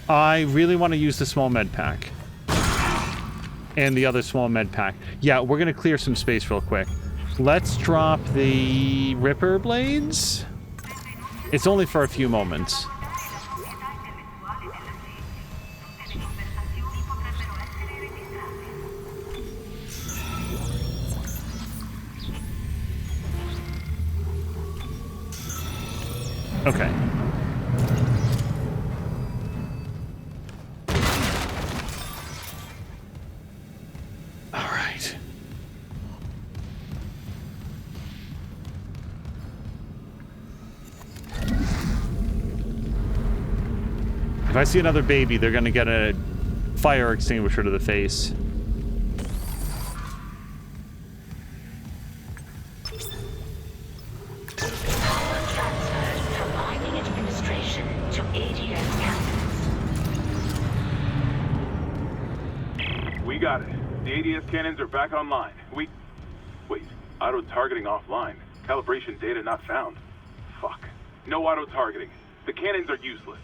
I really want to use the small med pack. And the other small med pack. Yeah, we're gonna clear some space real quick. Let's drop the Ripper Blades. It's only for a few moments. Okay. If I see another baby, they're gonna get a fire extinguisher to the face. We got it. The ADS cannons are back online. Wait, auto-targeting offline. Calibration data not found. Fuck. No auto-targeting. The cannons are useless.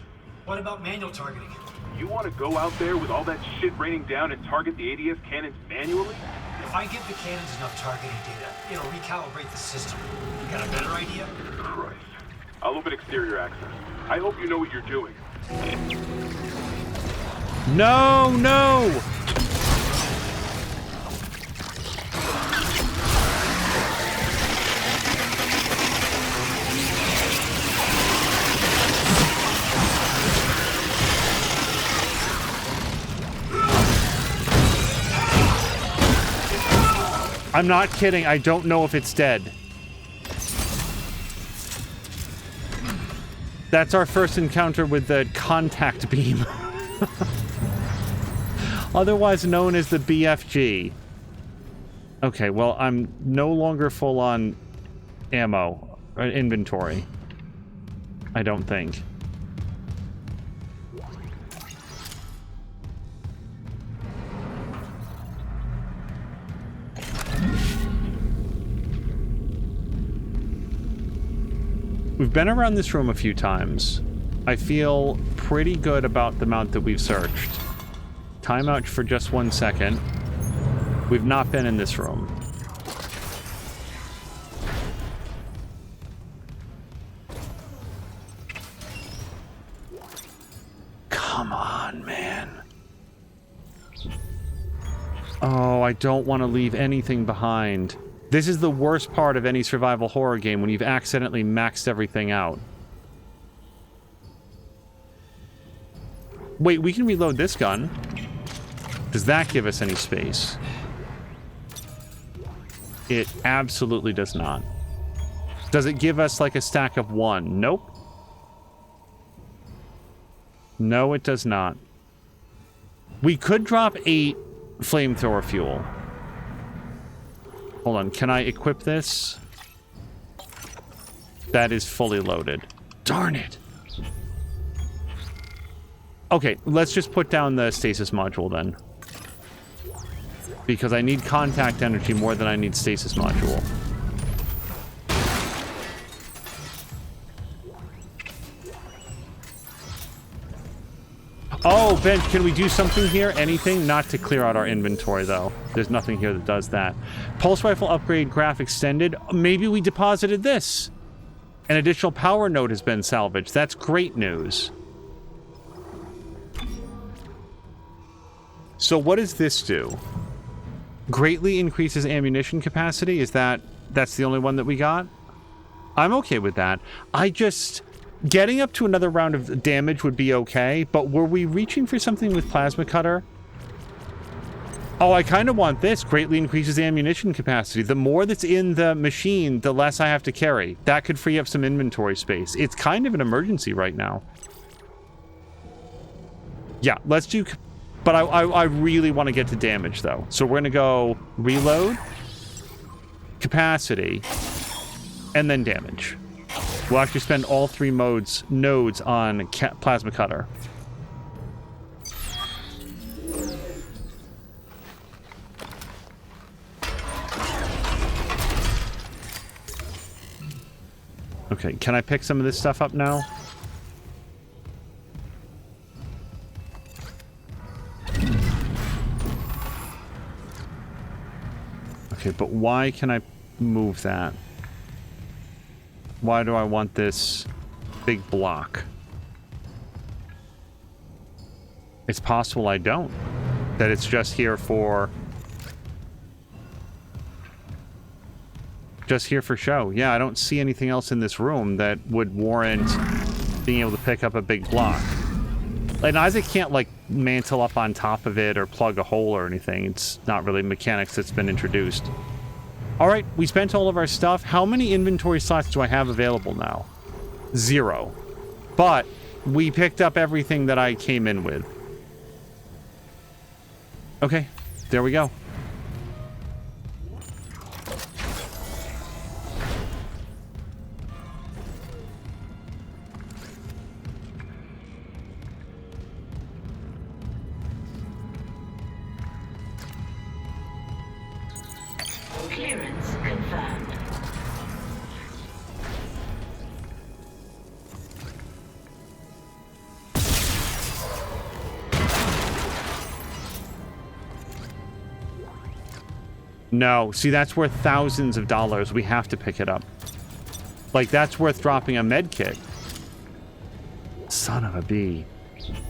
What about manual targeting? You want to go out there with all that shit raining down and target the ADS cannons manually? If I give the cannons enough targeting data, it'll recalibrate the system. You got a better idea? Christ. I'll open exterior access. I hope you know what you're doing. No, no! I'm not kidding. I don't know if it's dead. That's our first encounter with the contact beam. Otherwise known as the BFG. Okay, well, I'm no longer full on ammo or inventory. I don't think. We've been around this room a few times. I feel pretty good about the amount that we've searched. Time out for just 1 second. We've not been in this room. Come on, man. Oh, I don't want to leave anything behind. This is the worst part of any survival horror game, when you've accidentally maxed everything out. Wait, we can reload this gun. Does that give us any space? It absolutely does not. Does it give us like a stack of 1? Nope. No, it does not. We could drop 8 flamethrower fuel. Hold on, can I equip this? That is fully loaded. Darn it. Okay, let's just put down the stasis module then. Because I need contact energy more than I need stasis module. Oh, Ben, can we do something here? Anything? Not to clear out our inventory, though. There's nothing here that does that. Pulse rifle upgrade graph extended. Maybe we deposited this. An additional power node has been salvaged. That's great news. So what does this do? Greatly increases ammunition capacity? That's the only one that we got? I'm okay with that. Getting up to another round of damage would be okay, but were we reaching for something with plasma cutter? Oh, I kind of want this. Greatly increases ammunition capacity. The more that's in the machine, the less I have to carry. That could free up some inventory space. It's kind of an emergency right now. Yeah, let's do... But I really want to get to damage, though. So we're going to go reload, capacity, and then damage. We'll actually spend all 3 nodes on plasma cutter. Okay, can I pick some of this stuff up now? Okay, but why can I move that? Why do I want this big block? It's possible I don't. That it's just here for... Just here for show. Yeah, I don't see anything else in this room that would warrant being able to pick up a big block. And Isaac can't, like, mantle up on top of it or plug a hole or anything. It's not really mechanics that's been introduced. Alright, we spent all of our stuff. How many inventory slots do I have available now? 0. But we picked up everything that I came in with. Okay, there we go. Clearance confirmed. No, see, that's worth thousands of dollars. We have to pick it up. Like, that's worth dropping a med kit. Son of a bee.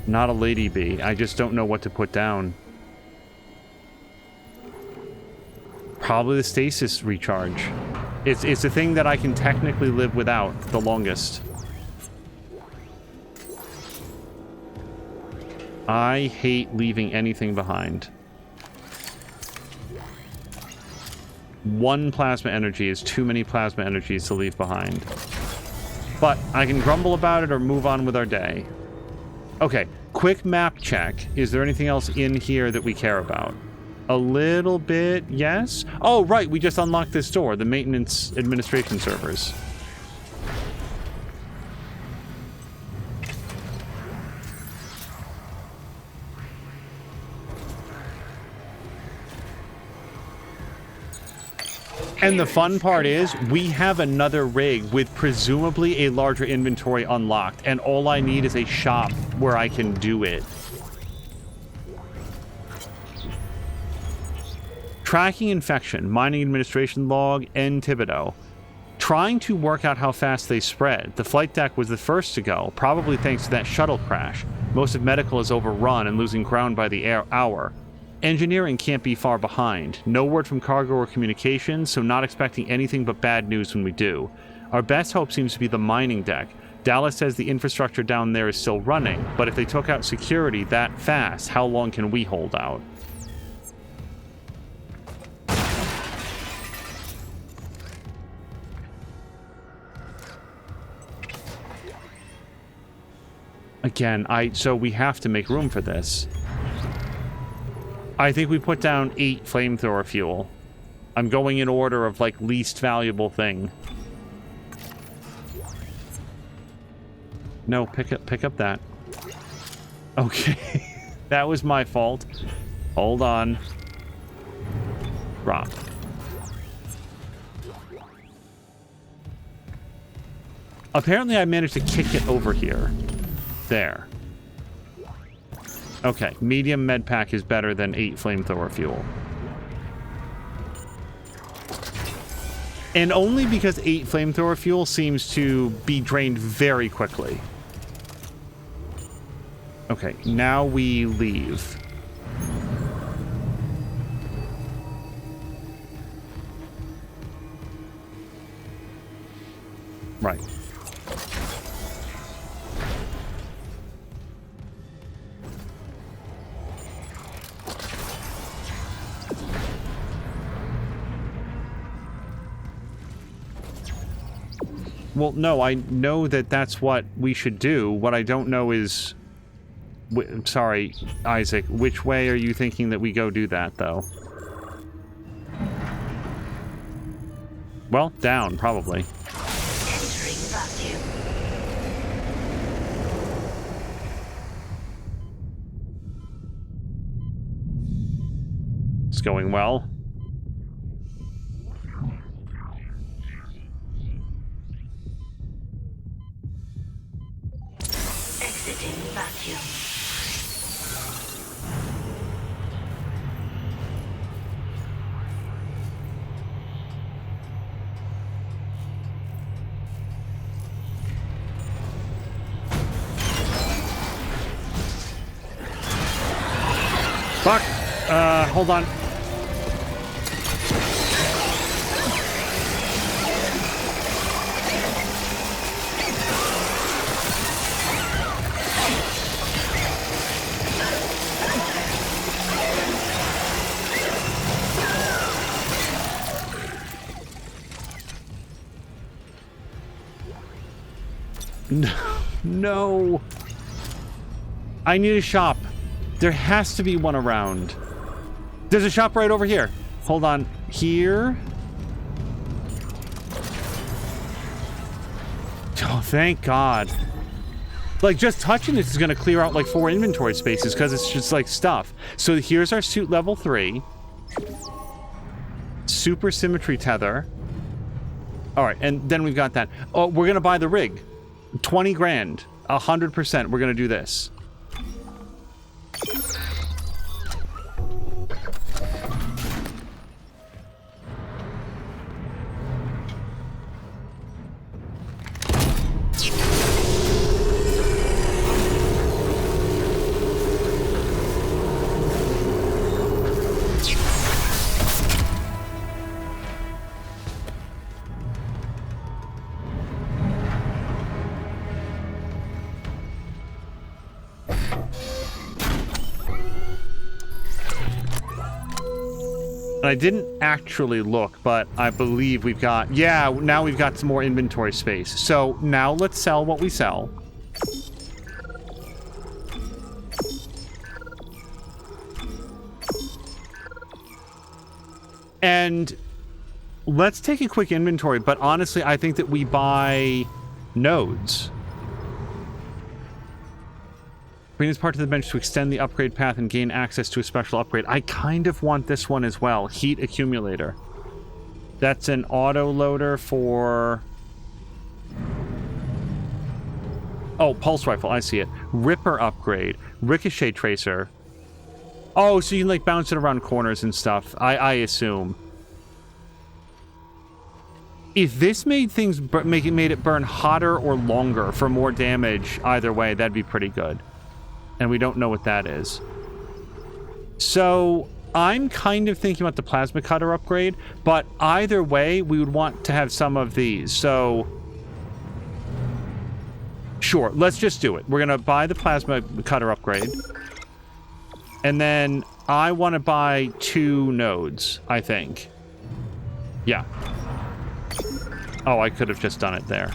Not a lady bee. I just don't know what to put down. Probably the stasis recharge. It's a thing that I can technically live without the longest. I hate leaving anything behind. 1 plasma energy is too many plasma energies to leave behind. But I can grumble about it or move on with our day. Okay, quick map check. Is there anything else in here that we care about? A little bit, yes. Oh, right, we just unlocked this door, the maintenance administration servers. And the fun part is, we have another rig with presumably a larger inventory unlocked, and all I need is a shop where I can do it. Tracking infection, mining administration log, and Thibodeau. Trying to work out how fast they spread. The flight deck was the first to go, probably thanks to that shuttle crash. Most of medical is overrun and losing ground by the hour. Engineering can't be far behind. No word from cargo or communications, so not expecting anything but bad news when we do. Our best hope seems to be the mining deck. Dallas says the infrastructure down there is still running, but if they took out security that fast, how long can we hold out? Again, so we have to make room for this. I think we put down 8 flamethrower fuel. I'm going in order of, like, least valuable thing. No, pick up that. Okay. That was my fault. Hold on. Drop. Apparently I managed to kick it over here. There. Okay, medium med pack is better than 8 flamethrower fuel. And only because 8 flamethrower fuel seems to be drained very quickly. Okay, now we leave. Right. Well, no, I know that that's what we should do. What I don't know is... sorry, Isaac. Which way are you thinking that we go do that, though? Well, down, probably. Entering vacuum. It's going well. Exiting vacuum. Fuck! Hold on. No. I need a shop. There has to be one around. There's a shop right over here. Hold on. Here. Oh, thank God. Like, just touching this is going to clear out, like, 4 inventory spaces because it's just, like, stuff. So here's our suit level 3. Super symmetry tether. All right, and then we've got that. Oh, we're going to buy the rig. 20 grand. 100%. We're going to do this. I didn't actually look, but I believe we've got... Yeah, now we've got some more inventory space. So now let's sell what we sell. And let's take a quick inventory, but honestly, I think that we buy nodes. Bring this part to the bench to extend the upgrade path and gain access to a special upgrade. I kind of want this one as well. Heat accumulator. That's an auto loader for... Oh, pulse rifle. I see it. Ripper upgrade. Ricochet tracer. Oh, so you can, like, bounce it around corners and stuff. I assume. If this made things... made it burn hotter or longer for more damage either way, that'd be pretty good. And we don't know what that is. So I'm kind of thinking about the plasma cutter upgrade, but either way, we would want to have some of these. So Sure, let's just do it. We're gonna buy the plasma cutter upgrade. And then I want to buy 2 nodes, I think. Yeah. Oh, I could have just done it there.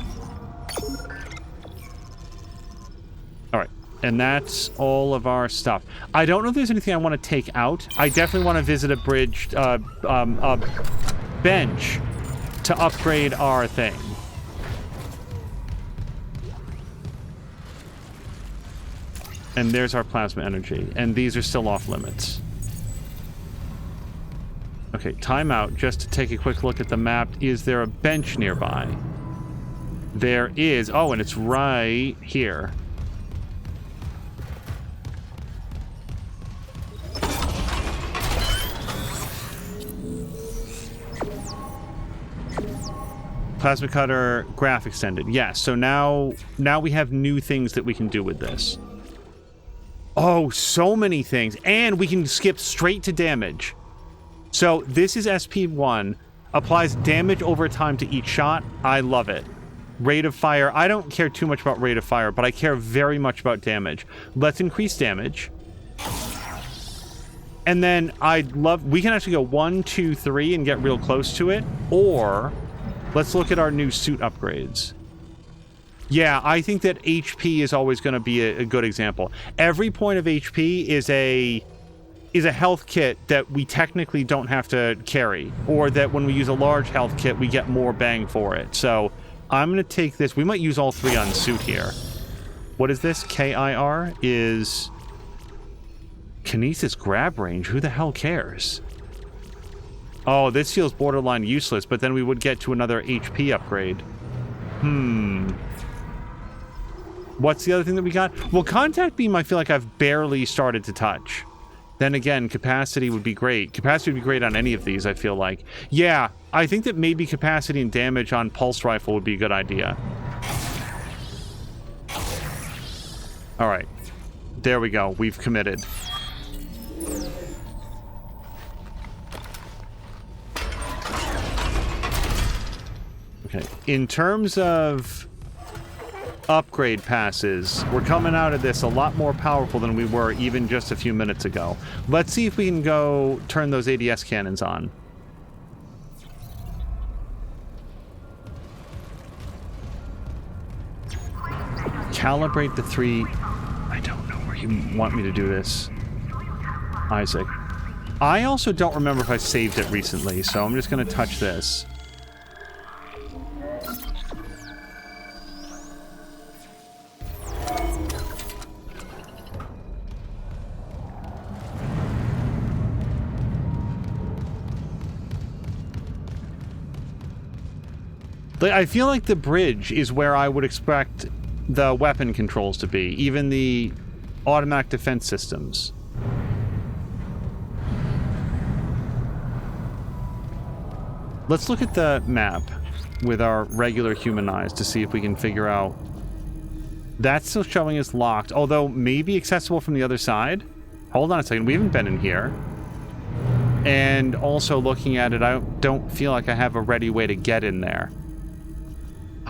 Alright. And that's all of our stuff. I don't know if there's anything I want to take out. I definitely want to visit a bridge, a bench to upgrade our thing. And there's our plasma energy. And these are still off limits. Okay, timeout. Just to take a quick look at the map. Is there a bench nearby? There is. Oh, and it's right here. Plasma cutter, graph extended. Yes, so now we have new things that we can do with this. Oh, so many things. And we can skip straight to damage. So this is SP1. Applies damage over time to each shot. I love it. Rate of fire. I don't care too much about rate of fire, but I care very much about damage. Let's increase damage. And then we can actually go 1, 2, 3 and get real close to it. Or let's look at our new suit upgrades. Yeah, I think that HP is always going to be a good example. Every point of HP is a health kit that we technically don't have to carry, or that when we use a large health kit, we get more bang for it. So I'm going to take this. We might use all 3 on suit here. What is this? KIR is Kinesis grab range. Who the hell cares? Oh, this feels borderline useless, but then we would get to another HP upgrade. What's the other thing that we got? Well, contact beam I feel like I've barely started to touch. Then again, capacity would be great. Capacity would be great on any of these, I feel like. Yeah, I think that maybe capacity and damage on pulse rifle would be a good idea. Alright. There we go. We've committed. Okay. In terms of upgrade passes, we're coming out of this a lot more powerful than we were even just a few minutes ago. Let's see if we can go turn those ADS cannons on. Calibrate the 3... I don't know where you want me to do this, Isaac. I also don't remember if I saved it recently, so I'm just going to touch this. I feel like the bridge is where I would expect the weapon controls to be, even the automatic defense systems. Let's look at the map with our regular human eyes to see if we can figure out. That's still showing us locked, although maybe accessible from the other side. Hold on a second, we haven't been in here. And also looking at it, I don't feel like I have a ready way to get in there.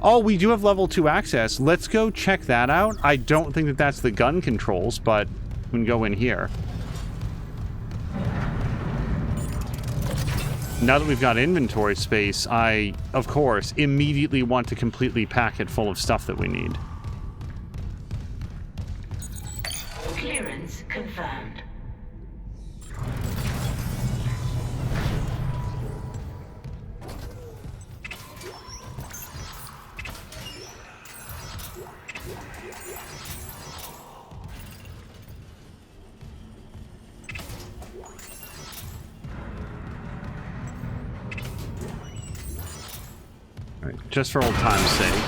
Oh, we do have level 2 access. Let's go check that out. I don't think that that's the gun controls, but we can go in here. Now that we've got inventory space, I, of course, immediately want to completely pack it full of stuff that we need. Clearance confirmed. Just for old time's sake.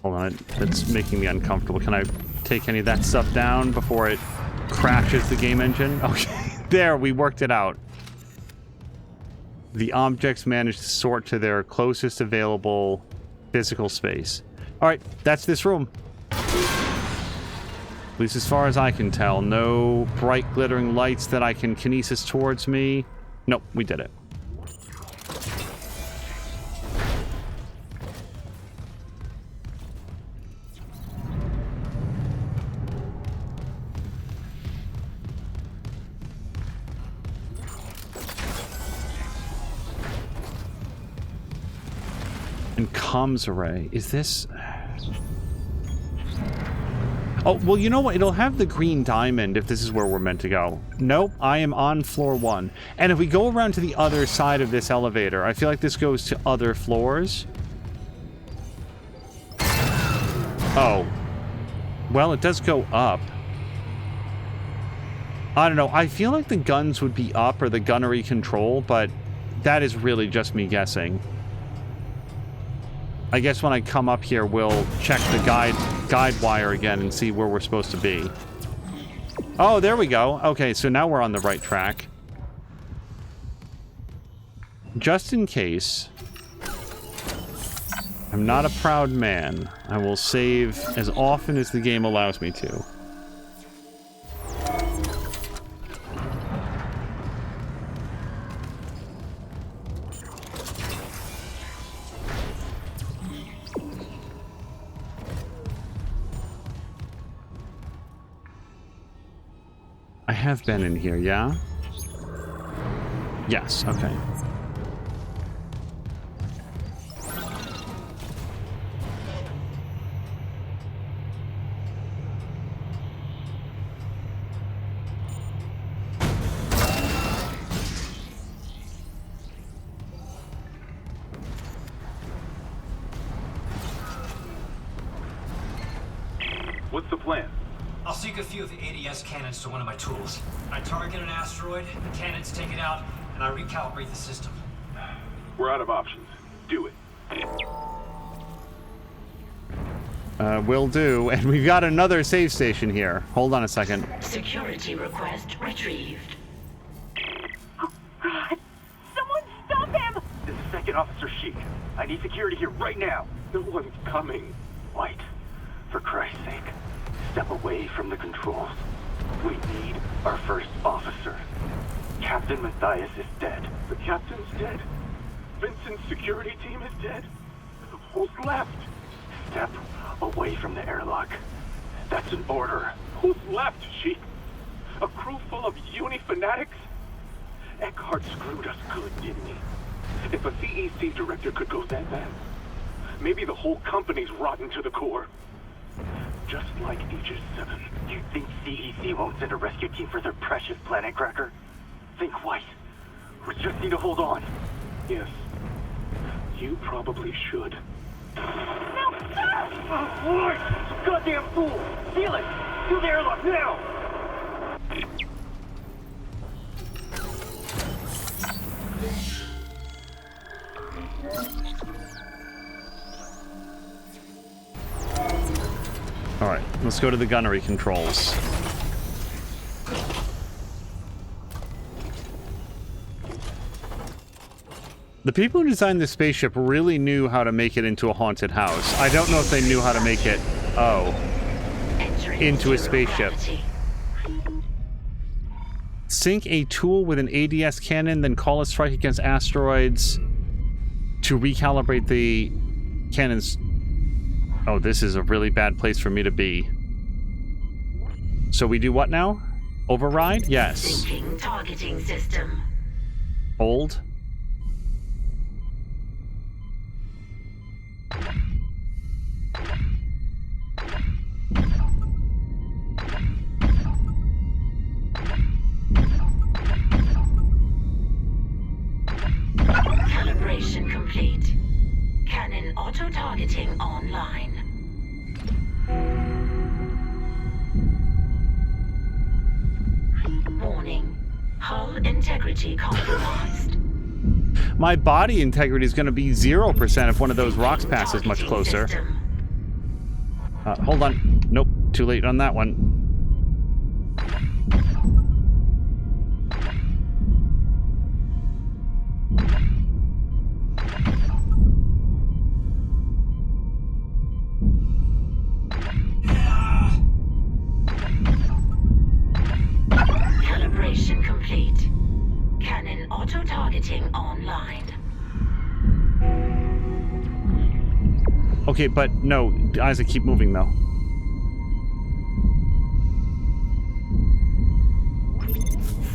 Hold on, that's making me uncomfortable. Can I take any of that stuff down before it crashes the game engine? Okay, there, we worked it out. The objects managed to sort to their closest available physical space. Alright, that's this room. At least as far as I can tell. No bright glittering lights that I can kinesis towards me. Nope, we did it. And comms array. Is this... Oh, well, you know what? It'll have the green diamond if this is where we're meant to go. Nope, I am on floor 1. And if we go around to the other side of this elevator, I feel like this goes to other floors. Oh. Well, it does go up. I don't know. I feel like the guns would be up or the gunnery control, but that is really just me guessing. I guess when I come up here, we'll check the guide wire again and see where we're supposed to be. Oh, there we go. Okay, so now we're on the right track. Just in case, I'm not a proud man. I will save as often as the game allows me to. I have been in here, yeah? Yes, okay. What's the plan? I'll seek a few of the ADS cannons to one of my tools. I target an asteroid, the cannons take it out, and I recalibrate the system. We're out of options. Do it. Will do. And we've got another save station here. Hold on a second. Security request retrieved. Oh, God. Someone stop him! This is Second Officer Sheik. I need security here right now. No one's coming. White, for Christ's sake, step away from the controls. We need our first officer. Captain Matthias is dead. The captain's dead? Vincent's security team is dead? Who's left? Step away from the airlock. That's an order. Who's left, Sheik? A crew full of uni fanatics? Eckhart screwed us good, didn't he? If a CEC director could go that bad, maybe the whole company's rotten to the core. Just like Aegis 7. You think CEC won't send a rescue team for their precious planet cracker? Think white. We just need to hold on. Yes. You probably should. No, sir! What? Goddamn fool! Seal it! Do the airlock now! Alright, let's go to the gunnery controls. The people who designed this spaceship really knew how to make it into a haunted house. I don't know if they knew how to make it, into a spaceship. Sink a tool with an ADS cannon, then call a strike against asteroids to recalibrate the cannons. Oh, this is a really bad place for me to be. So we do what now? Override? Yes. Syncing targeting system. Hold. Calibration complete. Cannon auto-targeting online. Warning. Hull integrity compromised. My body integrity is going to be 0% if one of those rocks passes much closer. Hold on. Nope. Too late on that one. Calibration complete. Cannon auto-targeting online. Okay, but no, Isaac, keep moving though.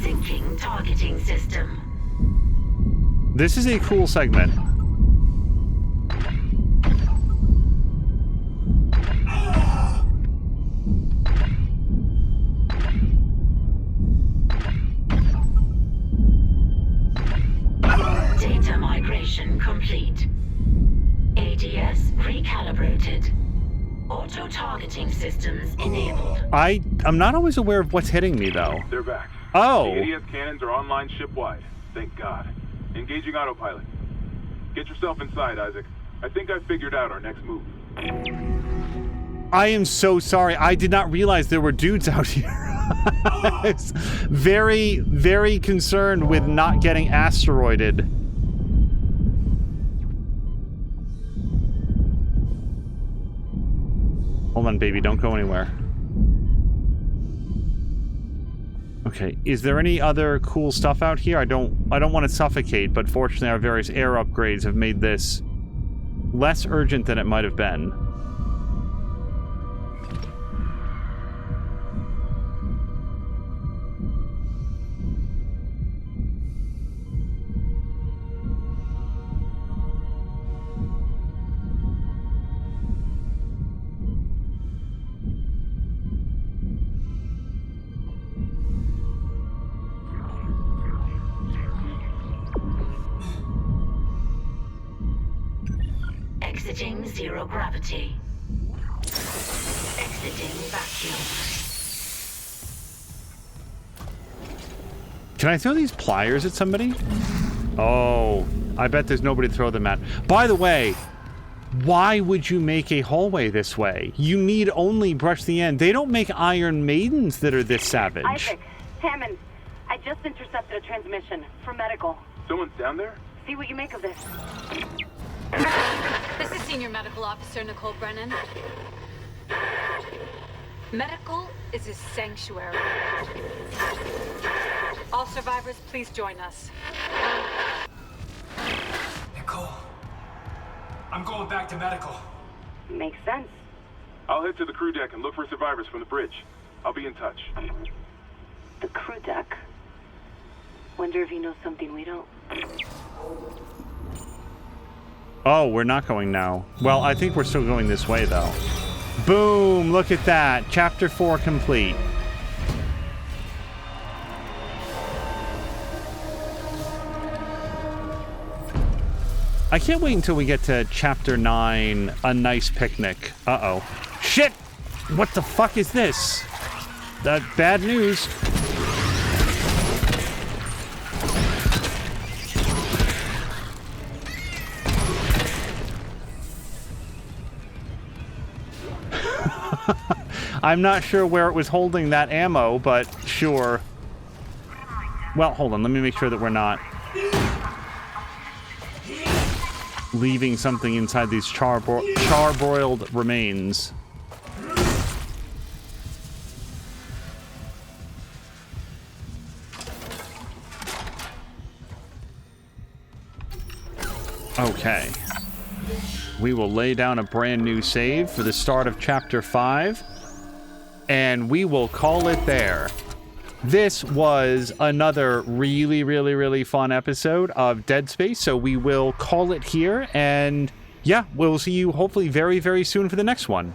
Syncing targeting system. This is a cool segment. recalibrated. Auto-targeting systems enabled. I'm not always aware of what's hitting me, though. They're back. Oh. The ADS cannons are online ship-wide. Thank God. Engaging autopilot. Get yourself inside, Isaac. I think I figured out our next move. I am so sorry. I did not realize there were dudes out here. I was very, very concerned with not getting asteroided. Hold on, baby. Don't go anywhere. Okay. Is there any other cool stuff out here? I don't want to suffocate, but fortunately our various air upgrades have made this less urgent than it might have been. Exiting zero gravity. Exiting vacuum. Can I throw these pliers at somebody? Oh, I bet there's nobody to throw them at. By the way, why would you make a hallway this way? You need only brush the end. They don't make Iron Maidens that are this savage. Isaac, Hammond, I just intercepted a transmission for medical. Someone's down there? See what you make of this. This is Senior Medical Officer Nicole Brennan. Medical is a sanctuary. All survivors, please join us. Nicole, I'm going back to medical. Makes sense. I'll head to the crew deck and look for survivors from the bridge. I'll be in touch. The crew deck. Wonder if he knows something we don't. Oh, we're not going now. Well, I think we're still going this way, though. Boom! Look at that. Chapter 4 complete. I can't wait until we get to Chapter 9, A Nice Picnic. Uh-oh. Shit! What the fuck is this? Bad news. I'm not sure where it was holding that ammo, but sure. Well, hold on. Let me make sure that we're not leaving something inside these charbroiled remains. Okay. We will lay down a brand new save for the start of Chapter 5, and we will call it there. This was another really, really, really fun episode of Dead Space, so we will call it here, and yeah, we'll see you hopefully very, very soon for the next one.